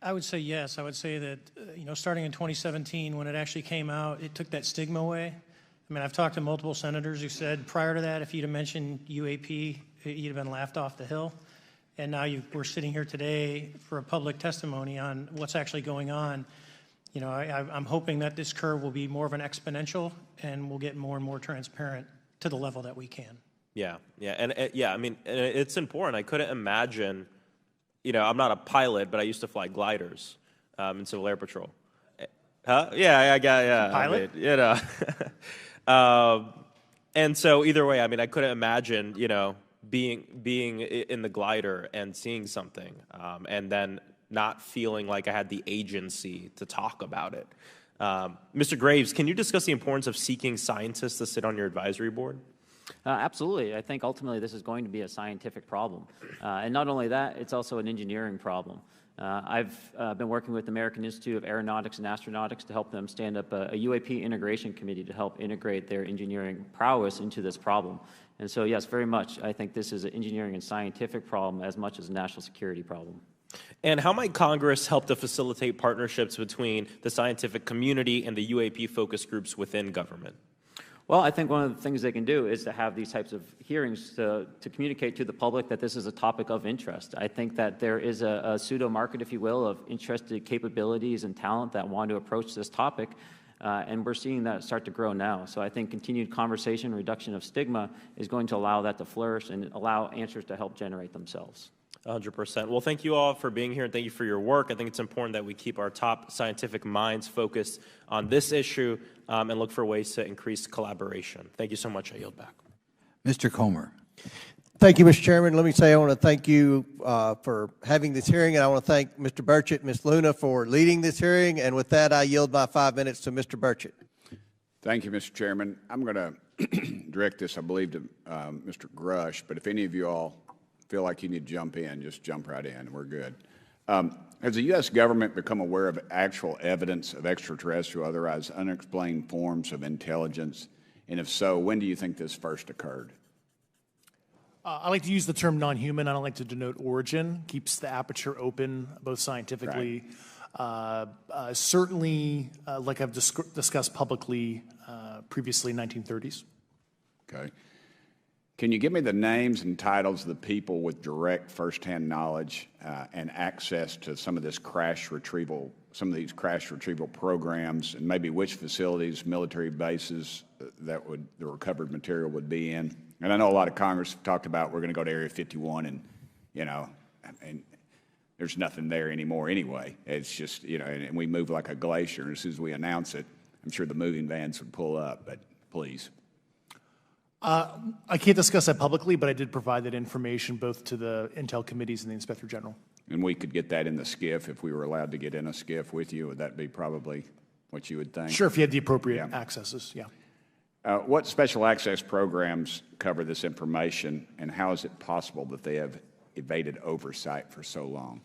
I would say yes. I would say that, you know, starting in 2017, when it actually came out, it took that stigma away. I mean, I've talked to multiple senators who said prior to that, if you'd have mentioned UAP, you'd have been laughed off the hill. And now we're sitting here today for a public testimony on what's actually going on. You know, I'm hoping that this curve will be more of an exponential and we'll get more and more transparent to the level that we can. Yeah, I mean, it's important. I couldn't imagine, you know, I'm not a pilot, but I used to fly gliders in Civil Air Patrol. Huh? Yeah. Pilot? I mean, you know. And so either way, I mean, I couldn't imagine, you know, being in the glider and seeing something and then not feeling like I had the agency to talk about it. Mr. Graves, can you discuss the importance of seeking scientists to sit on your advisory board? Absolutely. I think ultimately this is going to be a scientific problem. And not only that, it's also an engineering problem. I've been working with the American Institute of Aeronautics and Astronautics to help them stand up a UAP integration committee to help integrate their engineering prowess into this problem. And so, yes, very much, I think this is an engineering and scientific problem as much as a national security problem. And how might Congress help to facilitate partnerships between the scientific community and the UAP focus groups within government? Well, I think one of the things they can do is to have these types of hearings to communicate to the public that this is a topic of interest. I think that there is a pseudo-market, if you will, of interested capabilities and talent that want to approach this topic, and we're seeing that start to grow now. So I think continued conversation, reduction of stigma is going to allow that to flourish and allow answers to help generate themselves. 100%. Well, thank you all for being here and thank you for your work. I think it's important that we keep our top scientific minds focused on this issue and look for ways to increase collaboration. Thank you so much. I yield back. Mr. Comer. Thank you, Mr. Chairman. Let me say I want to thank you for having this hearing, and I want to thank Mr. Burchett and Ms. Luna for leading this hearing. And with that, I yield my 5 minutes to Mr. Burchett. Thank you, Mr. Chairman. I'm going to direct this, I believe, to Mr. Grush, but if any of you all feel like you need to jump in, just jump right in. We're good. Has the U.S. government become aware of actual evidence of extraterrestrial, otherwise unexplained forms of intelligence? And if so, when do you think this first occurred? I like to use the term non-human. I don't like to denote origin. Keeps the aperture open, both scientifically. Right. Certainly, like I've discussed publicly previously, 1930s. Okay. Can you give me the names and titles of the people with direct firsthand knowledge and access to some of this crash retrieval, some of these crash retrieval programs, and maybe which facilities, military bases that the recovered material would be in? And I know a lot of Congress have talked about we're going to go to Area 51, and and there's nothing there anymore anyway. It's just and we move like a glacier. And as soon as we announce it, I'm sure the moving vans would pull up. But please. I can't discuss that publicly, but I did provide that information both to the Intel committees and the Inspector General. And we could get that in the SCIF if we were allowed to get in a SCIF with you. Would that be probably what you would think? Sure, if you had the appropriate accesses, yeah. What special access programs cover this information, and how is it possible that they have evaded oversight for so long?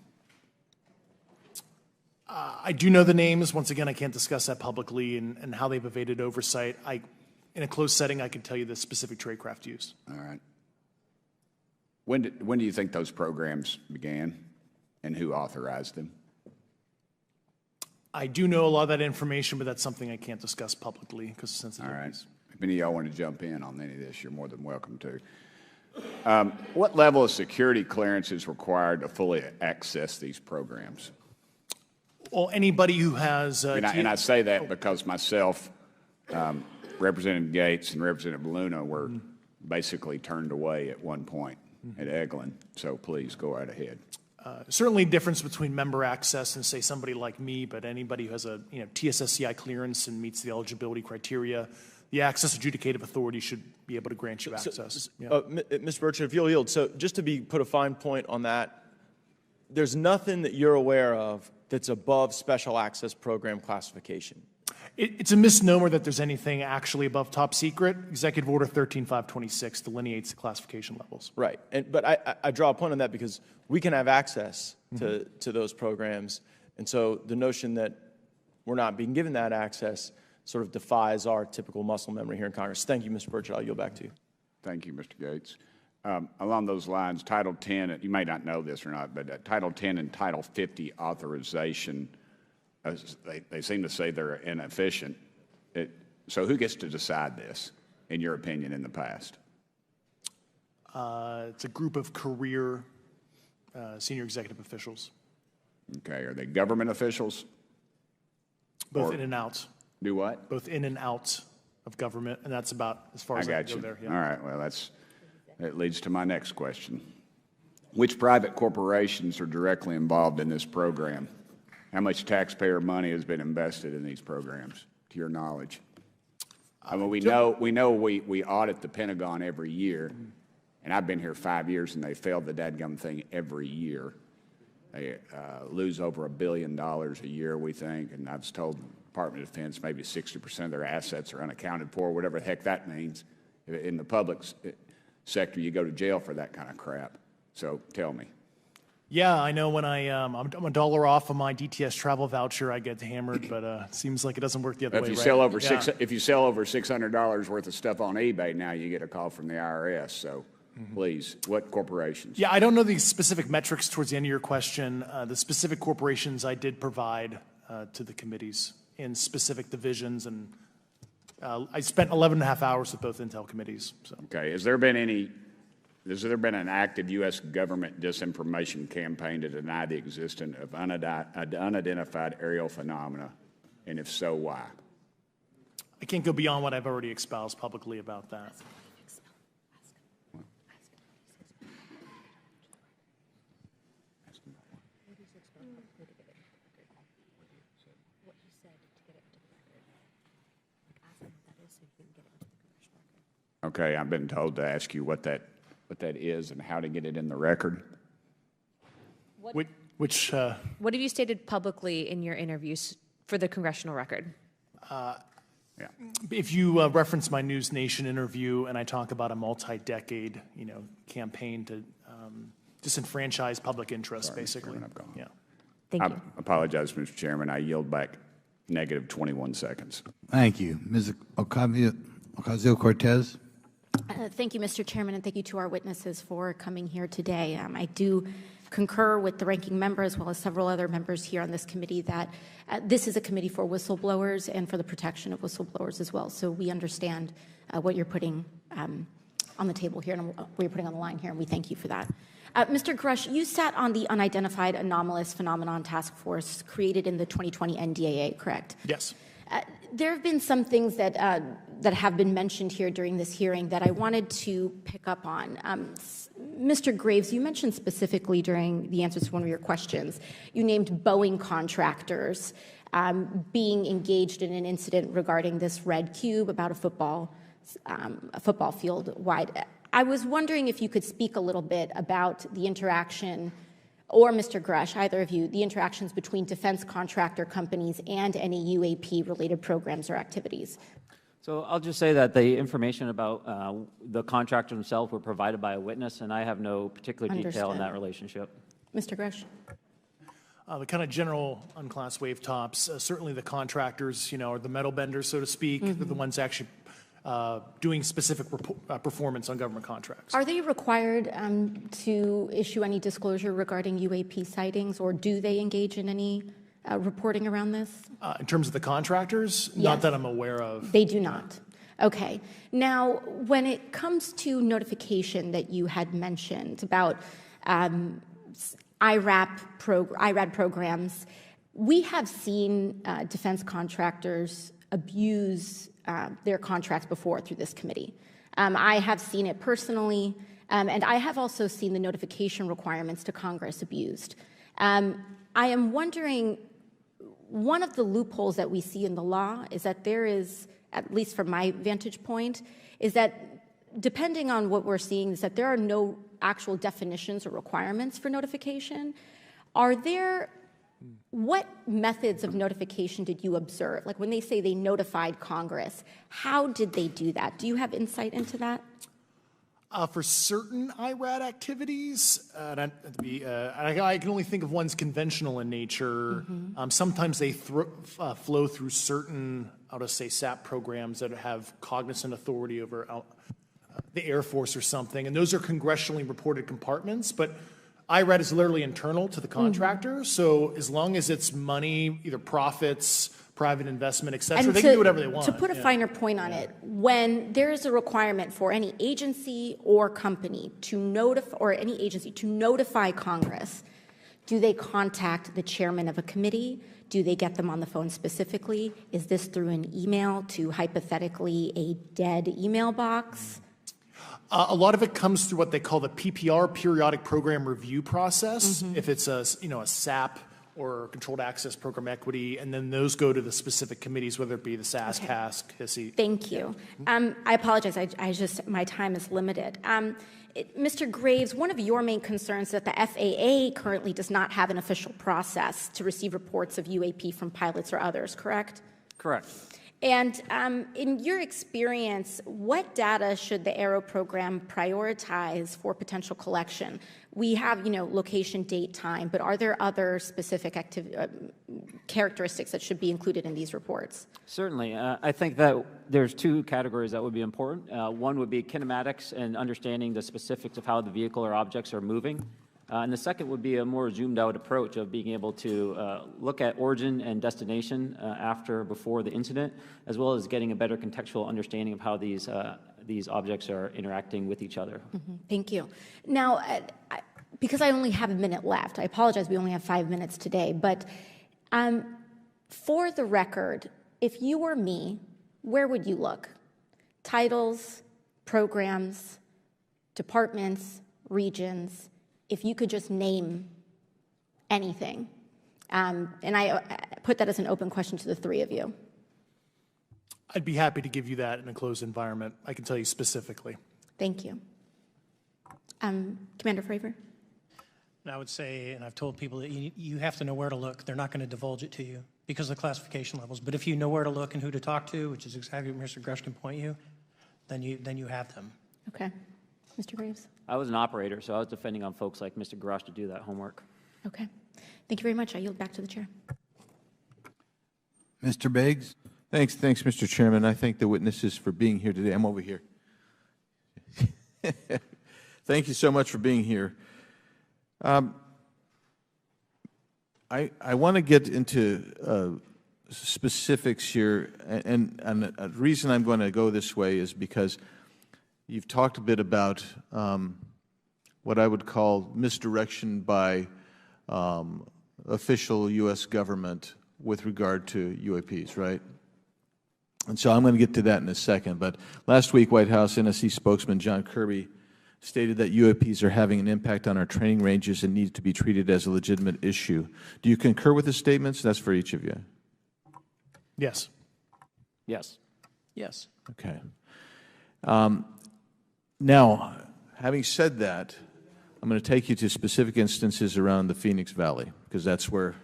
I do know the names. Once again, I can't discuss that publicly and how they've evaded oversight. In a closed setting, I can tell you the specific tradecraft used. All right. When do you think those programs began, and who authorized them? I do know a lot of that information, but that's something I can't discuss publicly because of sensitivities. All right. If any of y'all want to jump in on any of this, you're more than welcome to. What level of security clearance is required to fully access these programs? Well, anybody who has... and I say that because myself, Representative Gates, and Representative Luna were basically turned away at one point at Eglin. So please go right ahead. Certainly difference between member access and, say, somebody like me, but anybody who has a TSSCI clearance and meets the eligibility criteria, the access adjudicative authority should be able to grant you access. Mr. Burchett, if you'll yield, so just to put a fine point on that, there's nothing that you're aware of that's above special access program classification. It's a misnomer that there's anything actually above top secret. Executive Order 13526 delineates the classification levels. Right, but I draw a point on that because we can have access to those programs, and so the notion that we're not being given that access sort of defies our typical muscle memory here in Congress. Thank you, Mr. Burchett. I'll yield back to you. Thank you, Mr. Gates. Along those lines, Title 10, you may not know this or not, but Title 10 and Title 50 authorization, they seem to say they're inefficient. So who gets to decide this, in your opinion, in the past? It's a group of career senior executive officials. Okay, are they government officials? Both in and out. Do what? Both in and out of government, and that's about as far as I can go there. Yeah. All right, well, that leads to my next question. Which private corporations are directly involved in this program? How much taxpayer money has been invested in these programs, to your knowledge? I mean, we know we audit the Pentagon every year, and I've been here 5 years, and they failed the dadgum thing every year. They lose over $1 billion a year, we think, and I was told the Department of Defense maybe 60% of their assets are unaccounted for, whatever the heck that means. In the public sector, you go to jail for that kind of crap. So tell me. Yeah, I know when I'm $1 off of my DTS travel voucher, I get hammered, but it seems like it doesn't work the other way. If you sell over $600 worth of stuff on eBay, now you get a call from the IRS. So please, what corporations? Yeah, I don't know the specific metrics towards the end of your question. The specific corporations I did provide to the committees in specific divisions, and I spent 11 and a half hours with both Intel committees. So. Okay, has there been an active U.S. government disinformation campaign to deny the existence of unidentified aerial phenomena, and if so, why? I can't go beyond what I've already espoused publicly about that. Okay, I've been told to ask you what that what that is and how to get it in the record. What have you stated publicly in your interviews for the congressional record? If you reference my News Nation interview and I talk about a multi-decade, campaign to disenfranchise public interest, basically. Chairman, I've gone. Yeah. Thank I you. apologize, Mr. Chairman. I yield back negative 21 seconds. Thank you. Ms. Ocasio-Cortez. Thank you, Mr. Chairman, and thank you to our witnesses for coming here today. I do concur with the ranking member as well as several other members here on this committee that this is a committee for whistleblowers and for the protection of whistleblowers as well. So we understand what you're putting on the table here and what you're putting on the line here, and we thank you for that. Mr. Grush, you sat on the Unidentified Anomalous Phenomenon Task Force created in the 2020 NDAA, correct? Yes. There have been some things that have been mentioned here during this hearing that I wanted to pick up on. Mr. Graves, you mentioned specifically during the answers to one of your questions, you named Boeing contractors being engaged in an incident regarding this red cube about a football field wide. I was wondering if you could speak a little bit about the interaction, or Mr. Grush, either of you, the interactions between defense contractor companies and any UAP-related programs or activities. So I'll just say that the information about the contractor themselves were provided by a witness, and I have no particular detail in that relationship. Mr. Grush? The kind of general unclassed wave tops, certainly the contractors, are the metal benders, so to speak. They're the ones actually doing specific performance on government contracts. Are they required to issue any disclosure regarding UAP sightings, or do they engage in any reporting around this? In terms of the contractors? Yes. Not that I'm aware of. They do not. Okay. Now, when it comes to notification that you had mentioned about IRAD programs, we have seen defense contractors abuse their contracts before through this committee. I have seen it personally, and I have also seen the notification requirements to Congress abused. I am wondering, one of the loopholes that we see in the law is that there is, at least from my vantage point, is that depending on what we're seeing, is that there are no actual definitions or requirements for notification. What methods of notification did you observe? Like when they say they notified Congress, how did they do that? Do you have insight into that? For certain IRAD activities, I can only think of ones conventional in nature. Sometimes they flow through certain, I'll just say, SAP programs that have cognizant authority over the Air Force or something, and those are congressionally reported compartments, but IRAD is literally internal to the contractor, so as long as it's money, either profits, private investment, et cetera, they can do whatever they want. To put a finer point on it, when there is a requirement for any agency or company to notify Congress, do they contact the chairman of a committee? Do they get them on the phone specifically? Is this through an email to hypothetically a dead email box? A lot of it comes through what they call the PPR, Periodic Program Review process, if it's a SAP or Controlled Access Program Equity, and then those go to the specific committees, whether it be the SAS, CASC, HISI. Thank you. I apologize. My time is limited. Mr. Graves, one of your main concerns is that the FAA currently does not have an official process to receive reports of UAP from pilots or others, correct? Correct. And in your experience, what data should the Aero program prioritize for potential collection? We have, location, date, time, but are there other specific characteristics that should be included in these reports? Certainly. I think that there's two categories that would be important. One would be kinematics and understanding the specifics of how the vehicle or objects are moving. And the second would be a more zoomed out approach of being able to look at origin and destination before the incident, as well as getting a better contextual understanding of how these objects are interacting with each other. Thank you. Now, because I only have a minute left, I apologize, we only have 5 minutes today, but for the record, if you were me, where would you look? Titles, programs, departments, regions, if you could just name anything. And I put that as an open question to the three of you. I'd be happy to give you that in a closed environment. I can tell you specifically. Thank you. Commander Fravor? And I would say, and I've told people that you have to know where to look. They're not going to divulge it to you because of the classification levels. But if you know where to look and who to talk to, which is exactly what Mr. Grush can point you, then you have them. Okay. Mr. Graves? I was an operator, so I was depending on folks like Mr. Grosh to do that homework. Okay. Thank you very much. I yield back to the chair. Mr. Biggs? Thanks, Mr. Chairman. I thank the witnesses for being here today. I'm over here. Thank you so much for being here. I want to get into specifics here, and the reason I'm going to go this way is because you've talked a bit about what I would call misdirection by official U.S. government with regard to UAPs, right? And so I'm going to get to that in a second. But last week, White House NSC spokesman John Kirby stated that UAPs are having an impact on our training ranges and need to be treated as a legitimate issue. Do you concur with his statements? That's for each of you. Yes. Yes. Yes. Okay. Now, having said that, I'm going to take you to specific instances around the Phoenix Valley, because that's where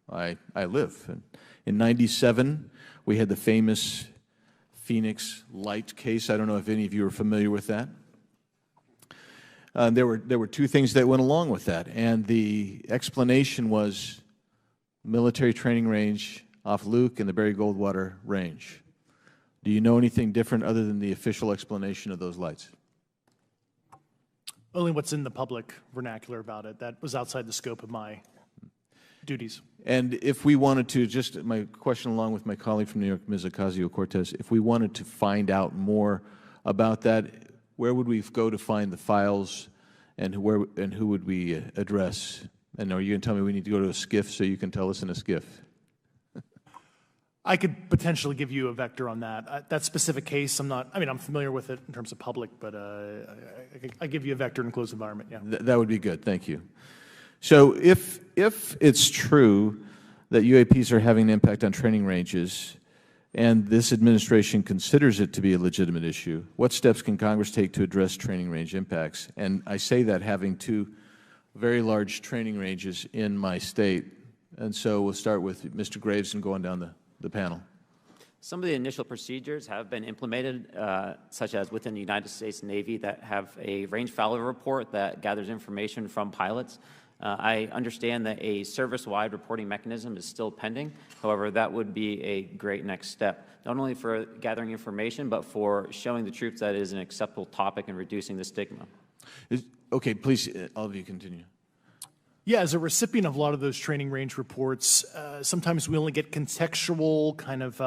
I live. And in '97, we had the famous Phoenix Light case. I don't know if any of you are familiar with that. There were two things that went along with that, and the explanation was military training range off Luke and the Barry Goldwater Range. Do you know anything different other than the official explanation of those lights? Only what's in the public vernacular about it. That was outside the scope of my duties. And if we wanted to, just my question along with my colleague from New York, Ms. Ocasio-Cortez, if we wanted to find out more about that, where would we go to find the files, and who would we address? And are you going to tell me we need to go to a SCIF so you can tell us in a SCIF? I could potentially give you a vector on that. That specific case, I'm familiar with it in terms of public, but I give you a vector in a closed environment, yeah. That would be good, thank you. So if it's true that UAPs are having an impact on training ranges, and this administration considers it to be a legitimate issue, what steps can Congress take to address training range impacts? And I say that having two very large training ranges in my state. And so we'll start with Mr. Graves and going down the panel. Some of the initial procedures have been implemented, such as within the United States Navy, that have a range failure report that gathers information from pilots. I understand that a service-wide reporting mechanism is still pending. However, that would be a great next step, not only for gathering information, but for showing the troops that it is an acceptable topic and reducing the stigma. Okay, please, all of you continue. Yeah, as a recipient of a lot of those training range reports, sometimes we only get contextual kind of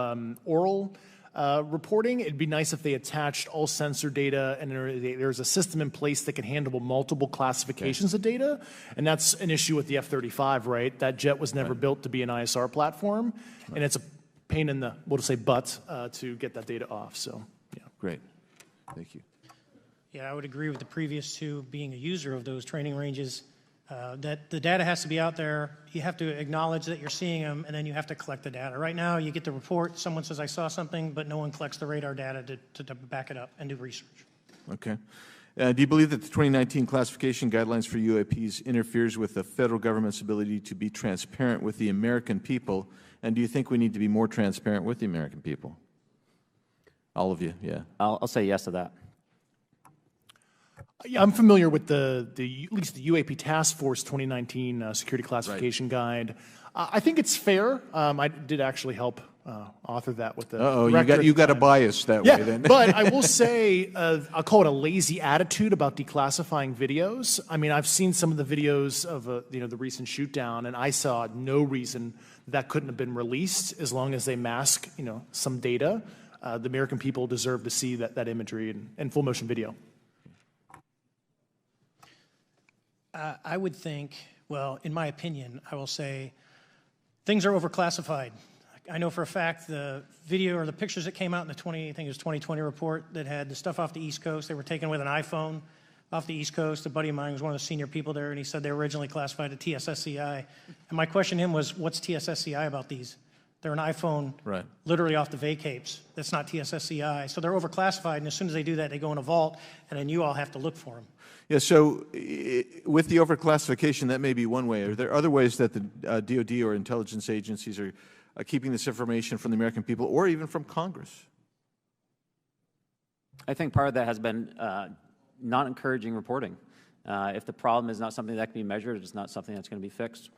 oral reporting. It'd be nice if they attached all sensor data and there's a system in place that can handle multiple classifications of data. And that's an issue with the F-35, right? That jet was never built to be an ISR platform. And it's a pain in the, we'll just say, butt to get that data off. So, yeah. Great. Thank you. Yeah, I would agree with the previous two. Being a user of those training ranges, that the data has to be out there. You have to acknowledge that you're seeing them, and then you have to collect the data. Right now, you get the report, someone says, I saw something, but no one collects the radar data to back it up and do research. Okay. Do you believe that the 2019 classification guidelines for UAPs interferes with the federal government's ability to be transparent with the American people? And do you think we need to be more transparent with the American people? All of you, yeah. I'll say yes to that. Yeah, I'm familiar with at least the UAP Task Force 2019 Security Classification Guide. I think it's fair. I did actually help author that with the you got a bias that way then. But I will say, I'll call it a lazy attitude about declassifying videos. I mean, I've seen some of the videos of the recent shoot down, and I saw no reason that couldn't have been released as long as they mask some data. The American people deserve to see that imagery and full motion video. I would think, well, in my opinion, I will say things are overclassified. I know for a fact the video or the pictures that came out in the 2020 report that had the stuff off the East Coast, they were taken with an iPhone off the East Coast. A buddy of mine was one of the senior people there, and he said they were originally classified at TSSCI. And my question to him was, what's TSSCI about these? They're an iPhone Right. literally off the vacapes. That's not TSSCI. So they're overclassified, and as soon as they do that, they go in a vault, and then you all have to look for them. Yeah, so with the overclassification, that may be one way. Are there other ways that the DoD or intelligence agencies are keeping this information from the American people or even from Congress? I think part of that has been not encouraging reporting. If the problem is not something that can be measured, it's not something that's going to be fixed.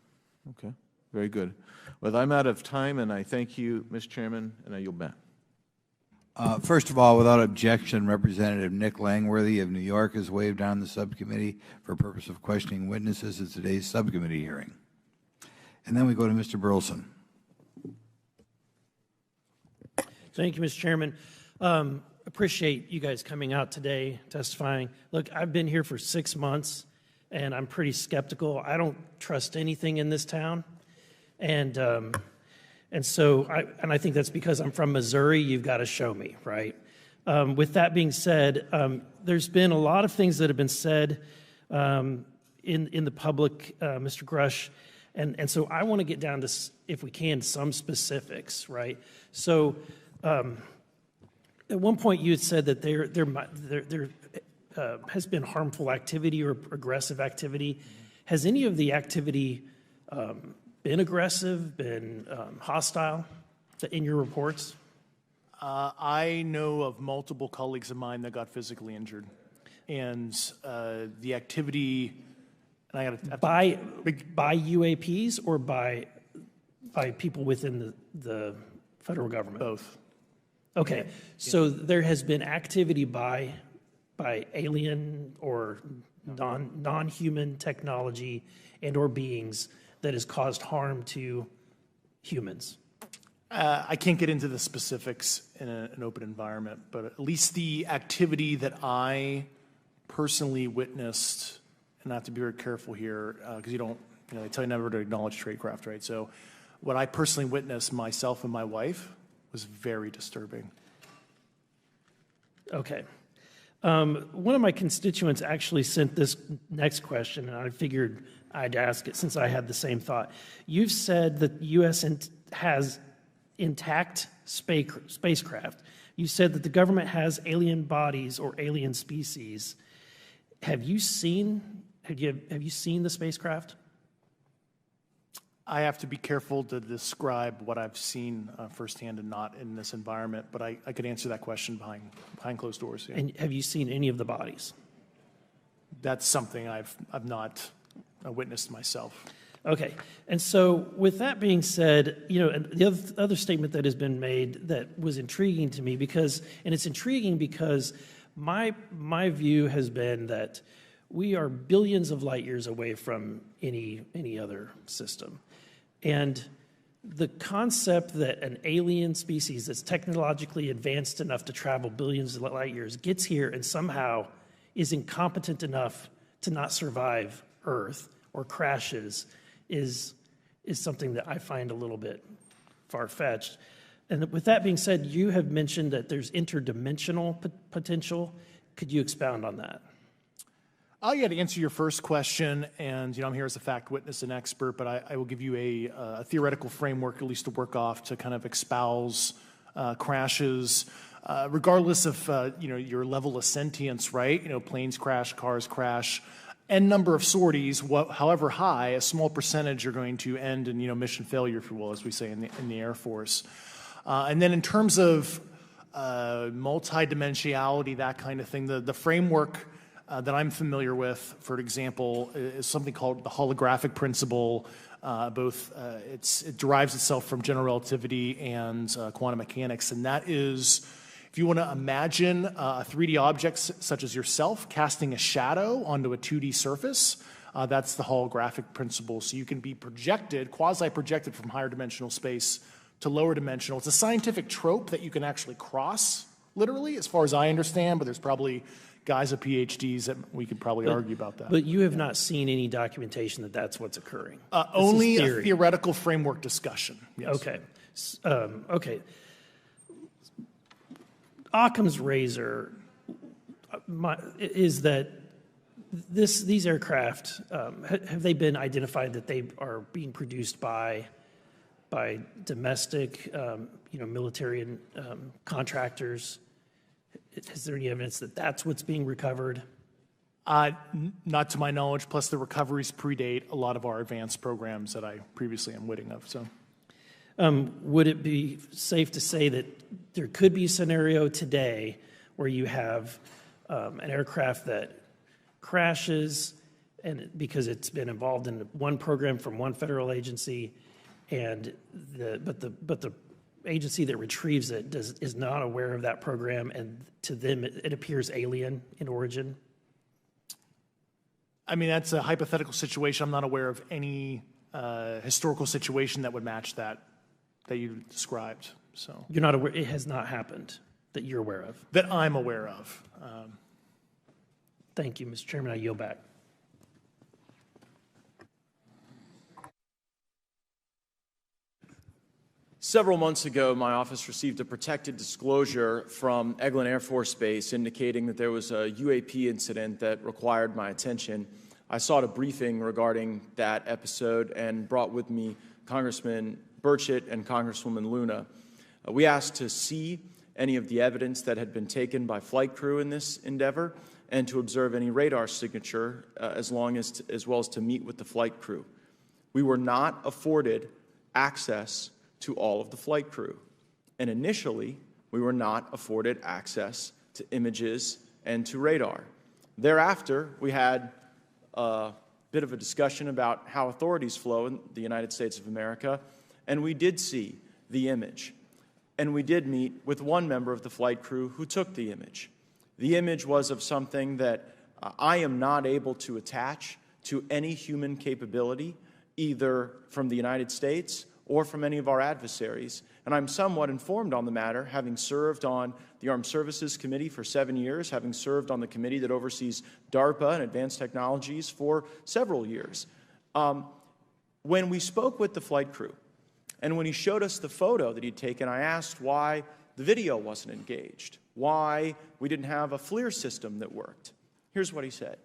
Okay, very good. Well, I'm out of time, and I thank you, Mr. Chairman, and I yield back. First of all, without objection, Representative Nick Langworthy of New York has waived on the subcommittee for purpose of questioning witnesses at today's subcommittee hearing. And then we go to Mr. Burleson. Thank you, Mr. Chairman. Appreciate you guys coming out today, testifying. Look, I've been here for 6 months, and I'm pretty skeptical. I don't trust anything in this town, and so I think that's because I'm from Missouri. You've got to show me, right? With that being said, there's been a lot of things that have been said in the public, Mr. Grush, and so I want to get down to, if we can, some specifics, right? So. At one point, you had said that there has been harmful activity or aggressive activity. Has any of the activity been aggressive, been hostile in your reports? I know of multiple colleagues of mine that got physically injured, and the activity. And I got by UAPs or by people within the federal government? Both. Okay, so there has been activity by alien or non-human technology and or beings that has caused harm to humans. I can't get into the specifics in an open environment, but at least the activity that I personally witnessed, and I have to be very careful here because they tell you never to acknowledge tradecraft, right? So what I personally witnessed, myself and my wife, was very disturbing. Okay. One of my constituents actually sent this next question, and I figured I'd ask it since I had the same thought. You've said that the U.S. has intact spacecraft. You said that the government has alien bodies or alien species. Have you seen the spacecraft? I have to be careful to describe what I've seen firsthand and not in this environment, but I could answer that question behind closed doors. Yeah. And have you seen any of the bodies? That's something I've not witnessed myself. Okay, and so with that being said, the other statement that has been made that was intriguing to me it's intriguing because my view has been that we are billions of light years away from any other system. And the concept that an alien species that's technologically advanced enough to travel billions of light years gets here and somehow is incompetent enough to not survive Earth or crashes is something that I find a little bit far-fetched. And with that being said, you have mentioned that there's interdimensional potential. Could you expound on that? Yeah, to answer your first question, and I'm here as a fact witness and expert, but I will give you a theoretical framework, at least to work off, to kind of espouse crashes, regardless of your level of sentience, right? Planes crash, cars crash, n number of sorties, however high, a small percentage are going to end in mission failure, if you will, as we say in the Air Force. And then in terms of multidimensionality, that kind of thing, the framework that I'm familiar with, for example, is something called the holographic principle. It derives itself from general relativity and quantum mechanics, and that is, if you want to imagine a 3D object such as yourself casting a shadow onto a 2D surface, that's the holographic principle. So you can be projected, quasi-projected from higher dimensional space to lower dimensional. It's a scientific trope that you can actually cross, literally, as far as I understand, but there's probably guys with PhDs that we could probably argue about that. But you have not seen any documentation that that's what's occurring? Only a theoretical framework discussion. Yes. Okay. Okay. Occam's razor is that these aircraft, have they been identified that they are being produced by by domestic, military and contractors? Is there any evidence that that's what's being recovered? Not to my knowledge, plus the recoveries predate a lot of our advanced programs that I previously am witting of. So, would it be safe to say that there could be a scenario today where you have an aircraft that crashes and because it's been involved in one program from one federal agency, and but the agency that retrieves it is not aware of that program, and to them it appears alien in origin? I mean, that's a hypothetical situation. I'm not aware of any historical situation that would match that you described. So you're not aware, it has not happened that you're aware of? That I'm aware of. Thank you, Mr. Chairman. I yield back. Several months ago, my office received a protected disclosure from Eglin Air Force Base indicating that there was a UAP incident that required my attention. I sought a briefing regarding that episode and brought with me Congressman Burchett and Congresswoman Luna. We asked to see any of the evidence that had been taken by flight crew in this endeavor and to observe any radar signature as well as to meet with the flight crew. We were not afforded access to all of the flight crew. And initially, we were not afforded access to images and to radar. Thereafter, we had a bit of a discussion about how authorities flow in the United States of America, and we did see the image. And we did meet with one member of the flight crew who took the image. The image was of something that I am not able to attach to any human capability, either from the United States or from any of our adversaries. And I'm somewhat informed on the matter, having served on the Armed Services Committee for 7 years, having served on the committee that oversees DARPA and advanced technologies for several years. When we spoke with the flight crew, and when he showed us the photo that he'd taken, I asked why the video wasn't engaged, why we didn't have a FLIR system that worked. Here's what he said.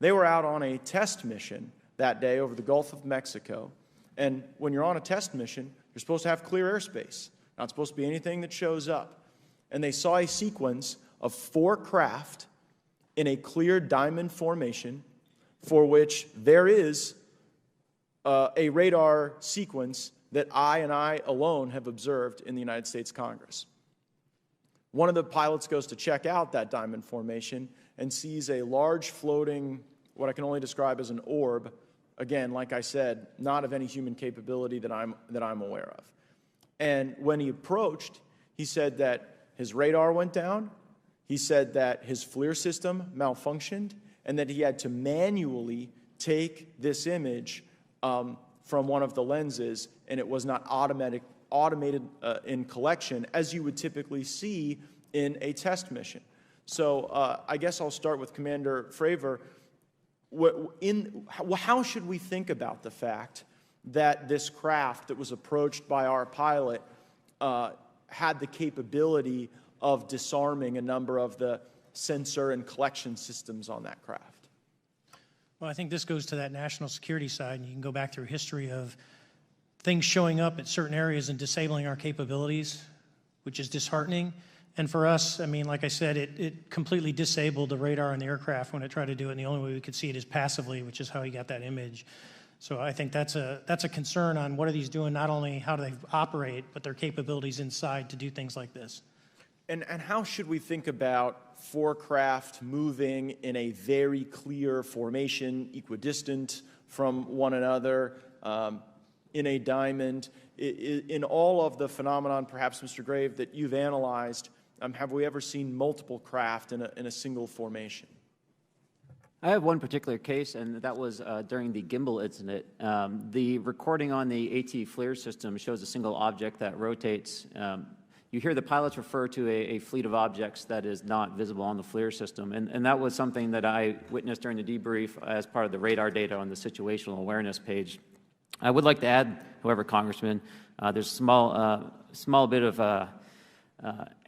They were out on a test mission that day over the Gulf of Mexico. And when you're on a test mission, you're supposed to have clear airspace. Not supposed to be anything that shows up. And they saw a sequence of 4 craft in a clear diamond formation for which there is a radar sequence that I alone have observed in the United States Congress. One of the pilots goes to check out that diamond formation and sees a large floating, what I can only describe as an orb. Again, like I said, not of any human capability that I'm aware of. And when he approached, he said that his radar went down, he said that his FLIR system malfunctioned, and that he had to manually take this image from one of the lenses, and it was not automated in collection, as you would typically see in a test mission. So I guess I'll start with Commander Fravor. How should we think about the fact that this craft that was approached by our pilot had the capability of disarming a number of the sensor and collection systems on that craft? Well, I think this goes to that national security side, and you can go back through history of things showing up at certain areas and disabling our capabilities, which is disheartening. And for us, I mean, like I said, it completely disabled the radar on the aircraft when it tried to do it, and the only way we could see it is passively, which is how he got that image. So I think that's a concern on what are these doing, not only how do they operate, but their capabilities inside to do things like this. And how should we think about 4 craft moving in a very clear formation, equidistant from one another, in a diamond? In all of the phenomenon, perhaps, Mr. Grave, that you've analyzed, have we ever seen multiple craft in a single formation? I have one particular case, and that was during the gimbal incident. The recording on the AT FLIR system shows a single object that rotates. You hear the pilots refer to a fleet of objects that is not visible on the FLIR system, and that was something that I witnessed during the debrief as part of the radar data on the situational awareness page. I would like to add, however, Congressman, there's a small bit of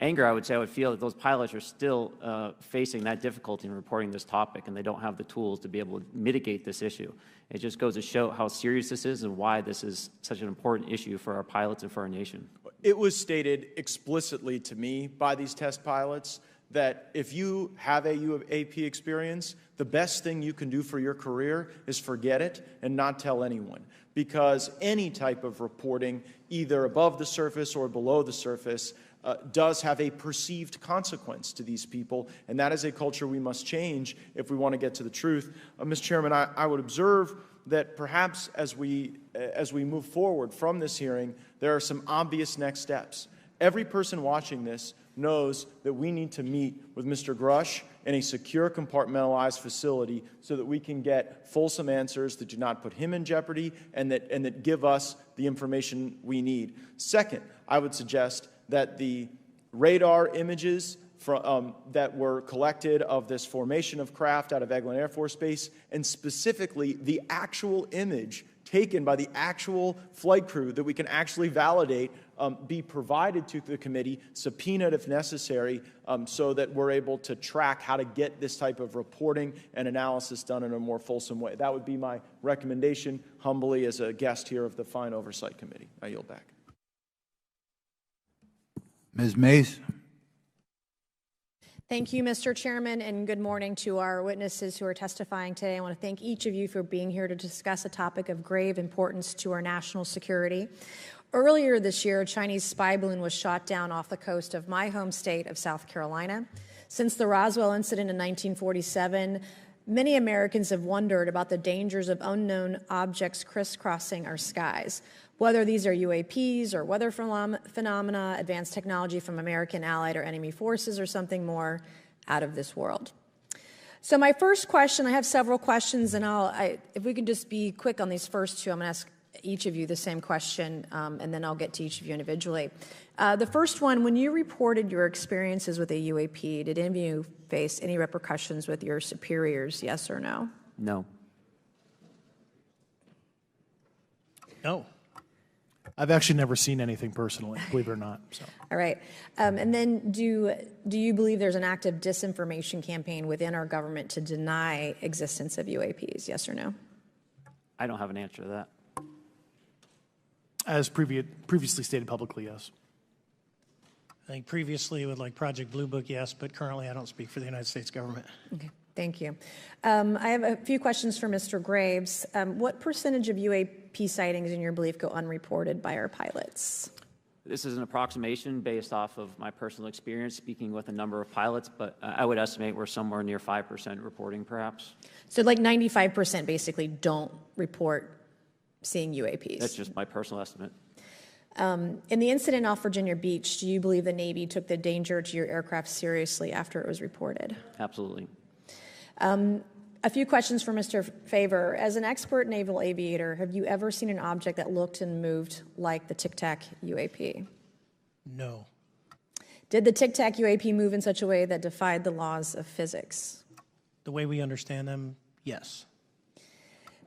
anger, I would say I would feel that those pilots are still facing that difficulty in reporting this topic, and they don't have the tools to be able to mitigate this issue. It just goes to show how serious this is and why this is such an important issue for our pilots and for our nation. It was stated explicitly to me by these test pilots that if you have a UAP experience, the best thing you can do for your career is forget it and not tell anyone. Because any type of reporting, either above the surface or below the surface, does have a perceived consequence to these people, and that is a culture we must change if we want to get to the truth. Mr. Chairman, I would observe that perhaps as we move forward from this hearing, there are some obvious next steps. Every person watching this knows that we need to meet with Mr. Grush in a secure, compartmentalized facility so that we can get fulsome answers that do not put him in jeopardy and that give us the information we need. Second, I would suggest that the radar images that were collected of this formation of craft out of Eglin Air Force Base, and specifically the actual image taken by the actual flight crew that we can actually validate, be provided to the committee, subpoenaed if necessary, so that we're able to track how to get this type of reporting and analysis done in a more fulsome way. That would be my recommendation, humbly, as a guest here of the Fine Oversight Committee. I yield back. Ms. Mays. Thank you, Mr. Chairman, and good morning to our witnesses who are testifying today. I want to thank each of you for being here to discuss a topic of grave importance to our national security. Earlier this year, a Chinese spy balloon was shot down off the coast of my home state of South Carolina. Since the Roswell incident in 1947, many Americans have wondered about the dangers of unknown objects crisscrossing our skies. Whether these are UAPs or weather phenomena, advanced technology from American, allied, or enemy forces, or something more out of this world. So my first question, I have several questions, and if we can just be quick on these first two, I'm going to ask each of you the same question, and then I'll get to each of you individually. The first one, when you reported your experiences with a UAP, did any of you face any repercussions with your superiors, yes or no? No. No. I've actually never seen anything personally, believe it or not. So. All right. And then do you believe there's an active disinformation campaign within our government to deny existence of UAPs, yes or no? I don't have an answer to that. As previously stated publicly, yes. I think previously with like Project Blue Book, yes, but currently I don't speak for the United States government. Okay, thank you. I have a few questions for Mr. Graves. What percentage of UAP sightings, in your belief, go unreported by our pilots? This is an approximation based off of my personal experience speaking with a number of pilots, but I would estimate we're somewhere near 5% reporting, perhaps. So like 95% basically don't report seeing UAPs? That's just my personal estimate. In the incident off Virginia Beach, do you believe the Navy took the danger to your aircraft seriously after it was reported? Absolutely. A few questions for Mr. Favor. As an expert naval aviator, have you ever seen an object that looked and moved like the Tic Tac UAP? No. Did the Tic Tac UAP move in such a way that defied the laws of physics? The way we understand them, yes.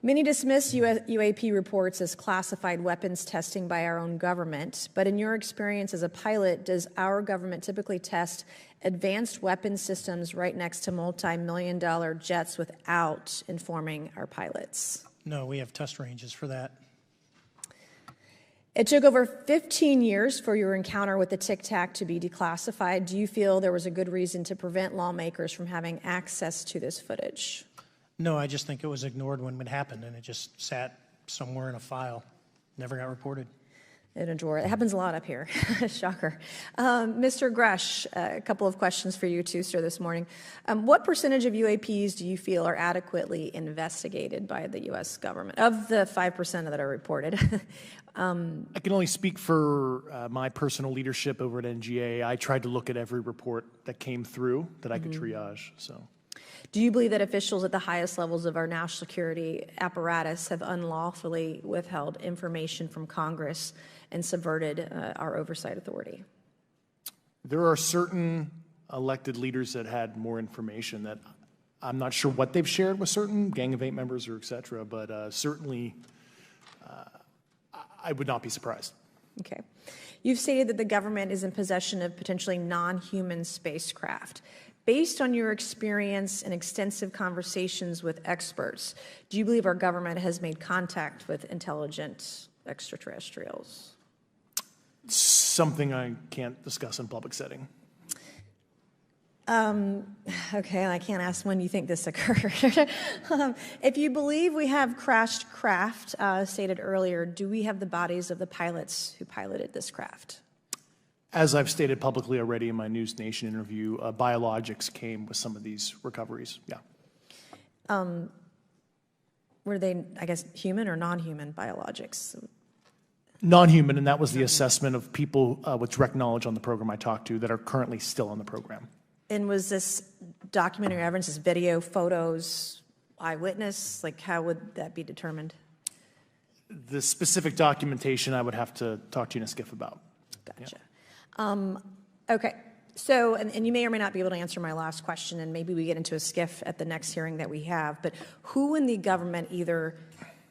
Many dismiss UAP reports as classified weapons testing by our own government, but in your experience as a pilot, does our government typically test advanced weapon systems right next to multi-million-dollar jets without informing our pilots? No, we have test ranges for that. It took over 15 years for your encounter with the Tic Tac to be declassified. Do you feel there was a good reason to prevent lawmakers from having access to this footage? No, I just think it was ignored when it happened, and it just sat somewhere in a file. Never got reported. In a drawer. It happens a lot up here. Shocker. Mr. Grush, a couple of questions for you too, sir, this morning. What percentage of UAPs do you feel are adequately investigated by the U.S. government, of the 5% that are reported? I can only speak for my personal leadership over at NGA. I tried to look at every report that came through that I could triage. So. Do you believe that officials at the highest levels of our national security apparatus have unlawfully withheld information from Congress and subverted our oversight authority? There are certain elected leaders that had more information that I'm not sure what they've shared with certain Gang of Eight members or et cetera, but certainly I would not be surprised. Okay. You've stated that the government is in possession of potentially non-human spacecraft. Based on your experience and extensive conversations with experts, do you believe our government has made contact with intelligent extraterrestrials? Something I can't discuss in public setting. Okay, I can't ask when you think this occurred. If you believe we have crashed craft, stated earlier, do we have the bodies of the pilots who piloted this craft? As I've stated publicly already in my News Nation interview, biologics came with some of these recoveries. Yeah. Were they, I guess, human or non-human biologics? Non-human, and that was the assessment of people with direct knowledge on the program I talked to that are currently still on the program. And was this documentary evidence, this video, photos, eyewitness? Like, how would that be determined? The specific documentation I would have to talk to you in a skiff about. Gotcha. Yeah. Okay. So, and you may or may not be able to answer my last question, and maybe we get into a skiff at the next hearing that we have, but who in the government, either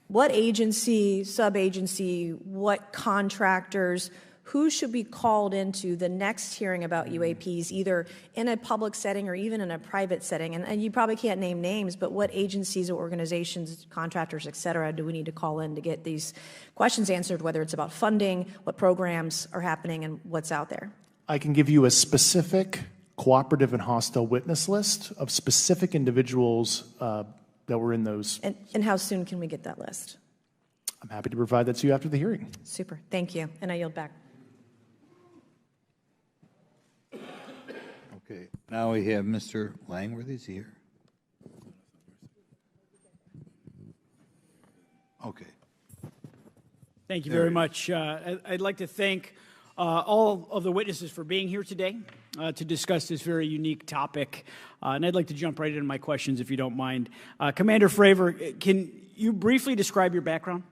what agency, sub-agency, what contractors, who should be called into the next hearing about UAPs, either in a public setting or even in a private setting? And you probably can't name names, but what agencies or organizations, contractors, et cetera, do we need to call in to get these questions answered, whether it's about funding, what programs are happening, and what's out there? I can give you a specific cooperative and hostile witness list of specific individuals that were in those. And how soon can we get that list? I'm happy to provide that to you after the hearing. Super. Thank you. And I yield back. Okay, now we have Mr. Langworthy. Is he here? Okay. Thank you very much. I'd like to thank all of the witnesses for being here today to discuss this very unique topic. And I'd like to jump right into my questions, if you don't mind. Commander Fravor, can you briefly describe your background?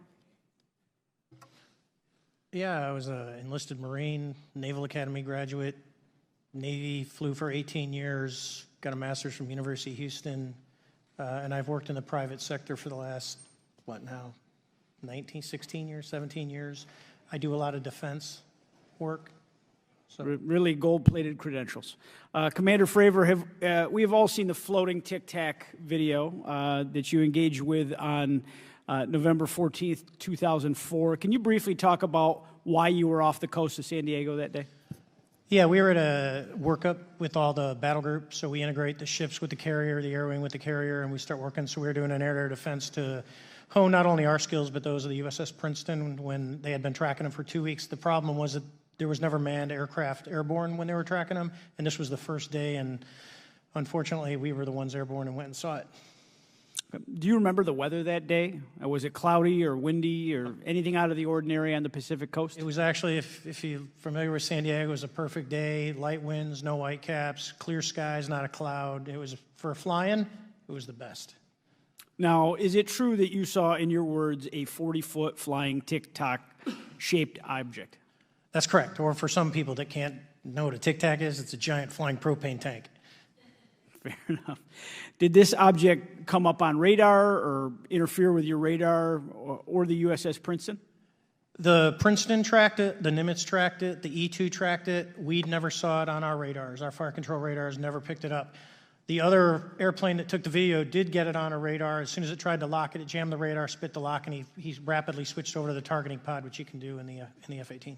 Yeah, I was an enlisted Marine, Naval Academy graduate, Navy, flew for 18 years, got a master's from University of Houston, and I've worked in the private sector for the last, 16 years, 17 years. I do a lot of defense work. So. Really gold-plated credentials. Commander Fravor, we have all seen the floating Tic Tac video that you engaged with on November 14th, 2004. Can you briefly talk about why you were off the coast of San Diego that day? Yeah, we were at a workup with all the battle groups, so we integrate the ships with the carrier, the air wing with the carrier, and we start working. So we were doing an air-to-air defense to hone not only our skills, but those of the USS Princeton when they had been tracking them for 2 weeks. The problem was that there was never manned aircraft airborne when they were tracking them, and this was the first day, and unfortunately, we were the ones airborne and went and saw it. Do you remember the weather that day? Was it cloudy or windy or anything out of the ordinary on the Pacific coast? It was actually, if you're familiar with San Diego, it was a perfect day, light winds, no white caps, clear skies, not a cloud. It was, for flying, it was the best. Now, is it true that you saw, in your words, a 40-foot flying Tic Tac shaped object? That's correct. Or for some people that can't know what a Tic Tac is, it's a giant flying propane tank. Fair enough. Did this object come up on radar or interfere with your radar or the USS Princeton? The Princeton tracked it, the Nimitz tracked it, the E-2 tracked it. We never saw it on our radars. Our fire control radars never picked it up. The other airplane that took the video did get it on a radar. As soon as it tried to lock it, it jammed the radar, spit the lock, and he rapidly switched over to the targeting pod, which you can do in the F-18.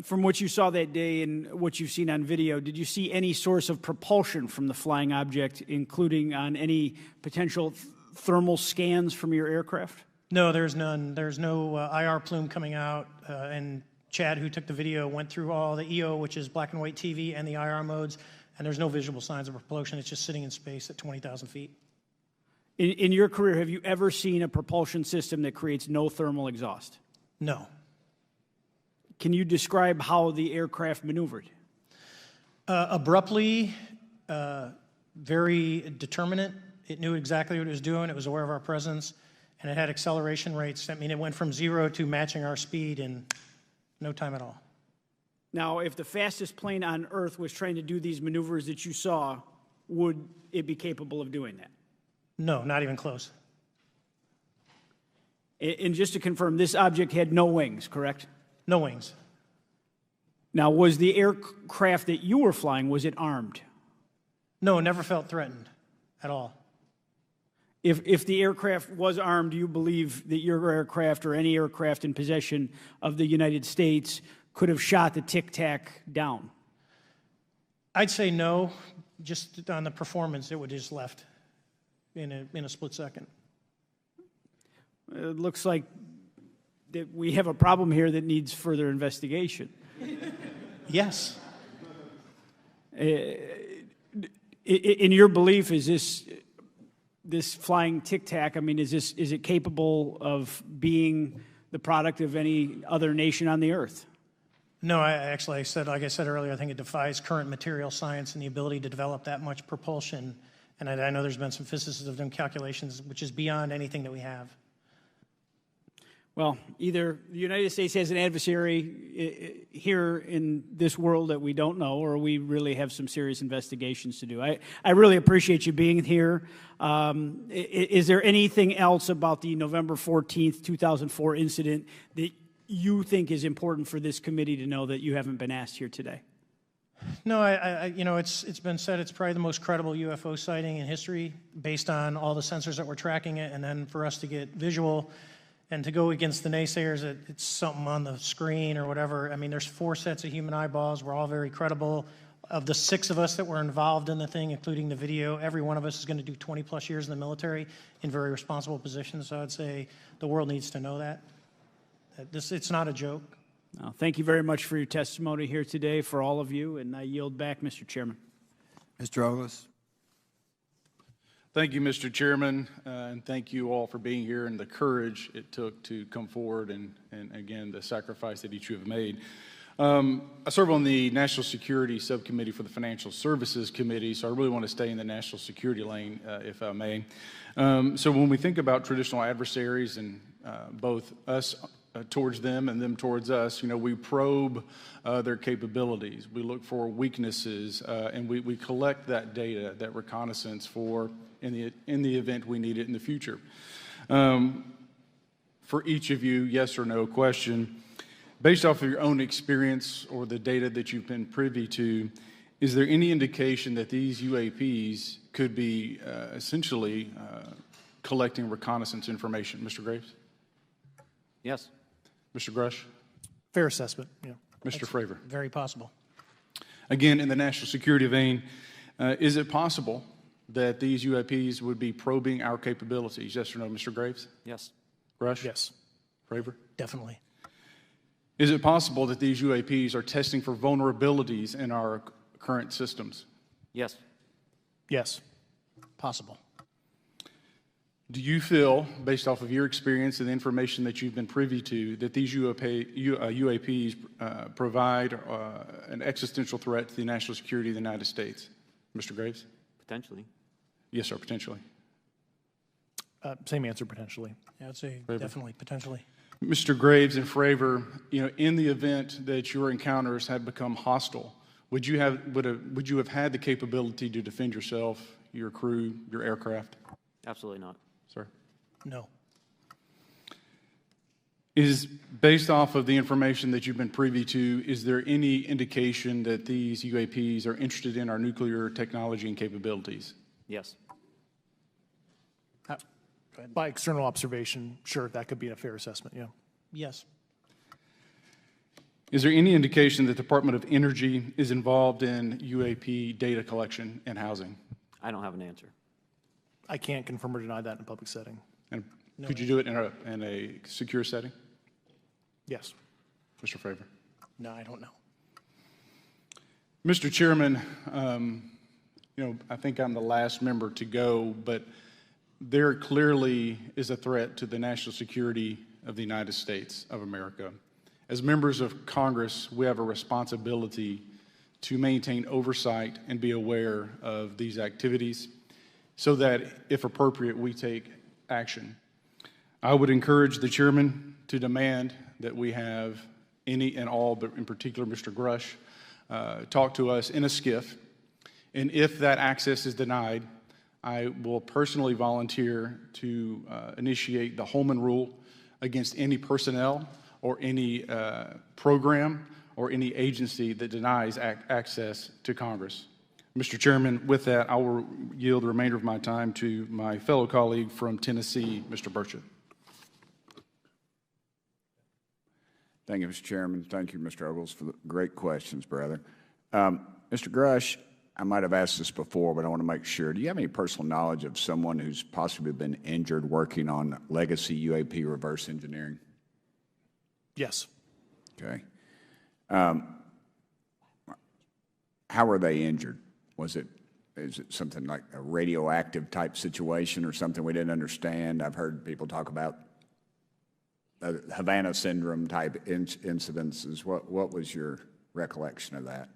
From what you saw that day and what you've seen on video, did you see any source of propulsion from the flying object, including on any potential thermal scans from your aircraft? No, there's none. There's no IR plume coming out. And Chad, who took the video, went through all the EO, which is black and white TV, and the IR modes, and there's no visible signs of propulsion. It's just sitting in space at 20,000 feet. In your career, have you ever seen a propulsion system that creates no thermal exhaust? No. Can you describe how the aircraft maneuvered? Abruptly, very determinate. It knew exactly what it was doing. It was aware of our presence, and it had acceleration rates. I mean, it went from 0 to matching our speed in no time at all. Now, if the fastest plane on Earth was trying to do these maneuvers that you saw, would it be capable of doing that? No, not even close. And just to confirm, this object had no wings, correct? No wings. Now, was the aircraft that you were flying, was it armed? No, never felt threatened at all. If the aircraft was armed, do you believe that your aircraft or any aircraft in possession of the United States could have shot the Tic Tac down? I'd say no. Just on the performance, it would have just left in a split second. It looks like that we have a problem here that needs further investigation. Yes. In your belief, is this flying Tic Tac, I mean, is it capable of being the product of any other nation on the earth? No, like I said earlier, I think it defies current material science and the ability to develop that much propulsion. And I know there's been some physicists have done calculations, which is beyond anything that we have. Well, either the United States has an adversary here in this world that we don't know, or we really have some serious investigations to do. I really appreciate you being here. Is there anything else about the November 14th, 2004 incident that you think is important for this committee to know that you haven't been asked here today? No, it's been said it's probably the most credible UFO sighting in history based on all the sensors that were tracking it, and then for us to get visual and to go against the naysayers that it's something on the screen or whatever. I mean, there's 4 sets of human eyeballs. We're all very credible. Of the 6 of us that were involved in the thing, including the video, every one of us is going to do 20-plus years in the military in very responsible positions. So I'd say the world needs to know that. It's not a joke. Thank you very much for your testimony here today for all of you, and I yield back, Mr. Chairman. Mr. Ogles. Thank you, Mr. Chairman, and thank you all for being here and the courage it took to come forward and again, the sacrifice that each of you have made. I serve on the National Security Subcommittee for the Financial Services Committee, so I really want to stay in the national security lane, if I may. So when we think about traditional adversaries and both us towards them and them towards us, we probe their capabilities. We look for weaknesses, and we collect that data, that reconnaissance for in the event we need it in the future. For each of you, yes or no question, based off of your own experience or the data that you've been privy to, is there any indication that these UAPs could be essentially collecting reconnaissance information? Mr. Graves? Yes. Mr. Grush? Fair assessment, yeah. Mr. Fravor? Very possible. Again, in the national security vein, is it possible that these UAPs would be probing our capabilities? Yes or no, Mr. Graves? Yes. Grush? Yes. Fravor? Definitely. Is it possible that these UAPs are testing for vulnerabilities in our current systems? Yes. Yes. Possible. Do you feel, based off of your experience and the information that you've been privy to, that these UAPs provide an existential threat to the national security of the United States? Mr. Graves? Potentially. Yes, sir, potentially. Same answer, potentially. Yeah, I'd say Fravor. definitely, potentially. Mr. Graves and Fravor, in the event that your encounters had become hostile, would you have had the capability to defend yourself, your crew, your aircraft? Absolutely not. Sir? No. Is based off of the information that you've been privy to, is there any indication that these UAPs are interested in our nuclear technology and capabilities? Yes. By external observation, sure, that could be a fair assessment, yeah. Yes. Is there any indication that the Department of Energy is involved in UAP data collection and housing? I don't have an answer. I can't confirm or deny that in a public setting. And could you do it in a secure setting? Yes. Mr. Fravor? No, I don't know. Mr. Chairman, I think I'm the last member to go, but there clearly is a threat to the national security of the United States of America. As members of Congress, we have a responsibility to maintain oversight and be aware of these activities so that, if appropriate, we take action. I would encourage the chairman to demand that we have any and all, but in particular Mr. Grush, talk to us in a skiff. And if that access is denied, I will personally volunteer to initiate the Holman Rule against any personnel or any program or any agency that denies access to Congress. Mr. Chairman, with that, I will yield the remainder of my time to my fellow colleague from Tennessee, Mr. Burchett. Thank you, Mr. Chairman. Thank you, Mr. Ogles, for the great questions, brother. Mr. Grush, I might have asked this before, but I want to make sure. Do you have any personal knowledge of someone who's possibly been injured working on legacy UAP reverse engineering? Yes. Okay. How were they injured? Is it something like a radioactive type situation or something we didn't understand? I've heard people talk about Havana syndrome type incidences. What was your recollection of that?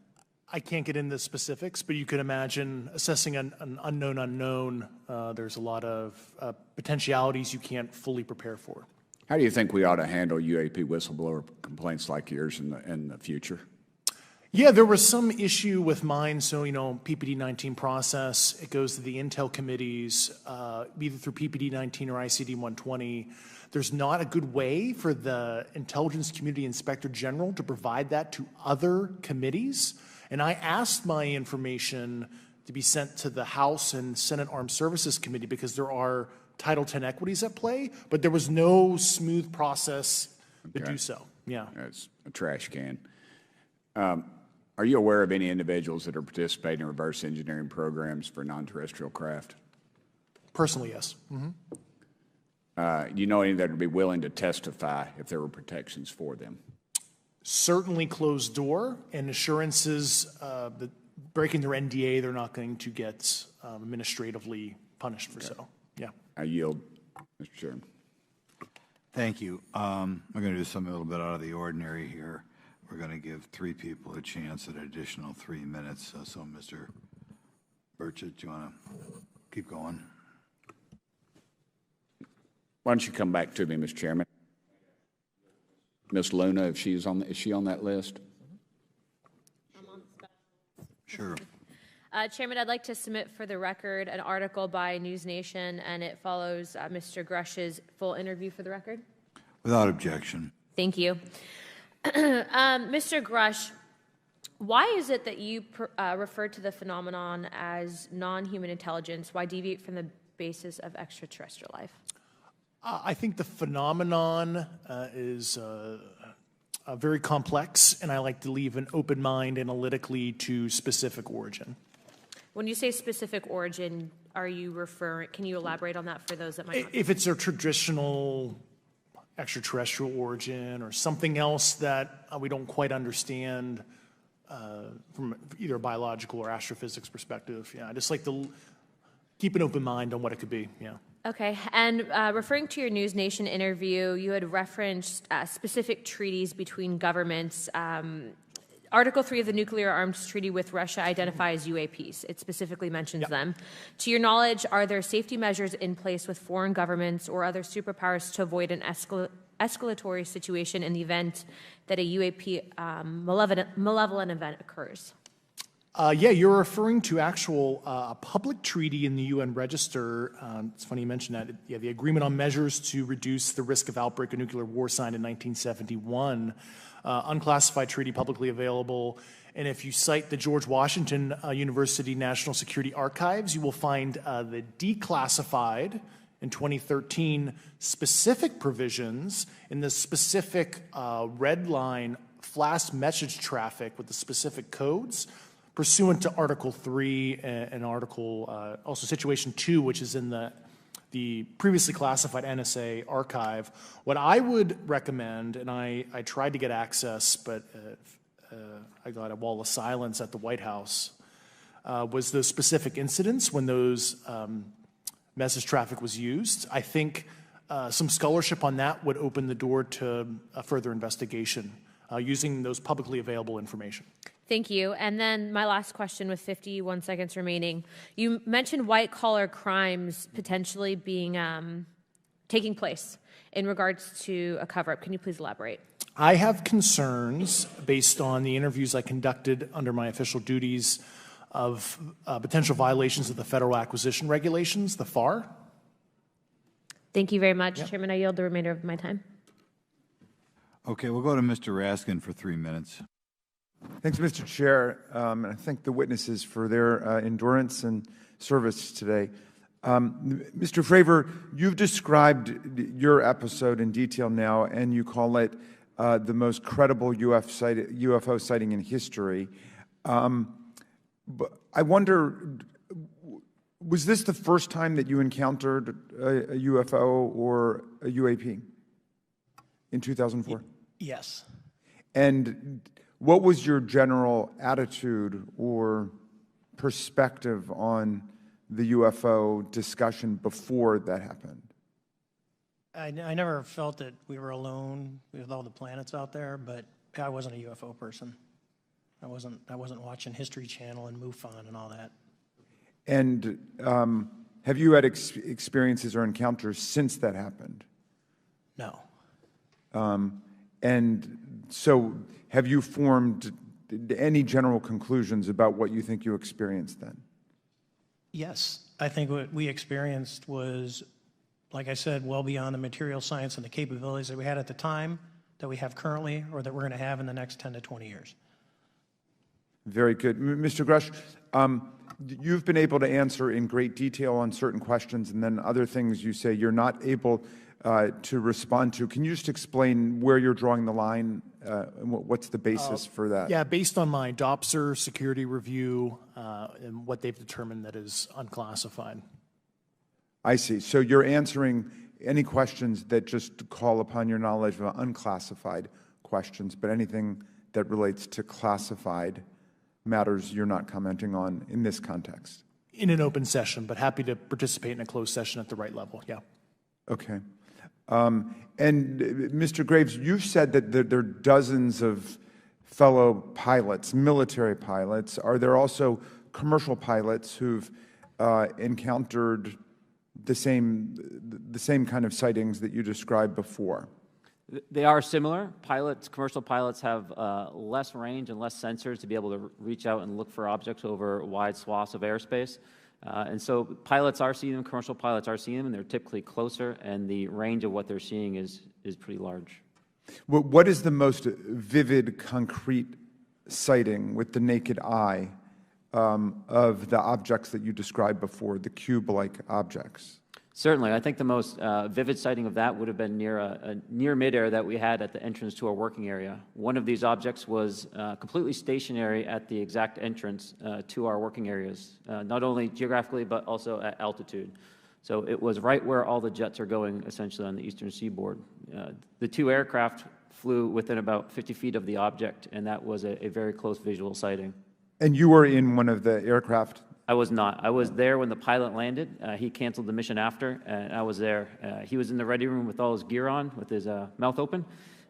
I can't get into specifics, but you can imagine assessing an unknown unknown. There's a lot of potentialities you can't fully prepare for. How do you think we ought to handle UAP whistleblower complaints like yours in the future? Yeah, there was some issue with mine. So, PPD-19 process, it goes to the Intel committees, either through PPD-19 or ICD-120. There's not a good way for the Intelligence Community Inspector General to provide that to other committees. And I asked my information to be sent to the House and Senate Armed Services Committee because there are Title X equities at play, but there was no smooth process to do so. Yeah. It's a trash can. Are you aware of any individuals that are participating in reverse engineering programs for non-terrestrial craft? Personally, yes. Do you know any that would be willing to testify if there were protections for them? Certainly closed door and assurances that breaking their NDA, they're not going to get administratively punished for so. Yeah. I yield, Mr. Chairman. Thank you. I'm going to do something a little bit out of the ordinary here. We're going to give 3 people a chance at an additional 3 minutes. So, Mr. Burchett, do you want to keep going? Why don't you come back to me, Mr. Chairman? Ms. Luna, is she on that list? Sure. Chairman, I'd like to submit for the record an article by News Nation, and it follows Mr. Grush's full interview for the record. Without objection. Thank you. Mr. Grush, why is it that you refer to the phenomenon as non-human intelligence? Why deviate from the basis of extraterrestrial life? I think the phenomenon is very complex, and I like to leave an open mind analytically to specific origin. When you say specific origin, can you elaborate on that for those that might not? If it's a traditional extraterrestrial origin or something else that we don't quite understand from either a biological or astrophysics perspective, I just like to keep an open mind on what it could be, Okay, and referring to your News Nation interview, you had referenced specific treaties between governments. Article 3 of the Nuclear Arms Treaty with Russia identifies UAPs. It specifically mentions them. To your knowledge, are there safety measures in place with foreign governments or other superpowers to avoid an escalatory situation in the event that a UAP malevolent event occurs? You're referring to a public treaty in the UN Register. It's funny you mentioned that. The Agreement on Measures to Reduce the Risk of Outbreak of Nuclear War signed in 1971. Unclassified treaty publicly available. And if you cite the George Washington University National Security Archives, you will find the declassified in 2013 specific provisions in the specific red line flash message traffic with the specific codes pursuant to Article 3 and Article, also Situation 2, which is in the previously classified NSA archive. What I would recommend, and I tried to get access, but I got a wall of silence at the White House, was those specific incidents when those message traffic was used. I think some scholarship on that would open the door to a further investigation using those publicly available information. Thank you. And then my last question with 51 seconds remaining. You mentioned white-collar crimes potentially being taking place in regards to a cover-up. Can you please elaborate? I have concerns based on the interviews I conducted under my official duties of potential violations of the Federal Acquisition Regulations, the FAR. Thank you very much, Chairman. I yield the remainder of my time. Okay, we'll go to Mr. Raskin for 3 minutes. Thanks, Mr. Chair, and I thank the witnesses for their endurance and service today. Mr. Fravor, you've described your episode in detail now, and you call it the most credible UFO sighting in history. But I wonder, was this the first time that you encountered a UFO or a UAP in 2004? Yes. And what was your general attitude or perspective on the UFO discussion before that happened? I never felt that we were alone with all the planets out there, but I wasn't a UFO person. I wasn't watching History Channel and MUFON and all that. And have you had experiences or encounters since that happened? No. And so have you formed any general conclusions about what you think you experienced then? Yes. I think what we experienced was, like I said, well beyond the material science and the capabilities that we had at the time, that we have currently, or that we're going to have in the next 10 to 20 years. Very good. Mr. Grush, you've been able to answer in great detail on certain questions, and then other things you say you're not able to respond to. Can you just explain where you're drawing the line and what's the basis for that? Yeah, based on my DOPSR security review and what they've determined that is unclassified. I see. So you're answering any questions that just call upon your knowledge of unclassified questions, but anything that relates to classified matters you're not commenting on in this context. In an open session, but happy to participate in a closed session at the right level, yeah. Okay. And Mr. Graves, you've said that there are dozens of fellow pilots, military pilots. Are there also commercial pilots who've encountered the same kind of sightings that you described before? They are similar. Commercial pilots have less range and less sensors to be able to reach out and look for objects over wide swaths of airspace. And so pilots are seeing them, commercial pilots are seeing them, and they're typically closer, and the range of what they're seeing is pretty large. What is the most vivid, concrete sighting with the naked eye of the objects that you described before, the cube-like objects? Certainly. I think the most vivid sighting of that would have been near midair that we had at the entrance to our working area. One of these objects was completely stationary at the exact entrance to our working areas, not only geographically but also at altitude. So it was right where all the jets are going, essentially, on the eastern seaboard. The two aircraft flew within about 50 feet of the object, and that was a very close visual sighting. And you were in one of the aircraft? I was not. I was there when the pilot landed. He canceled the mission after, and I was there. He was in the ready room with all his gear on, with his mouth open,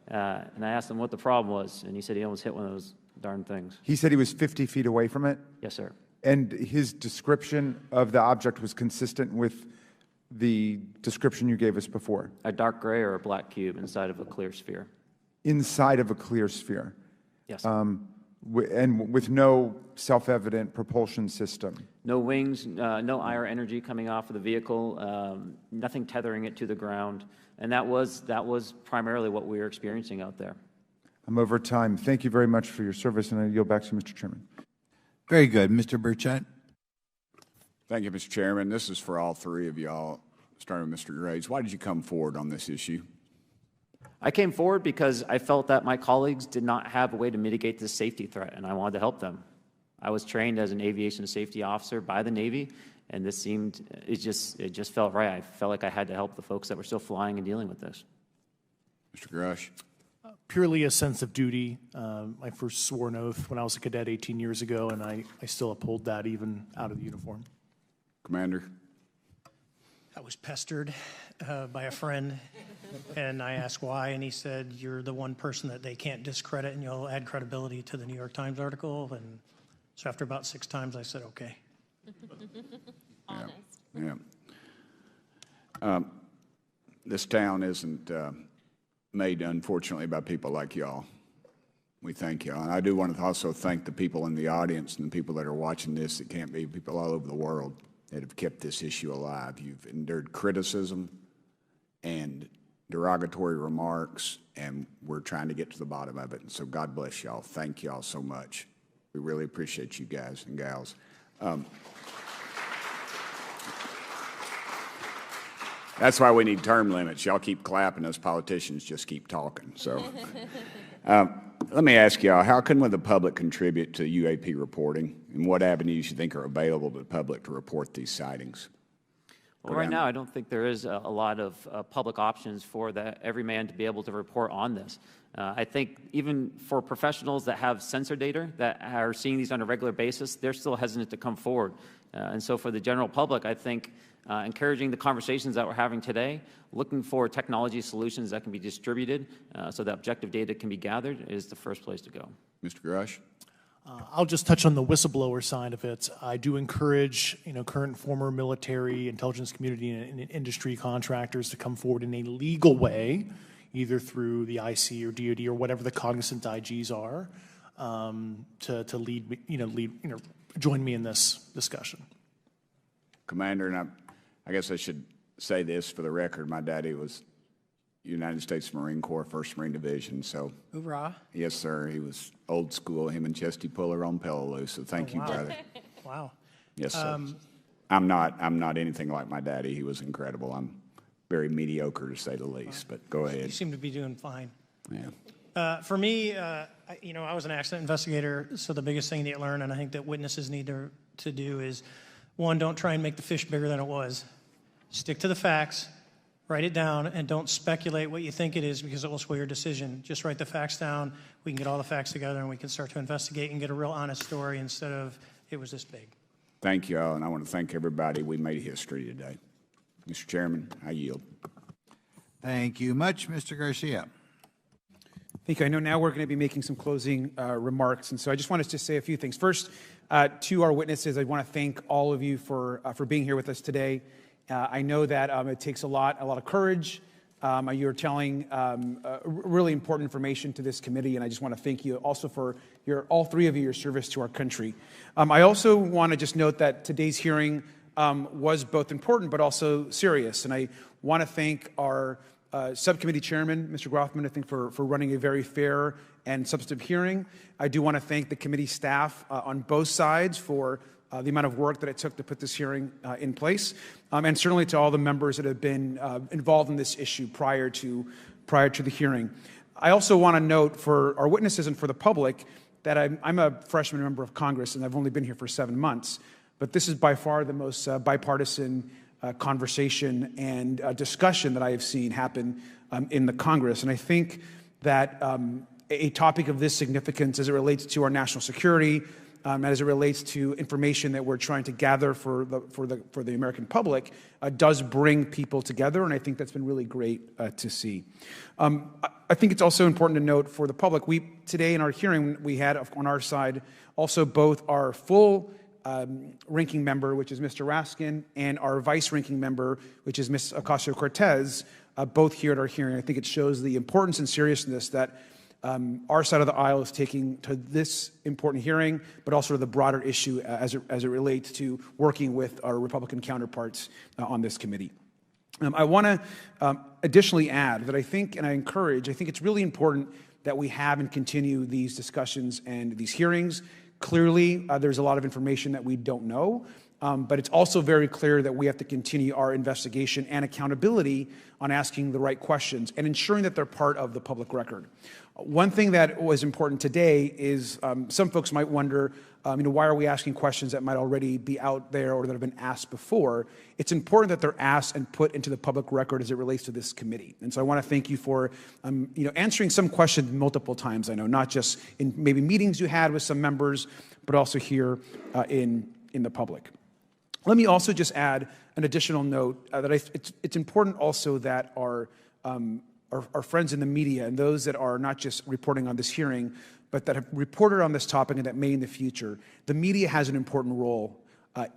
and I asked him what the problem was, and he said he almost hit one of those darn things. He said he was 50 feet away from it? Yes, sir. And his description of the object was consistent with the description you gave us before? A dark gray or a black cube inside of a clear sphere. Inside of a clear sphere? Yes. And with no self-evident propulsion system? No wings, no IR energy coming off of the vehicle, nothing tethering it to the ground. And that was primarily what we were experiencing out there. I'm over time. Thank you very much for your service, and I yield back to Mr. Chairman. Very good. Mr. Burchett. Thank you, Mr. Chairman. This is for all three of y'all, starting with Mr. Graves. Why did you come forward on this issue? I came forward because I felt that my colleagues did not have a way to mitigate this safety threat, and I wanted to help them. I was trained as an aviation safety officer by the Navy, and it just felt right. I felt like I had to help the folks that were still flying and dealing with this. Mr. Grush. Purely a sense of duty. I first swore an oath when I was a cadet 18 years ago, and I still uphold that even out of the uniform. Commander. I was pestered by a friend, and I asked why, and he said, "You're the one person that they can't discredit, and you'll add credibility to the New York Times article." And so after about 6 times, I said, "Okay." Honest. Yeah. This town isn't made, unfortunately, by people like y'all. We thank y'all. And I do want to also thank the people in the audience and the people that are watching this that can't be, people all over the world that have kept this issue alive. You've endured criticism and derogatory remarks, and we're trying to get to the bottom of it. And so God bless y'all. Thank y'all so much. We really appreciate you guys and gals. That's why we need term limits. Y'all keep clapping, us politicians just keep talking. So let me ask y'all, how can the public contribute to UAP reporting, and what avenues you think are available to the public to report these sightings? Well, right now, I don't think there is a lot of public options for every man to be able to report on this. I think even for professionals that have sensor data that are seeing these on a regular basis, they're still hesitant to come forward. And so for the general public, I think encouraging the conversations that we're having today, looking for technology solutions that can be distributed so that objective data can be gathered is the first place to go. Mr. Grush? I'll just touch on the whistleblower side of it. I do encourage, current and former military, intelligence community, and industry contractors to come forward in a legal way, either through the IC or DoD or whatever the cognizant IGs are, to lead, join me in this discussion. Commander, and I guess I should say this for the record. My daddy was United States Marine Corps, 1st Marine Division. So, hoorah! Yes, sir. He was old school. Him and Chesty Puller on Peleliu. So, thank you, wow. brother. Wow. Yes, sir. I'm not anything like my daddy. He was incredible. I'm very mediocre, to say the least. But go ahead. You seem to be doing fine. Yeah. For me, I was an accident investigator, so the biggest thing that you learn, and I think that witnesses need to do is, one, don't try and make the fish bigger than it was. Stick to the facts. Write it down, and don't speculate what you think it is, because it will sway your decision. Just write the facts down. We can get all the facts together, and we can start to investigate and get a real honest story instead of it was this big. Thank you all, and I want to thank everybody. We made history today. Mr. Chairman, I yield. Thank you much, Mr. Garcia. Thank you. I know now we're going to be making some closing remarks, and so I just wanted to say a few things. First, to our witnesses, I want to thank all of you for being here with us today. I know that it takes a lot of courage. You're telling really important information to this committee, and I just want to thank you also for all three of you, your service to our country. I also want to just note that today's hearing was both important but also serious, and I want to thank our subcommittee chairman, Mr. Grothman, I think, for running a very fair and substantive hearing. I do want to thank the committee staff on both sides for the amount of work that it took to put this hearing in place, and certainly to all the members that have been involved in this issue prior to the hearing. I also want to note for our witnesses and for the public that I'm a freshman member of Congress, and I've only been here for 7 months, but this is by far the most bipartisan conversation and discussion that I have seen happen in the Congress. And I think that a topic of this significance as it relates to our national security, as it relates to information that we're trying to gather for the American public, does bring people together, and I think that's been really great to see. I think it's also important to note for the public, today in our hearing, we had on our side also both our full ranking member, which is Mr. Raskin, and our vice ranking member, which is Ms. Ocasio-Cortez, both here at our hearing. I think it shows the importance and seriousness that our side of the aisle is taking to this important hearing, but also to the broader issue as it relates to working with our Republican counterparts on this committee. I want to additionally add that I think it's really important that we have and continue these discussions and these hearings. Clearly, there's a lot of information that we don't know, but it's also very clear that we have to continue our investigation and accountability on asking the right questions and ensuring that they're part of the public record. One thing that was important today is some folks might wonder, why are we asking questions that might already be out there or that have been asked before? It's important that they're asked and put into the public record as it relates to this committee. And so I want to thank you for, answering some questions multiple times. I know, not just in maybe meetings you had with some members, but also here in the public. Let me also just add an additional note that it's important also that our friends in the media and those that are not just reporting on this hearing, but that have reported on this topic and that may in the future, the media has an important role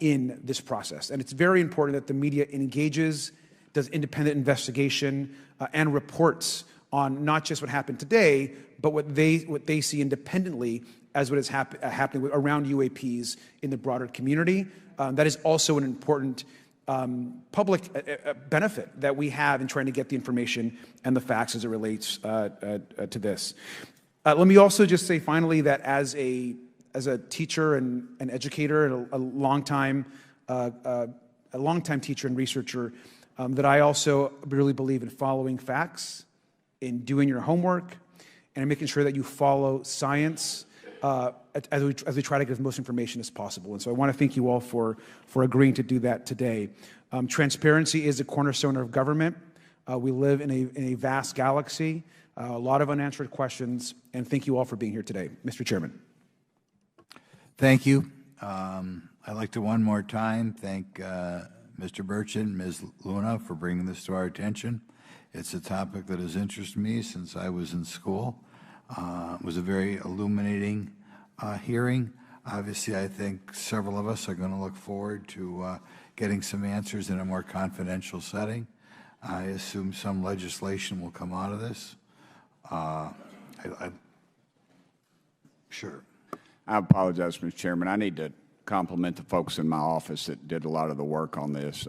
in this process. And it's very important that the media engages, does independent investigation, and reports on not just what happened today, but what they see independently as what is happening around UAPs in the broader community. That is also an important public benefit that we have in trying to get the information and the facts as it relates to this. Let me also just say finally that as a teacher and an educator and a longtime teacher and researcher, that I also really believe in following facts, in doing your homework, and in making sure that you follow science as we try to get as much information as possible. And so I want to thank you all for agreeing to do that today. Transparency is a cornerstone of government. We live in a vast galaxy, a lot of unanswered questions, and thank you all for being here today. Mr. Chairman. Thank you. I'd like to one more time thank Mr. Burchett and Ms. Luna for bringing this to our attention. It's a topic that has interested me since I was in school. It was a very illuminating hearing. Obviously, I think several of us are going to look forward to getting some answers in a more confidential setting. I assume some legislation will come out of this. Sure. I apologize, Mr. Chairman. I need to compliment the folks in my office that did a lot of the work on this.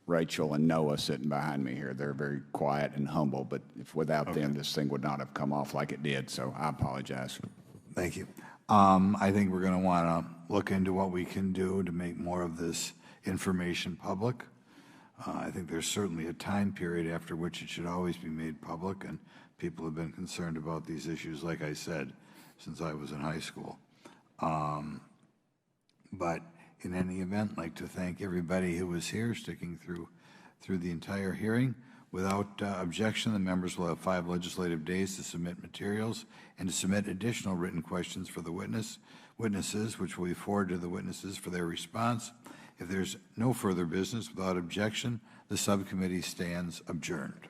Rachel and Noah sitting behind me here. They're very quiet and humble, but if without them, this thing would not have come off like it did, so I apologize. Thank you. I think we're going to want to look into what we can do to make more of this information public. I think there's certainly a time period after which it should always be made public, and people have been concerned about these issues, like I said, since I was in high school. But in any event, I'd like to thank everybody who was here, sticking through the entire hearing. Without objection, the members will have 5 legislative days to submit materials and to submit additional written questions for the witnesses, which will be forwarded to the witnesses for their response. If there's no further business, without objection, the subcommittee stands adjourned.